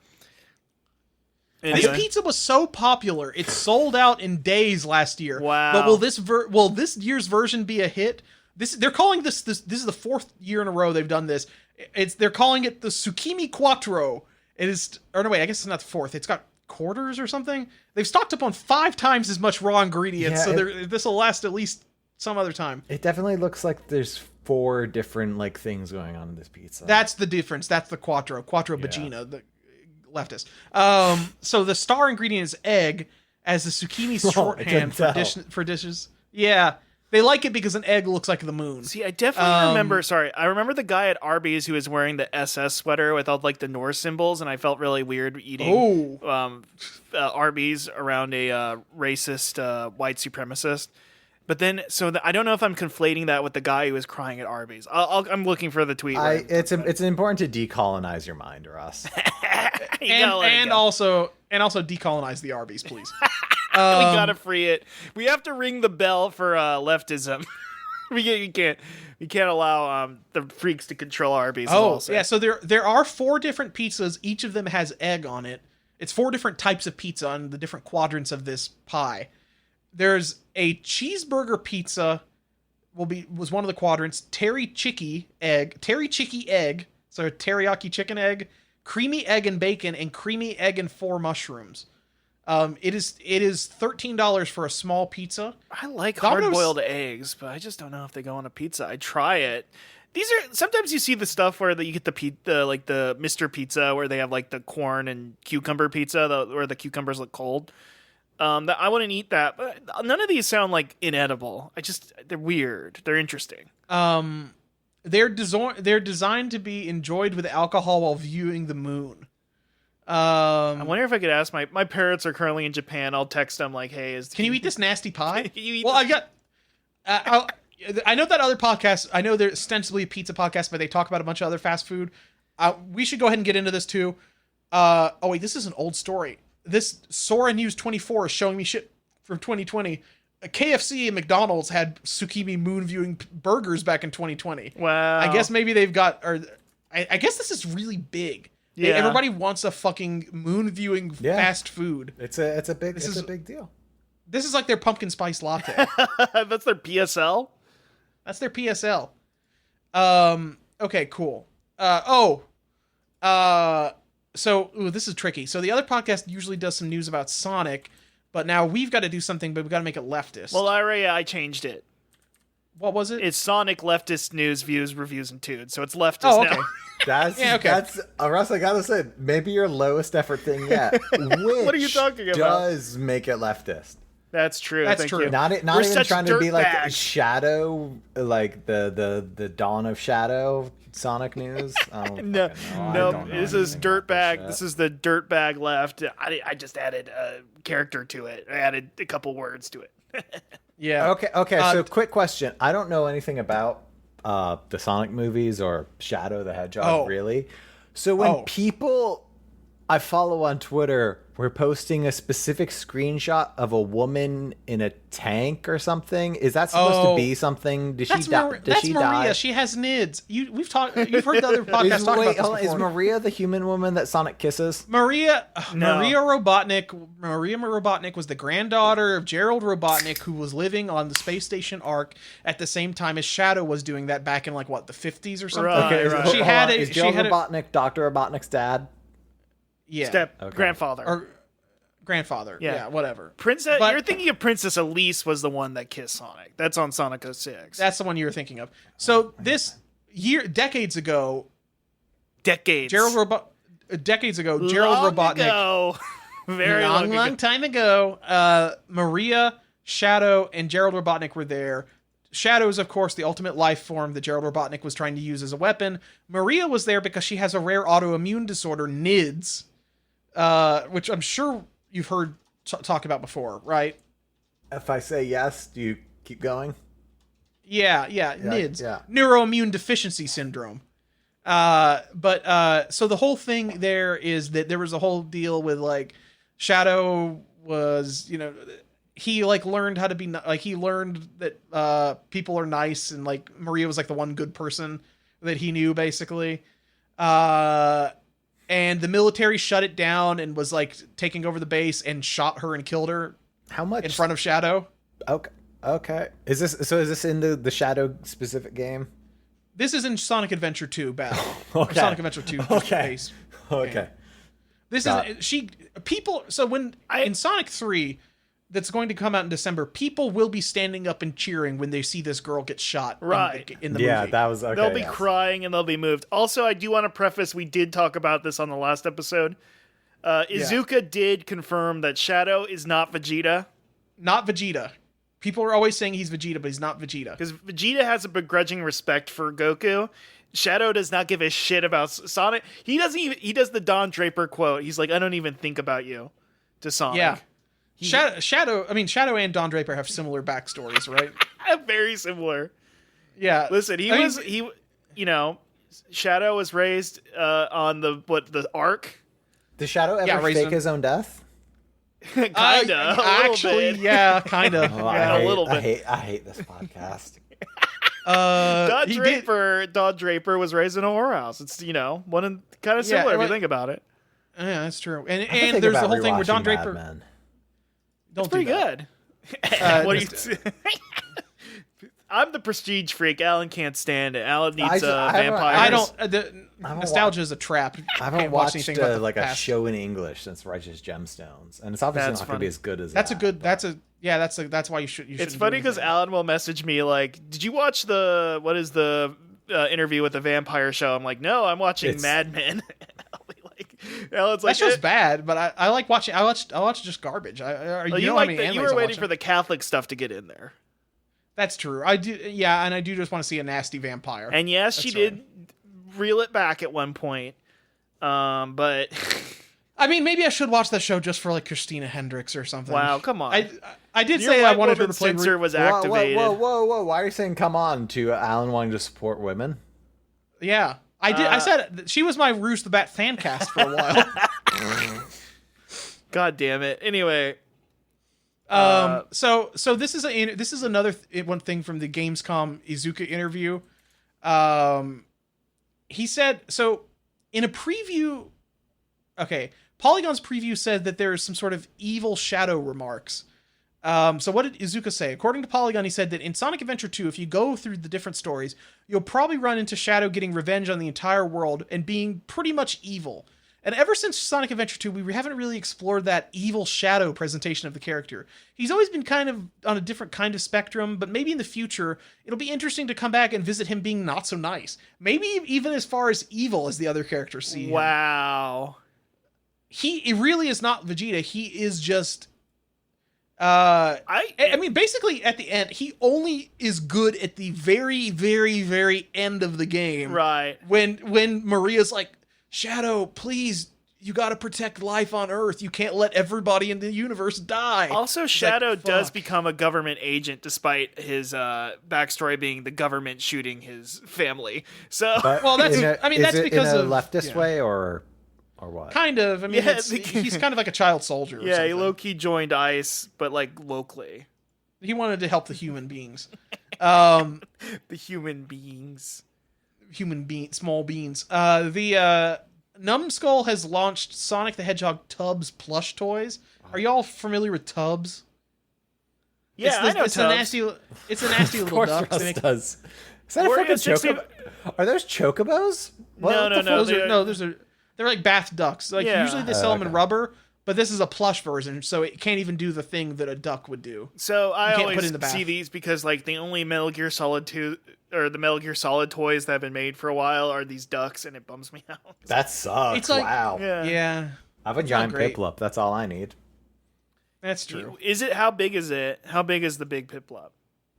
S3: This
S2: Anyway.
S3: pizza was so popular, it sold out in days last year.
S2: Wow.
S3: But will this year's version be a hit? They're calling this is the 4th year in a row they've done this. They're calling it the Tsukimi Quattro. It is, or no wait, I guess it's not the 4th. It's got quarters or something. They've stocked up on 5 times as much raw ingredients,
S5: Yeah,
S3: so this will last at least some other time.
S5: It definitely looks like there's 4 different like things going on in this pizza.
S3: That's the difference. That's the Quattro Bagina, the Leftist. So the star ingredient is egg, as the Tsukimi's shorthand for dishes. Yeah, they like it because an egg looks like the moon.
S2: See, I definitely remember. Sorry, I remember the guy at Arby's who was wearing the SS sweater with all like the Norse symbols, and I felt really weird eating Arby's around a racist white supremacist. But then, I don't know if I'm conflating that with the guy who was crying at Arby's. I'm looking for the tweet.
S5: It's important to decolonize your mind, Russ.
S3: and also decolonize the Arby's, please.
S2: We gotta free it. We have to ring the bell for leftism. we can't allow the freaks to control Arby's.
S3: Yeah. So there are 4 different pizzas. Each of them has egg on it. It's 4 different types of pizza on the different quadrants of this pie. There's a cheeseburger pizza. Was one of the quadrants. Teriyaki egg. So teriyaki chicken egg, creamy egg and bacon, and creamy egg and 4 mushrooms. It is $13 for a small pizza.
S2: I like hard-boiled eggs, but I just don't know if they go on a pizza. I try it. Sometimes you see the stuff where you get the Mr. Pizza where they have like the corn and cucumber pizza where the cucumbers look cold. I wouldn't eat that, but none of these sound like inedible. They're weird. They're interesting.
S3: They're designed to be enjoyed with alcohol while viewing the moon.
S2: I wonder if I could ask my parents are currently in Japan. I'll text them like, "Hey,
S3: can you eat this nasty pie?"
S2: I
S3: got. I know that other podcast. I know they're ostensibly a pizza podcast, but they talk about a bunch of other fast food. We should go ahead and get into this too. Wait, this is an old story. This Sora News 24 is showing me shit from 2020. KFC and McDonald's had Tsukimi moon viewing burgers back in 2020.
S2: Wow.
S3: I guess maybe they've got, I guess this is really big. Yeah. Everybody wants a fucking moon viewing fast food.
S5: It's a big deal.
S3: This is like their pumpkin spice latte.
S2: That's their PSL?
S3: That's their PSL. Okay, cool. So this is tricky. So the other podcast usually does some news about Sonic, but now we've got to do something, but we've got to make it leftist.
S2: Well, I changed it.
S3: What was it?
S2: It's Sonic Leftist News, Views, Reviews, and Tunes. So it's Leftist
S3: Oh, okay.
S2: now.
S5: That's Russ, I gotta say, maybe your lowest effort thing yet. Which
S2: What are you talking about?
S5: does make it leftist.
S2: That's true.
S3: That's
S2: Thank
S3: true.
S2: you.
S5: Not
S2: We're
S5: even
S2: such
S5: trying to be like
S2: dirtbags.
S5: Shadow, like the dawn of Shadow Sonic News.
S2: No, no, this is dirtbag.
S5: This
S2: This is the dirtbag left. I just added a character to it. I added a couple words to it.
S3: Yeah.
S5: Okay. So, quick question. I don't know anything about the Sonic movies or Shadow the Hedgehog, really. So when people I follow on Twitter were posting a specific screenshot of a woman in a tank or something, is that supposed to be something? Did she die?
S3: That's Maria. She has NIDS. You've heard the other podcasts talk about this before.
S5: Is Maria the human woman that Sonic kisses?
S3: Maria
S2: No.
S3: Maria Robotnik was the granddaughter of Gerald Robotnik, who was living on the space station Ark at the same time as Shadow was doing that back in the 50s or something.
S2: Right, right.
S3: She had
S5: Is Gerald Robotnik Dr. Robotnik's dad?
S2: Grandfather.
S3: or grandfather. Yeah, whatever.
S2: Princess.
S3: But-
S2: You're thinking of Princess Elise was the one that kissed Sonic. That's on Sonic 06.
S3: That's the one you were thinking of. So decades ago, Gerald Robotnik.
S2: Ago. Very long ago.
S3: time ago, Maria, Shadow, and Gerald Robotnik were there. Shadow is, of course, the ultimate life form that Gerald Robotnik was trying to use as a weapon. Maria was there because she has a rare autoimmune disorder, NIDS, which I'm sure you've heard talk about before, right?
S5: If I say yes, do you keep going?
S3: Yeah, NIDS.
S5: yeah.
S3: Neuroimmune deficiency syndrome. But so the whole thing there is that there was a whole deal with Shadow was, he learned how to be he learned that people are nice, and Maria was the one good person that he knew, basically. And the military shut it down and was taking over the base and shot her and killed her.
S5: How much
S3: in front of Shadow?
S5: Okay. Is this in the Shadow specific game?
S3: This is in Sonic Adventure 2 Battle.
S5: Okay.
S3: Or Sonic Adventure 2 base.
S5: Okay.
S3: This is people. So in Sonic 3, that's going to come out in December, people will be standing up and cheering when they see this girl get shot.
S2: Right.
S3: In the movie.
S5: Yeah, that was okay.
S2: They'll be crying and they'll be moved. Also, I do want to preface, we did talk about this on the last episode. Izuka did confirm that Shadow is not Vegeta.
S3: Not Vegeta. People are always saying he's Vegeta, but he's not Vegeta.
S2: Because Vegeta has a begrudging respect for Goku. Shadow does not give a shit about Sonic. He does the Don Draper quote. He's like, I don't even think about you to Sonic.
S3: Yeah. Shadow and Don Draper have similar backstories, right?
S2: Very similar.
S3: Yeah.
S2: Listen, Shadow was raised on the Ark.
S5: Did Shadow ever fake his own death?
S2: Kinda.
S3: Actually, yeah, kind of.
S2: A little bit.
S5: I hate this podcast.
S2: Don Draper was raised in a whorehouse. It's kind of similar if you think about it.
S3: Yeah, that's true. And there's the whole thing where Don Draper.
S2: It's pretty good. What do you? I'm the prestige freak. Alan can't stand it. Alan needs vampires.
S3: Nostalgia is a trap.
S5: I haven't watched a show in English since Righteous Gemstones, and it's obviously not going to be as good as
S3: that's why you should.
S2: It's funny because Alan will message me did you watch the interview with the vampire show? I'm like, no, I'm watching Mad Men. Alan's
S3: that show's bad, but I like watching. I watch just garbage. You
S2: were waiting for the Catholic stuff to get in there.
S3: That's true. I do. Yeah, and I do just want to see a nasty vampire.
S2: And yes, she did reel it back at one point. But
S3: I mean, maybe I should watch that show just for Christina Hendricks or something.
S2: Wow, come on.
S3: I did say I wanted her to play.
S2: Censor was activated.
S5: Whoa! Why are you saying come on to Alan wanting to support women?
S3: Yeah, I did. I said she was my Roost the Bat fan cast for a while.
S2: God damn it. Anyway.
S3: So this is another one thing from the Gamescom Izuka interview. He said, so in a preview, Polygon's preview said that there is some sort of evil Shadow remarks. So what did Izuka say? According to Polygon, he said that in Sonic Adventure 2, if you go through the different stories, you'll probably run into Shadow getting revenge on the entire world and being pretty much evil. And ever since Sonic Adventure 2, we haven't really explored that evil Shadow presentation of the character. He's always been kind of on a different kind of spectrum, but maybe in the future, it'll be interesting to come back and visit him being not so nice. Maybe even as far as evil as the other characters see him.
S2: Wow.
S3: He really is not Vegeta. He is just... I mean, basically, at the end, he only is good at the very, very, very end of the game.
S2: Right.
S3: When Maria's like, Shadow, please, you gotta protect life on Earth. You can't let everybody in the universe die.
S2: Also,
S3: It's
S2: Shadow
S3: like,
S2: does
S3: fuck.
S2: become a government agent despite his backstory being the government shooting his family. So,
S5: But
S3: Well, that's- I mean, that's because
S5: in a
S3: of-
S5: leftist
S3: yeah.
S5: way or what?
S3: Kind of. I mean,
S2: Yeah,
S3: he's kind of like a child soldier. Or
S2: yeah, he
S3: something.
S2: low-key joined ICE, but like locally.
S3: He wanted to help the human beings.
S2: The human beings.
S3: Small beans. The Numbskull has launched Sonic the Hedgehog Tubbs plush toys. Are y'all familiar with Tubbs?
S2: Yeah, I know
S3: it's
S2: Tubbs.
S3: It's a nasty
S5: Of
S3: little
S5: course
S3: duck.
S5: Russ does. Is that a
S2: Wario
S5: fucking
S2: 60
S5: chocobo? Are those chocobos?
S2: No, no, no.
S3: They're like bath ducks. Like
S2: Yeah.
S3: usually they sell them in
S5: okay.
S3: rubber, but this is a plush version, so it can't even do the thing that a duck would do.
S2: So I
S3: can't put
S2: always
S3: it in the bath.
S2: see these because like the only Metal Gear Solid 2 or the Metal Gear Solid toys that have been made for a while are these ducks, and it bums me out.
S5: That sucks.
S3: It's like-
S5: wow.
S2: Yeah.
S3: Yeah,
S5: I have a giant
S3: great.
S5: Piplup. That's all I need.
S3: that's true.
S2: Is it? How big is it? How big is the big Piplup?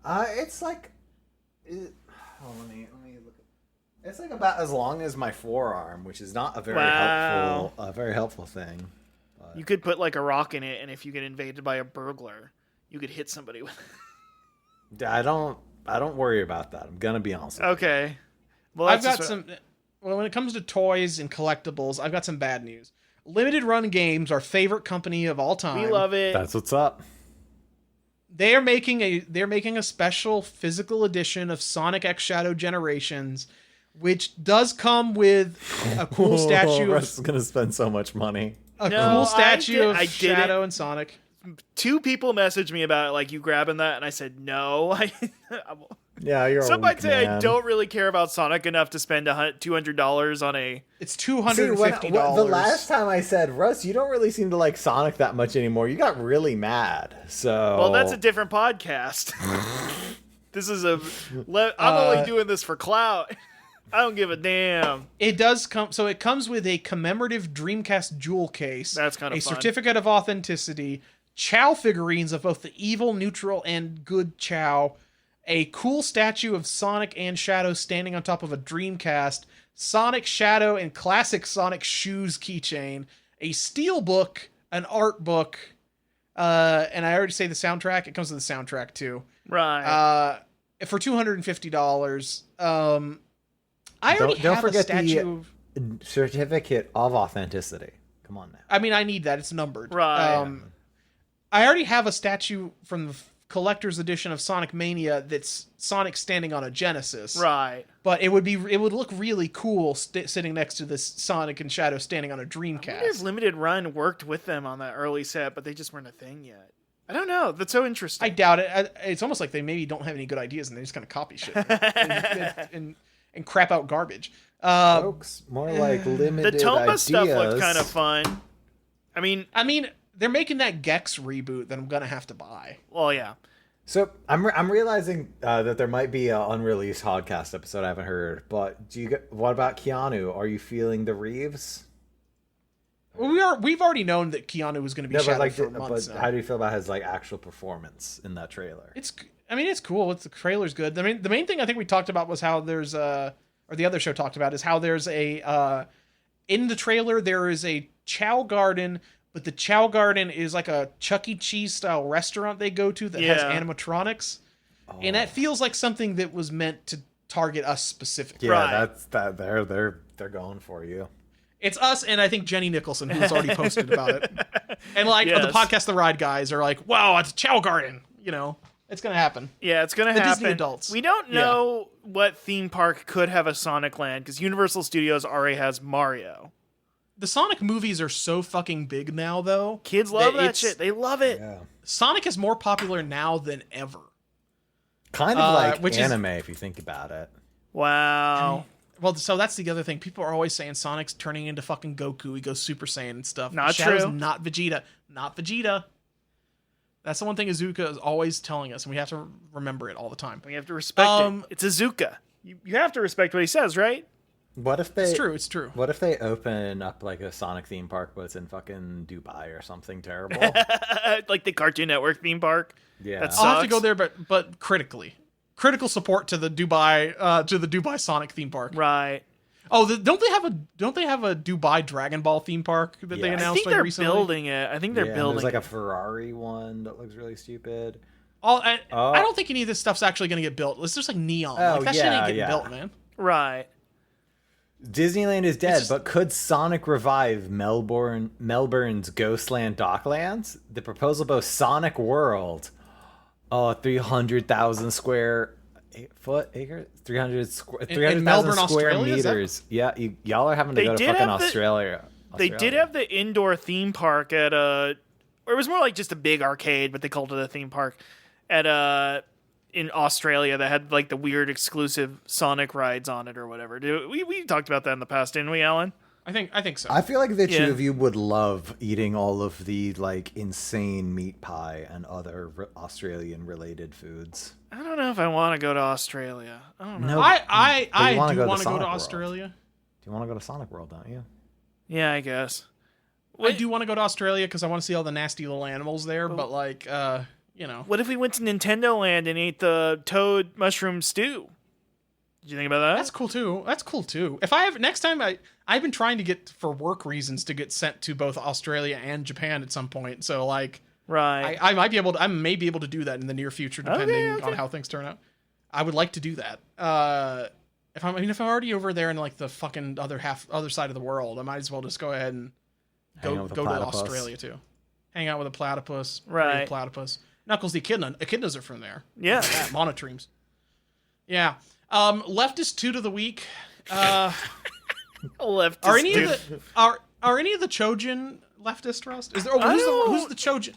S5: It's like, let me look. It's like about as long as my forearm, which is not a very helpful thing.
S2: You could put like a rock in it, and if you get invaded by a burglar, you could hit somebody with it.
S5: I don't worry about that. I'm gonna be honest. With you.
S2: Okay. Well,
S3: I've
S2: that's
S3: got
S2: just what-
S3: some. Well, when it comes to toys and collectibles, I've got some bad news. Limited Run Games, our favorite company of all time.
S2: We love it.
S5: That's what's up.
S3: They're making a special physical edition of Sonic X Shadow Generations, which does come with a cool statue
S5: Russ is
S3: of
S5: gonna spend so much money.
S3: a
S2: No,
S3: cool
S2: I
S3: statue
S2: did-
S3: of
S2: I didn't.
S3: Shadow and Sonic.
S2: 2 people messaged me about it, like you grabbing that, and I said no.
S5: Yeah, you're.
S2: Some
S5: a
S2: might
S5: weak
S2: say I
S5: man.
S2: don't really care about Sonic enough to spend $200 on a.
S3: It's
S5: See,
S3: $250.
S5: the last time I said, Russ, you don't really seem to like Sonic that much anymore. You got really mad. So.
S2: Well, that's a different podcast. This is I'm only doing this for clout. I don't give a damn.
S3: It does come. So it comes with a commemorative Dreamcast jewel case.
S2: That's kinda
S3: a
S2: fun.
S3: certificate of authenticity. Chow figurines of both the evil, neutral, and good Chow. A cool statue of Sonic and Shadow standing on top of a Dreamcast. Sonic, Shadow, and classic Sonic shoes keychain. A steel book, an art book, and I already say the soundtrack. It comes with the soundtrack too.
S2: Right.
S3: For $250. I already
S5: Don't
S3: have
S5: forget
S3: a statue.
S5: the certificate of authenticity. Come on now.
S3: I mean, I need that. It's numbered.
S2: Right.
S3: I already have a statue from the collector's edition of Sonic Mania that's Sonic standing on a Genesis.
S2: Right.
S3: But it would look really cool sitting next to this Sonic and Shadow standing on a
S2: I wonder if
S3: Dreamcast.
S2: Limited Run worked with them on that early set, but they just weren't a thing yet. I don't know. That's so interesting.
S3: I doubt it. It's almost like they maybe don't have any good ideas and they just kind of copy shit and crap out garbage.
S5: Folks, more like limited
S2: the Tomba
S5: ideas.
S2: stuff looked kind of fun. I mean,
S3: They're making that Gex reboot that I'm gonna have to buy.
S2: well, yeah.
S5: So I'm realizing that there might be an unreleased podcast episode I haven't heard. But what about Keanu? Are you feeling the Reeves?
S3: Well, we've already known that Keanu was going to be Shadow for months now.
S5: how do you feel about his like actual performance in that trailer?
S3: It's cool. The trailer's good. The main thing I think we talked about was how there's or the other show talked about is how there's a in the trailer there is a Chow Garden, but the Chow Garden is like a Chuck E. Cheese style restaurant they go to that has
S2: Yeah.
S3: animatronics, and that feels like something that was meant to target us specifically.
S5: Yeah,
S2: Right.
S5: they're going for you.
S3: It's us, and I think Jenny Nicholson, who's already posted about it. And like
S2: Yes.
S3: the podcast, The Ride guys are like, "Wow, it's Chow Garden." You know, it's gonna happen.
S2: Yeah, it's gonna
S3: The
S2: happen.
S3: Disney adults.
S2: We don't know what theme park could have a Sonic Land because Universal Studios already has Mario.
S3: The Sonic movies are so fucking big now, though.
S2: Kids love that
S3: it's-
S2: shit. They love it.
S5: Yeah.
S3: Sonic is more popular now than ever.
S5: Kind of like
S3: which is-
S5: anime if you think about it.
S2: Wow.
S3: Well, so that's the other thing. People are always saying Sonic's turning into fucking Goku. He goes Super Saiyan and stuff.
S2: Not
S3: Shadow's
S2: true.
S3: Not Vegeta. Not Vegeta. That's the one thing Izuka is always telling us, and we have to remember it all the time.
S2: We have to respect it. It's Izuka. You have to respect what he says, right?
S5: What if they?
S3: It's true.
S5: What if they open up like a Sonic theme park, but it's in fucking Dubai or something terrible?
S2: Like the Cartoon Network theme park.
S5: Yeah.
S2: That
S3: I'll have to
S2: sucks.
S3: go there, but critically. Critical support to the Dubai Sonic theme park.
S2: Right.
S3: Oh, don't they have a Dubai Dragon Ball theme park that they
S5: Yeah. I
S2: I
S3: announced
S2: think
S3: like
S2: they're
S3: recently?
S2: building it. I think they're
S5: Yeah,
S2: building
S5: there's like
S2: it.
S5: a Ferrari one that looks really stupid.
S3: I don't think any of this stuff's actually going to get built. It's just like neon.
S5: Oh,
S3: Like, that shit
S5: yeah,
S3: ain't getting
S5: yeah.
S3: built, man.
S2: Right.
S5: Disneyland is dead,
S3: just-
S5: but could Sonic revive Melbourne's Ghostland Docklands? The proposal boasts Sonic World. 300,000 square foot acres, 300,000
S3: Melbourne,
S5: square
S3: Australia? Is that-
S5: meters. Yeah, y'all are having to
S2: They
S5: go to
S2: did
S5: fucking
S2: have the-
S5: Australia.
S2: They did have the indoor theme park at or it was more like just a big arcade, but they called it a theme park at in Australia that had like the weird exclusive Sonic rides on it or whatever. We talked about that in the past, didn't we, Alan?
S3: I think so.
S5: I feel like the
S2: Yeah.
S5: two of you would love eating all of the like insane meat pie and other Australian related foods.
S2: I don't know if I want to go to Australia. I don't know.
S5: No,
S3: I
S5: you wanna
S3: do
S5: go to
S3: want to go
S5: Sonic
S3: to
S5: World.
S3: Australia.
S5: Do you want to go to Sonic World, don't you?
S2: Yeah, I guess.
S3: I do want to go to Australia because I want to see all the nasty little animals there. But like,
S2: What if we went to Nintendo Land and ate the toad mushroom stew? Did you think about that?
S3: that's cool too. If I have next time, I've been trying to get for work reasons to get sent to both Australia and Japan at some point. So like,
S2: right.
S3: I may be able to do that in the near future, depending
S2: Okay.
S3: on how things turn out. I would like to do that. If I'm already over there in like the fucking other side of the world, I might as well just go ahead and
S5: Hang
S3: go
S5: out with a
S3: to
S5: platypus.
S3: Australia too. Hang out with a platypus,
S2: Right.
S3: play with platypus. Knuckles the echidnas are from there.
S2: Yeah.
S3: Yeah, monotremes. Yeah. Leftist toot of the week.
S2: Left.
S3: Are any of the are any of the Chojin leftist Rust? Is there? Who's the Chojin?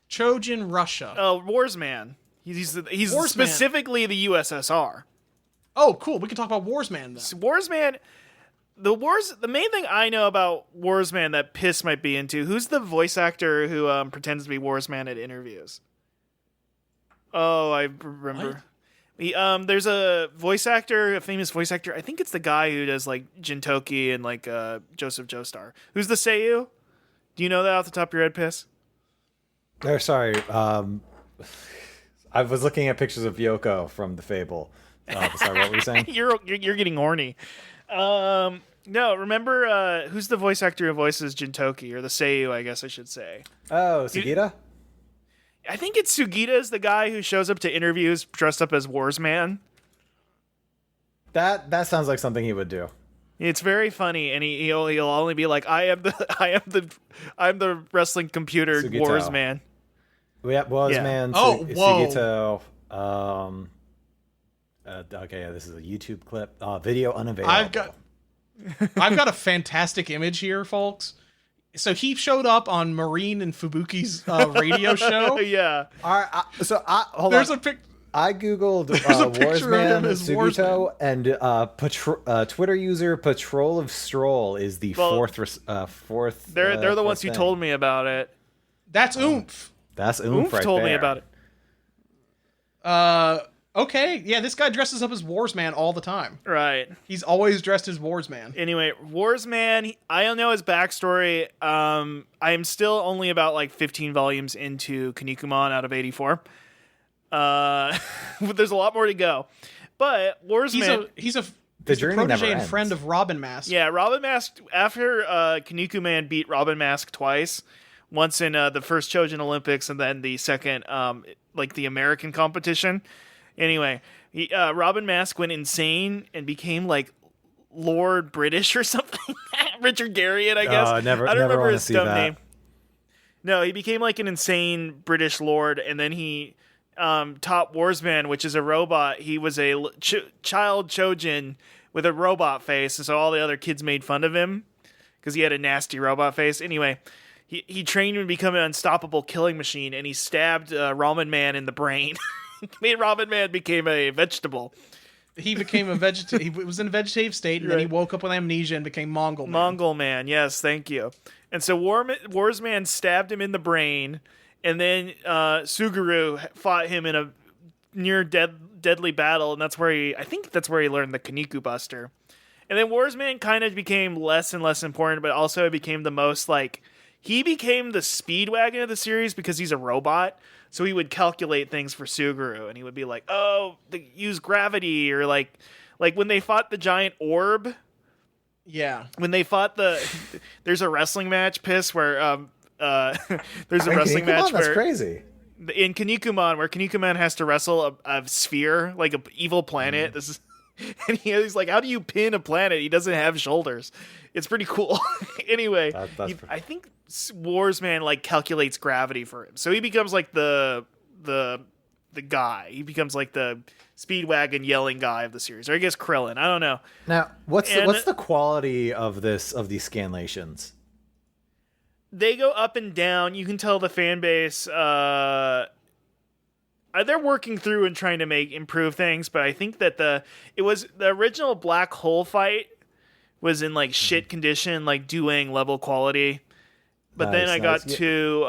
S3: Chojin Russia.
S2: Warsman. He's
S3: Warsman.
S2: specifically the USSR.
S3: Oh, cool. We can talk about Warsman then.
S2: Warsman. The main thing I know about Warsman that Piss might be into. Who's the voice actor who pretends to be Warsman at interviews? Oh, I remember. There's a voice actor, a famous voice actor. I think it's the guy who does like Jintoki and like Joseph Joestar. Who's the Seiyu? Do you know that off the top of your head, Piss?
S5: Oh, sorry. I was looking at pictures of Yoko from the Fable. Sorry, what were you saying?
S2: You're getting horny. No, remember who's the voice actor who voices Jintoki, or the Seiyu, I guess I should say.
S5: Oh, Sugita?
S2: I think it's Sugita's the guy who shows up to interviews dressed up as Warsman.
S5: That sounds like something he would do.
S2: It's very funny, and he'll only be like, I'm the wrestling computer
S5: Sugito.
S2: Warsman.
S5: Yeah, Warsman,
S3: Oh, whoa.
S5: Sugito. Okay, yeah, this is a YouTube clip. Video unavailable.
S3: I've got a fantastic image here, folks. So he showed up on Marine and Fubuki's radio show.
S2: Yeah.
S5: Hold
S3: There's
S5: on.
S3: a pic.
S5: I googled
S3: There's a picture of him
S5: Warsman
S3: as
S5: Sugito, and Twitter user Patrol of Stroll is the fourth.
S2: They're the ones who told me about it.
S3: That's Oomph.
S5: That's Oomph right
S2: told
S5: there.
S2: me about it.
S3: Okay, yeah, this guy dresses up as Warsman all the time.
S2: Right.
S3: He's always dressed as Warsman.
S2: Anyway, Warsman, I don't know his backstory. I am still only about like 15 volumes into Kinnikuman out of 84. There's a lot more to go. But Warsman...
S3: He's a
S5: journey never
S3: protege and
S5: ends.
S3: friend of Robin Mask.
S2: Yeah, Robin Mask, after Kinnikuman beat Robin Mask twice, once in the first Chojin Olympics and then the second, like the American competition. Anyway, Robin Mask went insane and became like Lord British or something. Richard Garriott, I guess.
S5: I don't
S2: remember
S5: wanna
S2: his
S5: see
S2: dumb
S5: that.
S2: name. No, he became like an insane British lord, and then he taught Warsman, which is a robot. He was a child Chojin with a robot face, and so all the other kids made fun of him because he had a nasty robot face. Anyway, he trained him to become an unstoppable killing machine, and he stabbed Ramen Man in the brain. Made Ramen Man became a vegetable.
S3: He became he was in a vegetative state, and then he woke up with amnesia and became Mongol Man.
S2: Mongol Man, yes, thank you. And so Warsman stabbed him in the brain, and then Suguru fought him in a near deadly battle, and I think that's where he learned the Kaniku Buster. And then Warsman kind of became less and less important, but also became the most he became the Speedwagon of the series because he's a robot. So he would calculate things for Suguru, and he would be like, "Oh, use gravity," or like when they fought the giant orb.
S3: Yeah.
S2: When they fought there's a wrestling match, where there's a wrestling match
S5: that's
S2: where
S5: crazy.
S2: in Kinnikuman, where Kinnikuman has to wrestle a sphere, like an evil planet. This is, and he's like, "How do you pin a planet? He doesn't have shoulders." It's pretty cool. Anyway, I think Warsman calculates gravity for him, so he becomes the guy. He becomes the Speedwagon yelling guy of the series, or I guess Krillin. I don't know.
S5: Now, what's the quality of these scanlations?
S2: They go up and down. You can tell the fan base. They're working through and trying to improve things, but I think that the original black hole fight was in shit condition, doing level quality. But then I got to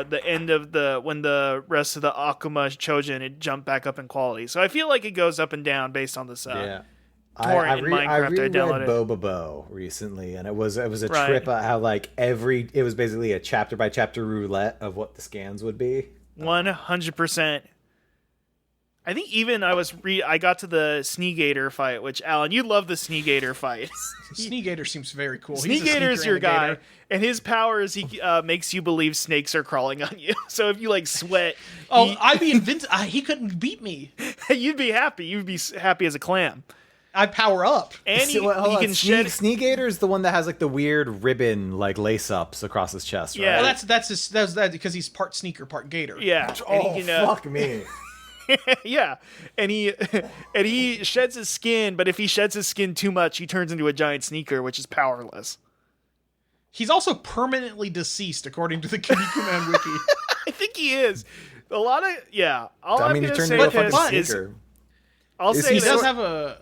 S2: the end of when the rest of the Akuma Chojin, it jumped back up in quality. So I feel like it goes up and down based on this.
S5: Yeah.
S2: Torrent in Minecraft.
S5: I reread
S2: downloaded
S5: Bobobo recently, and it was a trip at how it was basically a chapter by chapter roulette of what the scans would be.
S2: 100%. I think even I got to the Sneegator fight, which Alan, you love the Sneegator fight.
S3: Sneegator seems very cool.
S2: Sneegator's your guy, and his power is he makes you believe snakes are crawling on you. So if you sweat,
S3: I'd be invincible. He couldn't beat me.
S2: You'd be happy. You'd be happy as a clam.
S3: I'd power up.
S2: And he can shed.
S5: Sneegator is the one that has the weird ribbon lace ups across his chest. Right?
S2: Yeah,
S3: well, that's that because he's part sneaker, part gator.
S2: Yeah.
S5: And he can, fuck me.
S2: Yeah, and he sheds his skin, but if he sheds his skin too much, he turns into a giant sneaker, which is powerless.
S3: He's also permanently deceased, according to the Kinnikuman wiki.
S2: I think he is. A lot of All
S5: I
S2: I'm
S5: mean, he
S2: gonna
S5: turned
S2: say
S5: into a fucking
S2: is,
S5: sneaker.
S2: I'll say
S3: He
S2: this.
S3: does have a.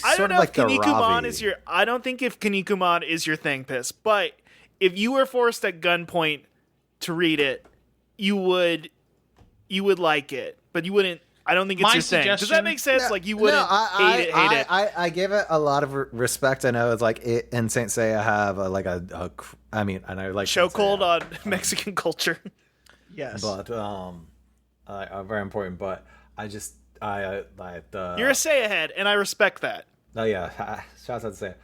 S2: I don't know if Kinnikuman is your. I don't think if Kinnikuman is your thing, Piss. But if you were forced at gunpoint to read it, you would like it, but you wouldn't. I don't think it's your thing. Does that make sense? You wouldn't hate it.
S5: I give it a lot of respect. I know it's it and Saint Seiya have I mean, and I like
S2: chokehold on Mexican culture.
S3: Yes,
S5: but very important. But I just you're
S2: a Seiya head, and I respect that.
S5: Oh yeah, shouts out to Seiya.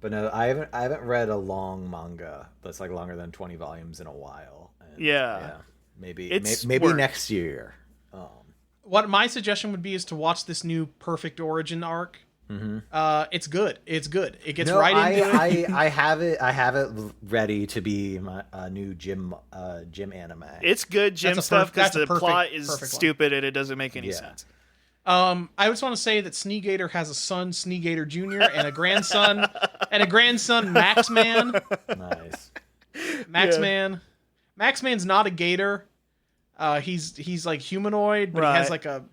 S5: But no, I haven't read a long manga that's longer than 20 volumes in a while. And,
S2: yeah,
S5: maybe
S2: it's
S5: maybe next year.
S3: What my suggestion would be is to watch this new Perfect Origin arc. Mm-hmm. It's good. It's good. It gets into it.
S5: I have it ready to be my new gym anime.
S2: It's good gym stuff because the plot is stupid and it doesn't make any sense.
S3: I just want to say that Sneegator has a son, Sneegator Jr., and a grandson, Maxman. Nice. Maxman. Maxman's not a gator. He's humanoid, but he has
S2: that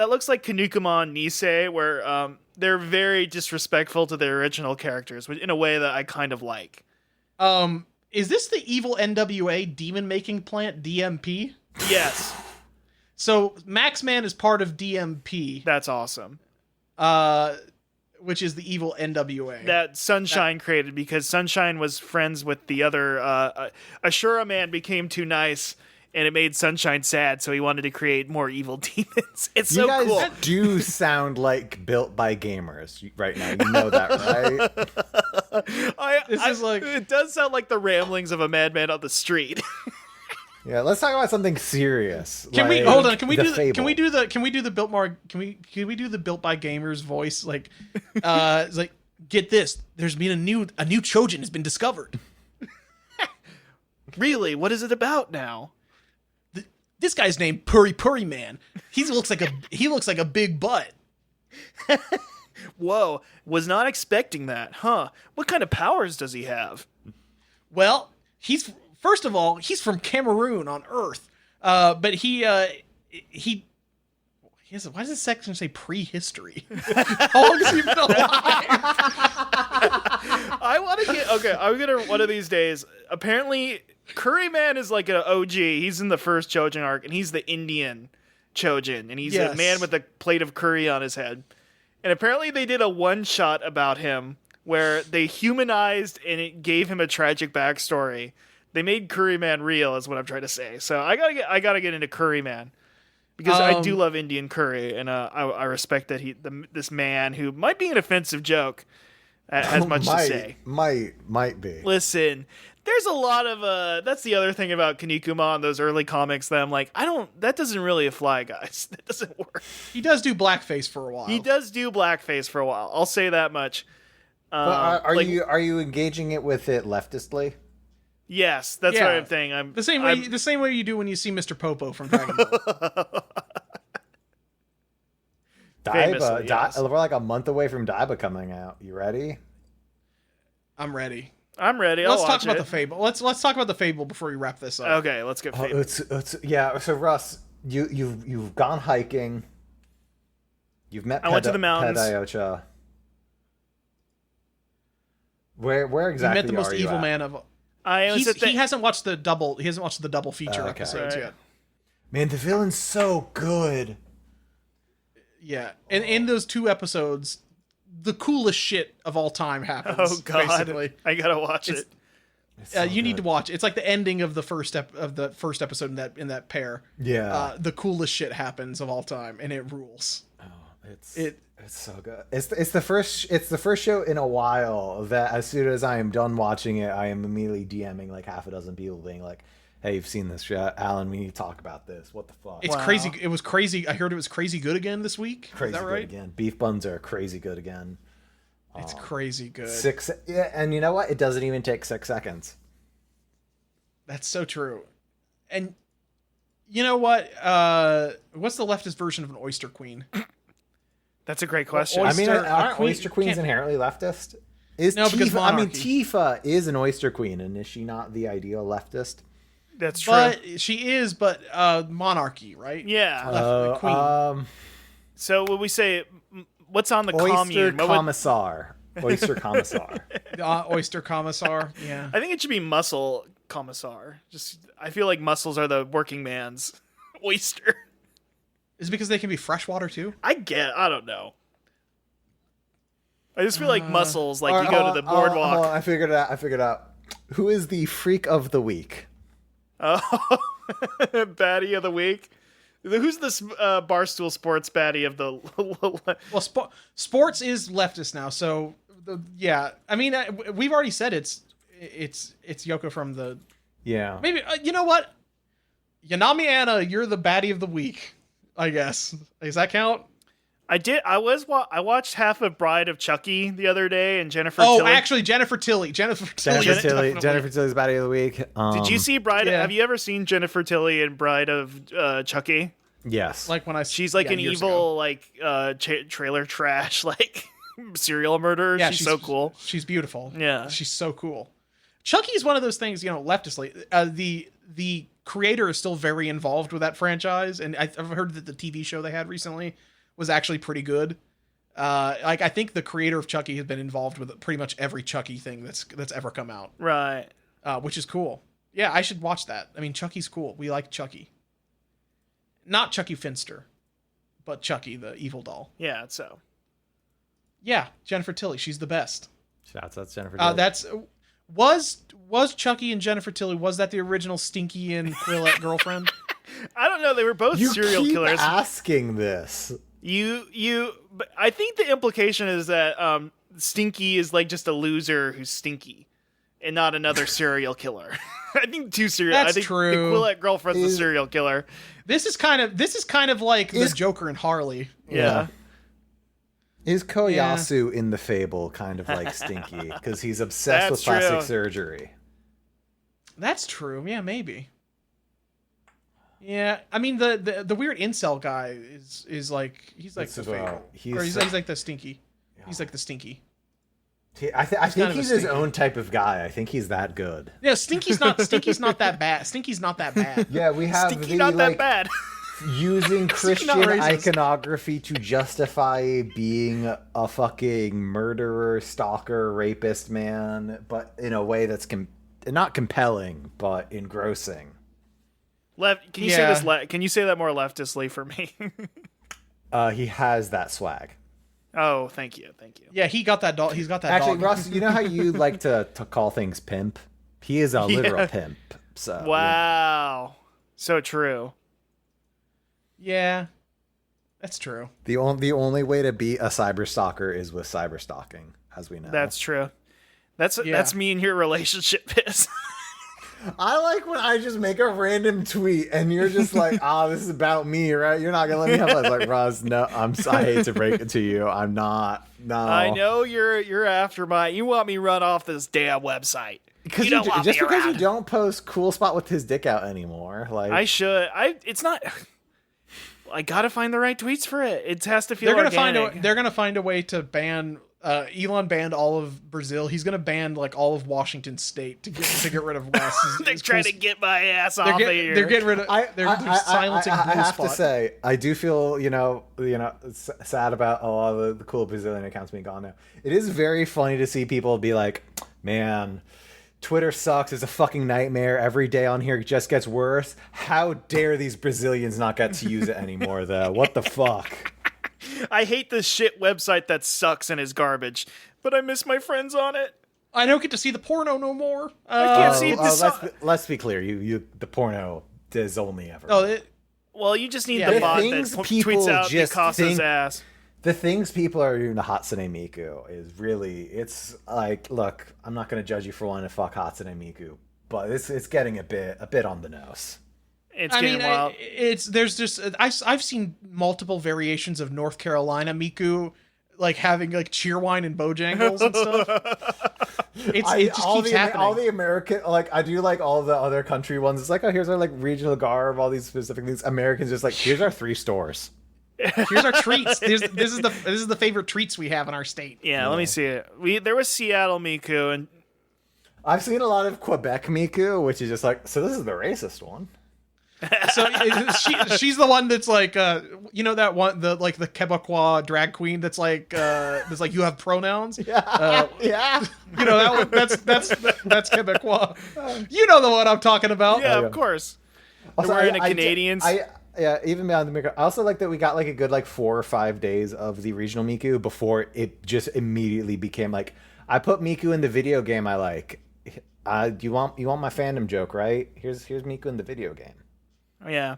S2: looks like Kinnikuman Nisei, where they're very disrespectful to their original characters, in a way that I kind of like.
S3: Is this the evil NWA demon making plant DMP?
S2: Yes.
S3: So Maxman is part of DMP.
S2: That's awesome.
S3: Which is the evil NWA.
S2: That Sunshine created because Sunshine was friends with the other... Ashura Man became too nice, and it made Sunshine sad, so he wanted to create more evil demons. It's so cool.
S5: You guys do sound like built by gamers right now. You know that, right?
S2: It does sound like the ramblings of a madman on the street.
S5: Yeah, let's talk about something serious.
S3: Can we hold on? Can we do the built by gamers voice? Get this. There's been a new Chojin has been discovered.
S2: Really? What is it about now?
S3: This guy's named Puri Puri Man. He looks like a big butt.
S2: Whoa, was not expecting that, huh? What kind of powers does he have?
S3: Well, first of all, he's from Cameroon on Earth. But he Why does this section say prehistory? How long has he been alive?
S2: I want to get okay. I'm gonna one of these days. Apparently, Curryman is like an OG. He's in the first Chojin arc, and he's the Indian Chojin, and he's a man with a plate of curry on his head. And apparently, they did a one shot about him where they humanized and it gave him a tragic backstory. They made Curryman real, is what I'm trying to say. So I gotta get into Curryman. Because I do love Indian curry, and I respect that this man who might be an offensive joke has much to say.
S5: Might be.
S2: Listen, there's a lot of that's the other thing about Kinnikuman, those early comics that I'm like, that doesn't really apply, guys. That doesn't work.
S3: He does do blackface for a while.
S2: He does do blackface for a while. I'll say that much.
S5: But are you engaging it with it leftistly?
S2: Yes, that's what I'm saying. I'm
S3: the same way you do when you see Mr. Popo from Dragon Ball.
S2: Famously, yes.
S5: We're like a month away from Daiba coming out. You ready?
S3: I'm ready.
S2: Let's
S3: talk about the Fable. Let's talk about the Fable before we wrap this up.
S2: Okay, let's get Fable.
S5: So Russ, you've gone hiking. You've met.
S2: I went to the mountains.
S5: Pediocha. Where exactly?
S3: You met the most evil man of. He hasn't watched the double. He hasn't watched the double feature episodes yet.
S5: Man, the villain's so good.
S3: Yeah, and in those 2 episodes, the coolest shit of all time happens.
S2: Oh God,
S3: basically.
S2: I gotta watch it.
S3: You need to watch it. It's like the ending of the first episode in that pair.
S5: Yeah,
S3: the coolest shit happens of all time, and it rules.
S5: Oh, it's so good. It's the first show in a while that as soon as I am done watching it, I am immediately DMing like half a dozen people, being like, "Hey, you've seen this show, Alan? We need to talk about this. What the fuck?"
S3: It's crazy. It was crazy. I heard it was crazy good again this week.
S5: Crazy
S3: Is that right?
S5: good again. Beef buns are crazy good again.
S3: It's crazy good.
S5: And you know what? It doesn't even take 6 seconds.
S3: That's so true. And you know what? What's the leftist version of an oyster queen?
S2: That's a great question.
S5: Aren't oyster queens inherently leftist? Because Tifa is an oyster queen, and is she not the ideal leftist?
S2: That's true.
S3: But she is, monarchy, right?
S2: Yeah.
S3: Queen.
S2: So when we say, what's on the
S5: oyster
S2: commune?
S5: Commissar. Oyster Commissar.
S3: Oyster Commissar. Yeah.
S2: I think it should be muscle commissar. I feel like mussels are the working man's oyster.
S3: Is it because they can be freshwater too?
S2: I don't know. I just feel like mussels, like you go to the boardwalk.
S5: I figured it out. Who is the freak of the week?
S2: Oh, baddie of the week. Who's this Barstool Sports baddie of the?
S3: Well, sports is leftist now, so yeah. I mean, we've already said it's Yoko from the.
S5: Yeah.
S3: Maybe you know what? Yanami Anna, you're the baddie of the week. I guess. Does that count?
S2: I did. I watched half of Bride of Chucky the other day, and Jennifer. Tilly.
S3: Actually, Jennifer Tilly. Jennifer Tilly's
S5: baddie of the week.
S2: Did you see Bride? Yeah. Have you ever seen Jennifer Tilly in Bride of Chucky?
S5: Yes.
S3: Like when
S2: she's like an evil trailer trash serial murderer. Yeah, she's so cool.
S3: She's beautiful.
S2: Yeah,
S3: she's so cool. Chucky's one of those things, leftistly. The creator is still very involved with that franchise, and I've heard that the TV show they had recently was actually pretty good. I think the creator of Chucky has been involved with pretty much every Chucky thing that's ever come out.
S2: Right.
S3: Which is cool. Yeah, I should watch that. I mean, Chucky's cool. We like Chucky. Not Chucky Finster, but Chucky, the evil doll.
S2: Yeah, so.
S3: Yeah, Jennifer Tilly. She's the best.
S5: Shouts out Jennifer Tilly.
S3: Was Chucky and Jennifer Tilly, was that the original Stinky and Quillette girlfriend?
S2: I don't know. They were both serial killers.
S5: You keep asking this.
S2: But I think the implication is that Stinky is like just a loser who's stinky, and not another serial killer. I think
S3: That's true.
S2: The Quillette girlfriend's the serial killer.
S3: This is kind of like the Joker and Harley.
S2: Yeah.
S5: Is Koyasu in the Fable kind of like Stinky because he's obsessed with plastic surgery?
S3: That's true. Yeah, maybe. Yeah, I mean the weird incel guy is like he's like the Fable. He's like the Stinky. Yeah. He's like the Stinky.
S5: I think he's his own type of guy. I think he's that good.
S3: Yeah, Stinky's not that bad. Stinky's not that bad.
S5: Yeah, we have
S2: Stinky not that bad.
S5: using Christian
S3: racist.
S5: iconography to justify being a fucking murderer, stalker, rapist man, but in a way that's not compelling, but engrossing.
S2: Can you say this? Can you say that more leftistly for me?
S5: He has that swag.
S2: Oh, thank you.
S3: Yeah, he's got that dog.
S5: Actually, Russ, you know how you like to call things pimp? He is a literal pimp. So
S2: wow, so true.
S3: Yeah, that's true.
S5: the only way to beat a cyber stalker is with cyber stalking, as we know.
S2: That's true. That's me and your relationship, Piss.
S5: I like when I just make a random tweet and you're just like, this is about me, right? You're not gonna let me have that. Like, Russ, no, I hate to break it to you. I'm not. No.
S2: I know you're after you want me run off this damn website.
S5: Because
S2: you don't want
S5: just
S2: me
S5: because
S2: around.
S5: you don't post cool spot with his dick out anymore. Like
S2: I should. It's not. I gotta find the right tweets for it. It has to feel organic.
S3: They're gonna find a way to ban. Elon banned all of Brazil. He's gonna ban like all of Washington State to get rid of Wes.
S2: They're trying to get my ass off of here.
S3: They're getting rid of. They're silencing.
S5: I have
S3: Spot.
S5: to say, I do feel sad about a lot of the cool Brazilian accounts being gone now. It is very funny to see people be like, "Man, Twitter sucks. It's a fucking nightmare. Every day on here just gets worse. How dare these Brazilians not get to use it anymore, though? What the fuck?"
S2: I hate this shit website that sucks and is garbage, but I miss my friends on it.
S3: I don't get to see the porno no more.
S2: I can't see this.
S5: Let's be clear. The porno is only ever.
S2: Well, you just need
S3: Yeah,
S2: the
S3: the
S2: bot that
S5: things people
S2: tweets out
S5: just
S2: Picasso
S5: think-
S2: ass.
S5: The things people are doing to Hatsune Miku is really, it's like, look, I'm not going to judge you for wanting to fuck Hatsune Miku, but it's getting a bit on the nose.
S2: It's getting wild.
S3: I've seen multiple variations of North Carolina Miku, like having like Cheerwine and Bojangles and stuff. It just keeps happening.
S5: All the American, like, I do like all the other country ones. It's like, oh, here's our like regional garb, all these specific things. Americans just like, here's our 3 stores.
S3: Here's our treats. This is the favorite treats we have in our state.
S2: Yeah, let me see it. There was Seattle Miku, and
S5: I've seen a lot of Quebec Miku, which is just like, so this is the racist one.
S3: So she's the one that's like, that one, the Quebecois drag queen that's like you have pronouns.
S5: Yeah.
S3: That one, that's Quebecois. You know the one I'm talking about.
S2: yeah, of course.
S5: Also,
S2: They're wearing a Canadians.
S5: Yeah, even beyond the Miku. I also like that we got like a good like 4 or 5 days of the regional Miku before it just immediately became like, I put Miku in the video game I like. You want my fandom joke, right? Here's Miku in the video game.
S2: Yeah.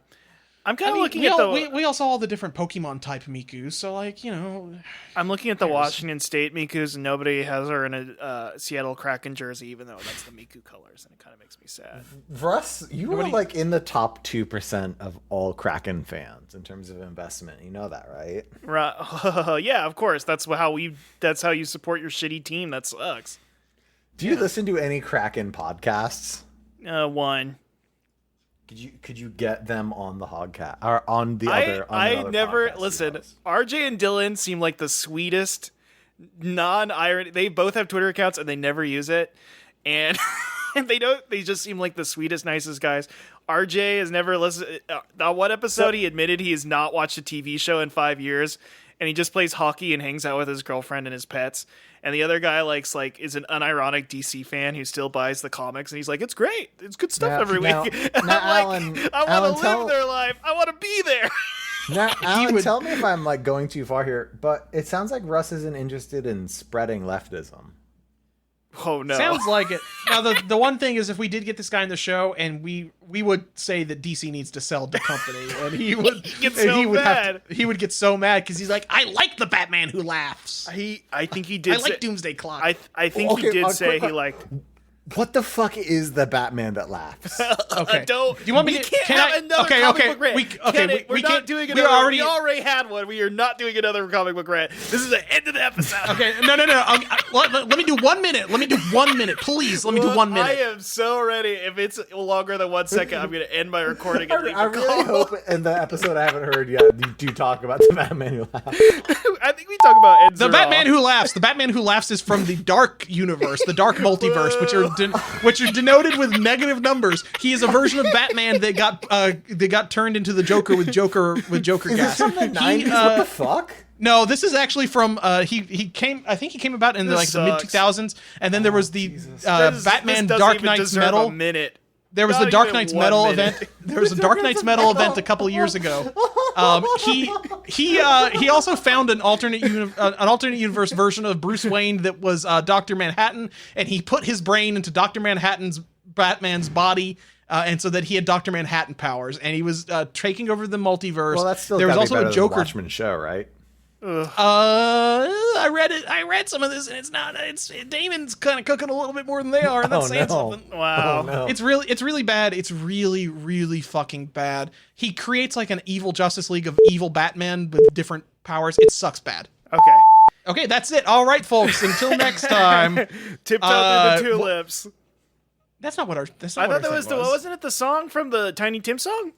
S2: I'm kind of looking at
S3: we all saw all the different Pokemon type Mikus, so like,
S2: I'm looking at the Washington State Mikus, and nobody has her in a Seattle Kraken jersey, even though that's the Miku colors, and it kind of makes me sad.
S5: Russ, you are like in the top 2% of all Kraken fans in terms of investment. You know that, right?
S2: Right? Yeah, of course. That's how you support your shitty team. That sucks.
S5: Do you listen to any Kraken podcasts?
S2: One.
S5: Could you get them on the Hogcast or on the other?
S2: I never listen. RJ and Dylan seem like the sweetest non-irony. They both have Twitter accounts and they never use it, and they don't. They just seem like the sweetest, nicest guys. RJ has never listened. On one episode, he admitted he has not watched a TV show in 5 years, and he just plays hockey and hangs out with his girlfriend and his pets. And the other guy is an unironic DC fan who still buys the comics, and he's like, "It's great, it's good stuff every week." And I'm like, I want to live their life. I want to be there.
S5: Now, Alan, tell me if I'm like going too far here, but it sounds like Russ isn't interested in spreading leftism.
S2: Oh no!
S3: Sounds like it. Now the one thing is, if we did get this guy in the show, and we would say that DC needs to sell the company, and he would he would get so mad because he's like, I like the Batman who laughs.
S2: I think he did.
S3: I like Doomsday Clock.
S2: I think he did say he liked.
S5: What the fuck is the Batman that laughs?
S3: Okay.
S2: Do
S3: you want me
S2: we
S3: to?
S2: can't have another comic book rant. We're not doing another. We already had one. We are not doing another comic book rant. This is the end of the episode.
S3: Okay. No. Let me do 1 minute. Let me do 1 minute, please. Let me do 1 minute.
S2: I am so ready. If it's longer than 1 second, I'm going to end my recording and leave
S5: I
S2: the
S5: really
S2: call.
S5: hope in the episode I haven't heard yet, you do talk about the Batman who laughs.
S2: I think we talk about Ed
S3: The
S2: Zerall.
S3: Batman who laughs. The Batman who laughs is from the dark universe, the dark multiverse, which are denoted with negative numbers. He is a version of Batman that got turned into the Joker with Joker
S5: Is
S3: gas.
S5: this from the 90s? What the fuck?
S3: No, this is actually from he came about in the mid 2000s, and then there was the Batman Dark Knight's Metal. There was the Dark Knight's Metal event. There was a Dark Knight's Metal event a couple of years ago. He also found an alternate universe version of Bruce Wayne that was Dr. Manhattan, and he put his brain into Dr. Batman's body. And so that he had Dr. Manhattan powers, and he was taking over the multiverse.
S5: Well, that's still
S3: there was also
S5: better
S3: a Joker
S5: than the Watchmen show, right?
S3: I read some of this, and it's Damon's kind of cooking a little bit more than they are, and that's saying something.
S2: Wow.
S5: Oh, no.
S3: It's really bad. It's really, really fucking bad. He creates like an evil Justice League of evil Batman with different powers. It sucks bad. Okay, that's it. All right, folks. Until next time.
S2: Tiptoe through the tulips.
S3: That's not what our.
S2: I thought that was wasn't it the song from the Tiny Tim song?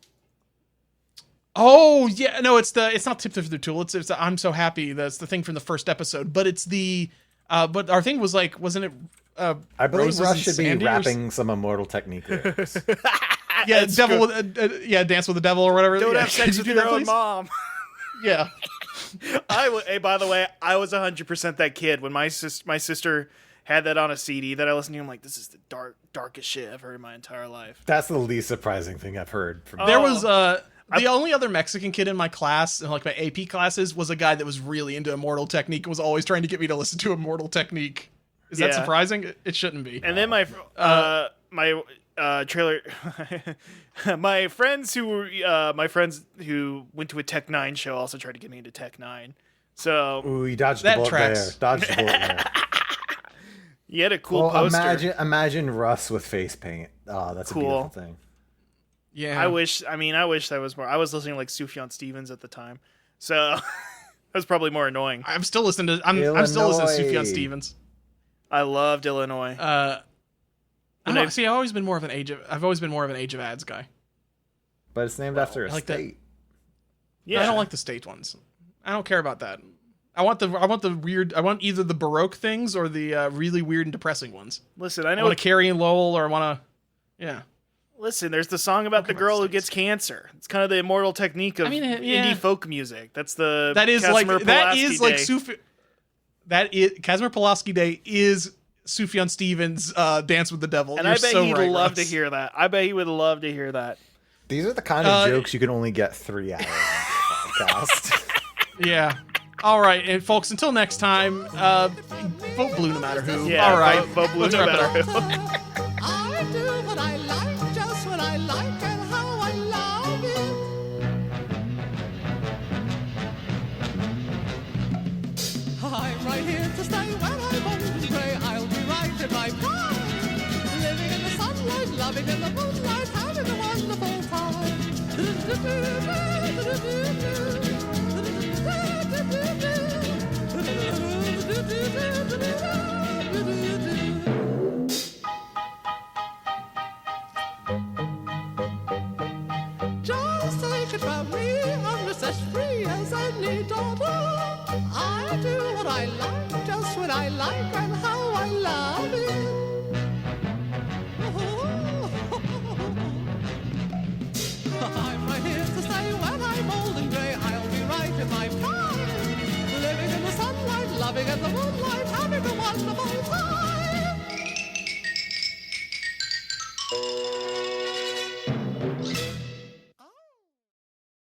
S3: Oh yeah, no, it's not Tiptoe Through the Tulips. It's I'm So Happy. That's the thing from the first episode. But it's the but our thing was like, wasn't it?
S5: I believe
S3: Roses
S5: Russ
S3: and
S5: should be
S3: Sandy
S5: rapping some Immortal Technique lyrics.
S3: Yeah, devil with Dance with the Devil or whatever.
S2: Don't
S3: yeah.
S2: have sex
S3: Could
S2: with
S3: you do
S2: your
S3: that,
S2: own
S3: please?
S2: mom.
S3: Yeah.
S2: Hey, by the way, I was 100% that kid when my sister had that on a CD that I listened to. I'm like, this is the darkest shit I've heard in my entire life.
S5: That's the least surprising thing I've heard from
S3: There was the only other Mexican kid in my class, in like my AP classes, was a guy that was really into Immortal Technique and was always trying to get me to listen to Immortal Technique. Is that surprising? It shouldn't be.
S2: And then my trailer, my friends who went to a Tech 9 show also tried to get me into Tech 9. So
S5: Ooh, you dodged the
S3: That
S5: bullet
S3: tracks.
S5: there. Dodged the bullet there.
S2: you had a cool
S5: Well,
S2: poster.
S5: imagine Russ with face paint. Oh, that's
S2: Cool.
S5: a beautiful thing.
S3: Yeah.
S2: I wish that was more. I was listening to like Sufjan Stevens at the time, so that was probably more annoying.
S3: I'm still listening to I'm still listening to Sufjan Stevens.
S2: I loved Illinois.
S3: I've always been more of an Age of Ads guy.
S5: But it's named after a
S3: I like that.
S5: state.
S2: Yeah,
S3: I don't like the state ones. I don't care about that. I want the weird. I want either the Baroque things or the really weird and depressing ones.
S2: Listen, I
S3: I
S2: know.
S3: want to Carrie and Lowell, or I want to. Yeah.
S2: Listen, there's the song about the girl who gets cancer. It's kind of the Immortal Technique of indie folk music. That's the Casimir Pulaski Day.
S3: Casimir Pulaski Day is Sufjan Stevens' Dance with the Devil.
S2: And
S3: You're
S2: I bet
S3: so
S2: he'd
S3: right,
S2: love
S3: Russ.
S2: to hear that. I bet he would love to hear that.
S5: These are the kind of jokes you can only get 3 hours on the podcast.
S3: Yeah. All right, and folks, until next time, vote blue no matter who.
S2: Yeah,
S3: All right,
S2: vote blue
S3: let's
S2: no
S3: wrap it
S2: matter
S3: up.
S1: I do what I like, just what I like, and how I love it. I'm right here to stay when I'm old and grey. I'll be right in my prime, living in the sunlight, loving in the moonlight, having a wonderful time. Just take it from me, I'm just as free as any daughter. I do what I like, just what I like, and how I love it. I'm right here to stay when I'm old and grey. I'll be right in my prime, living in the sunlight, loving in the moonlight.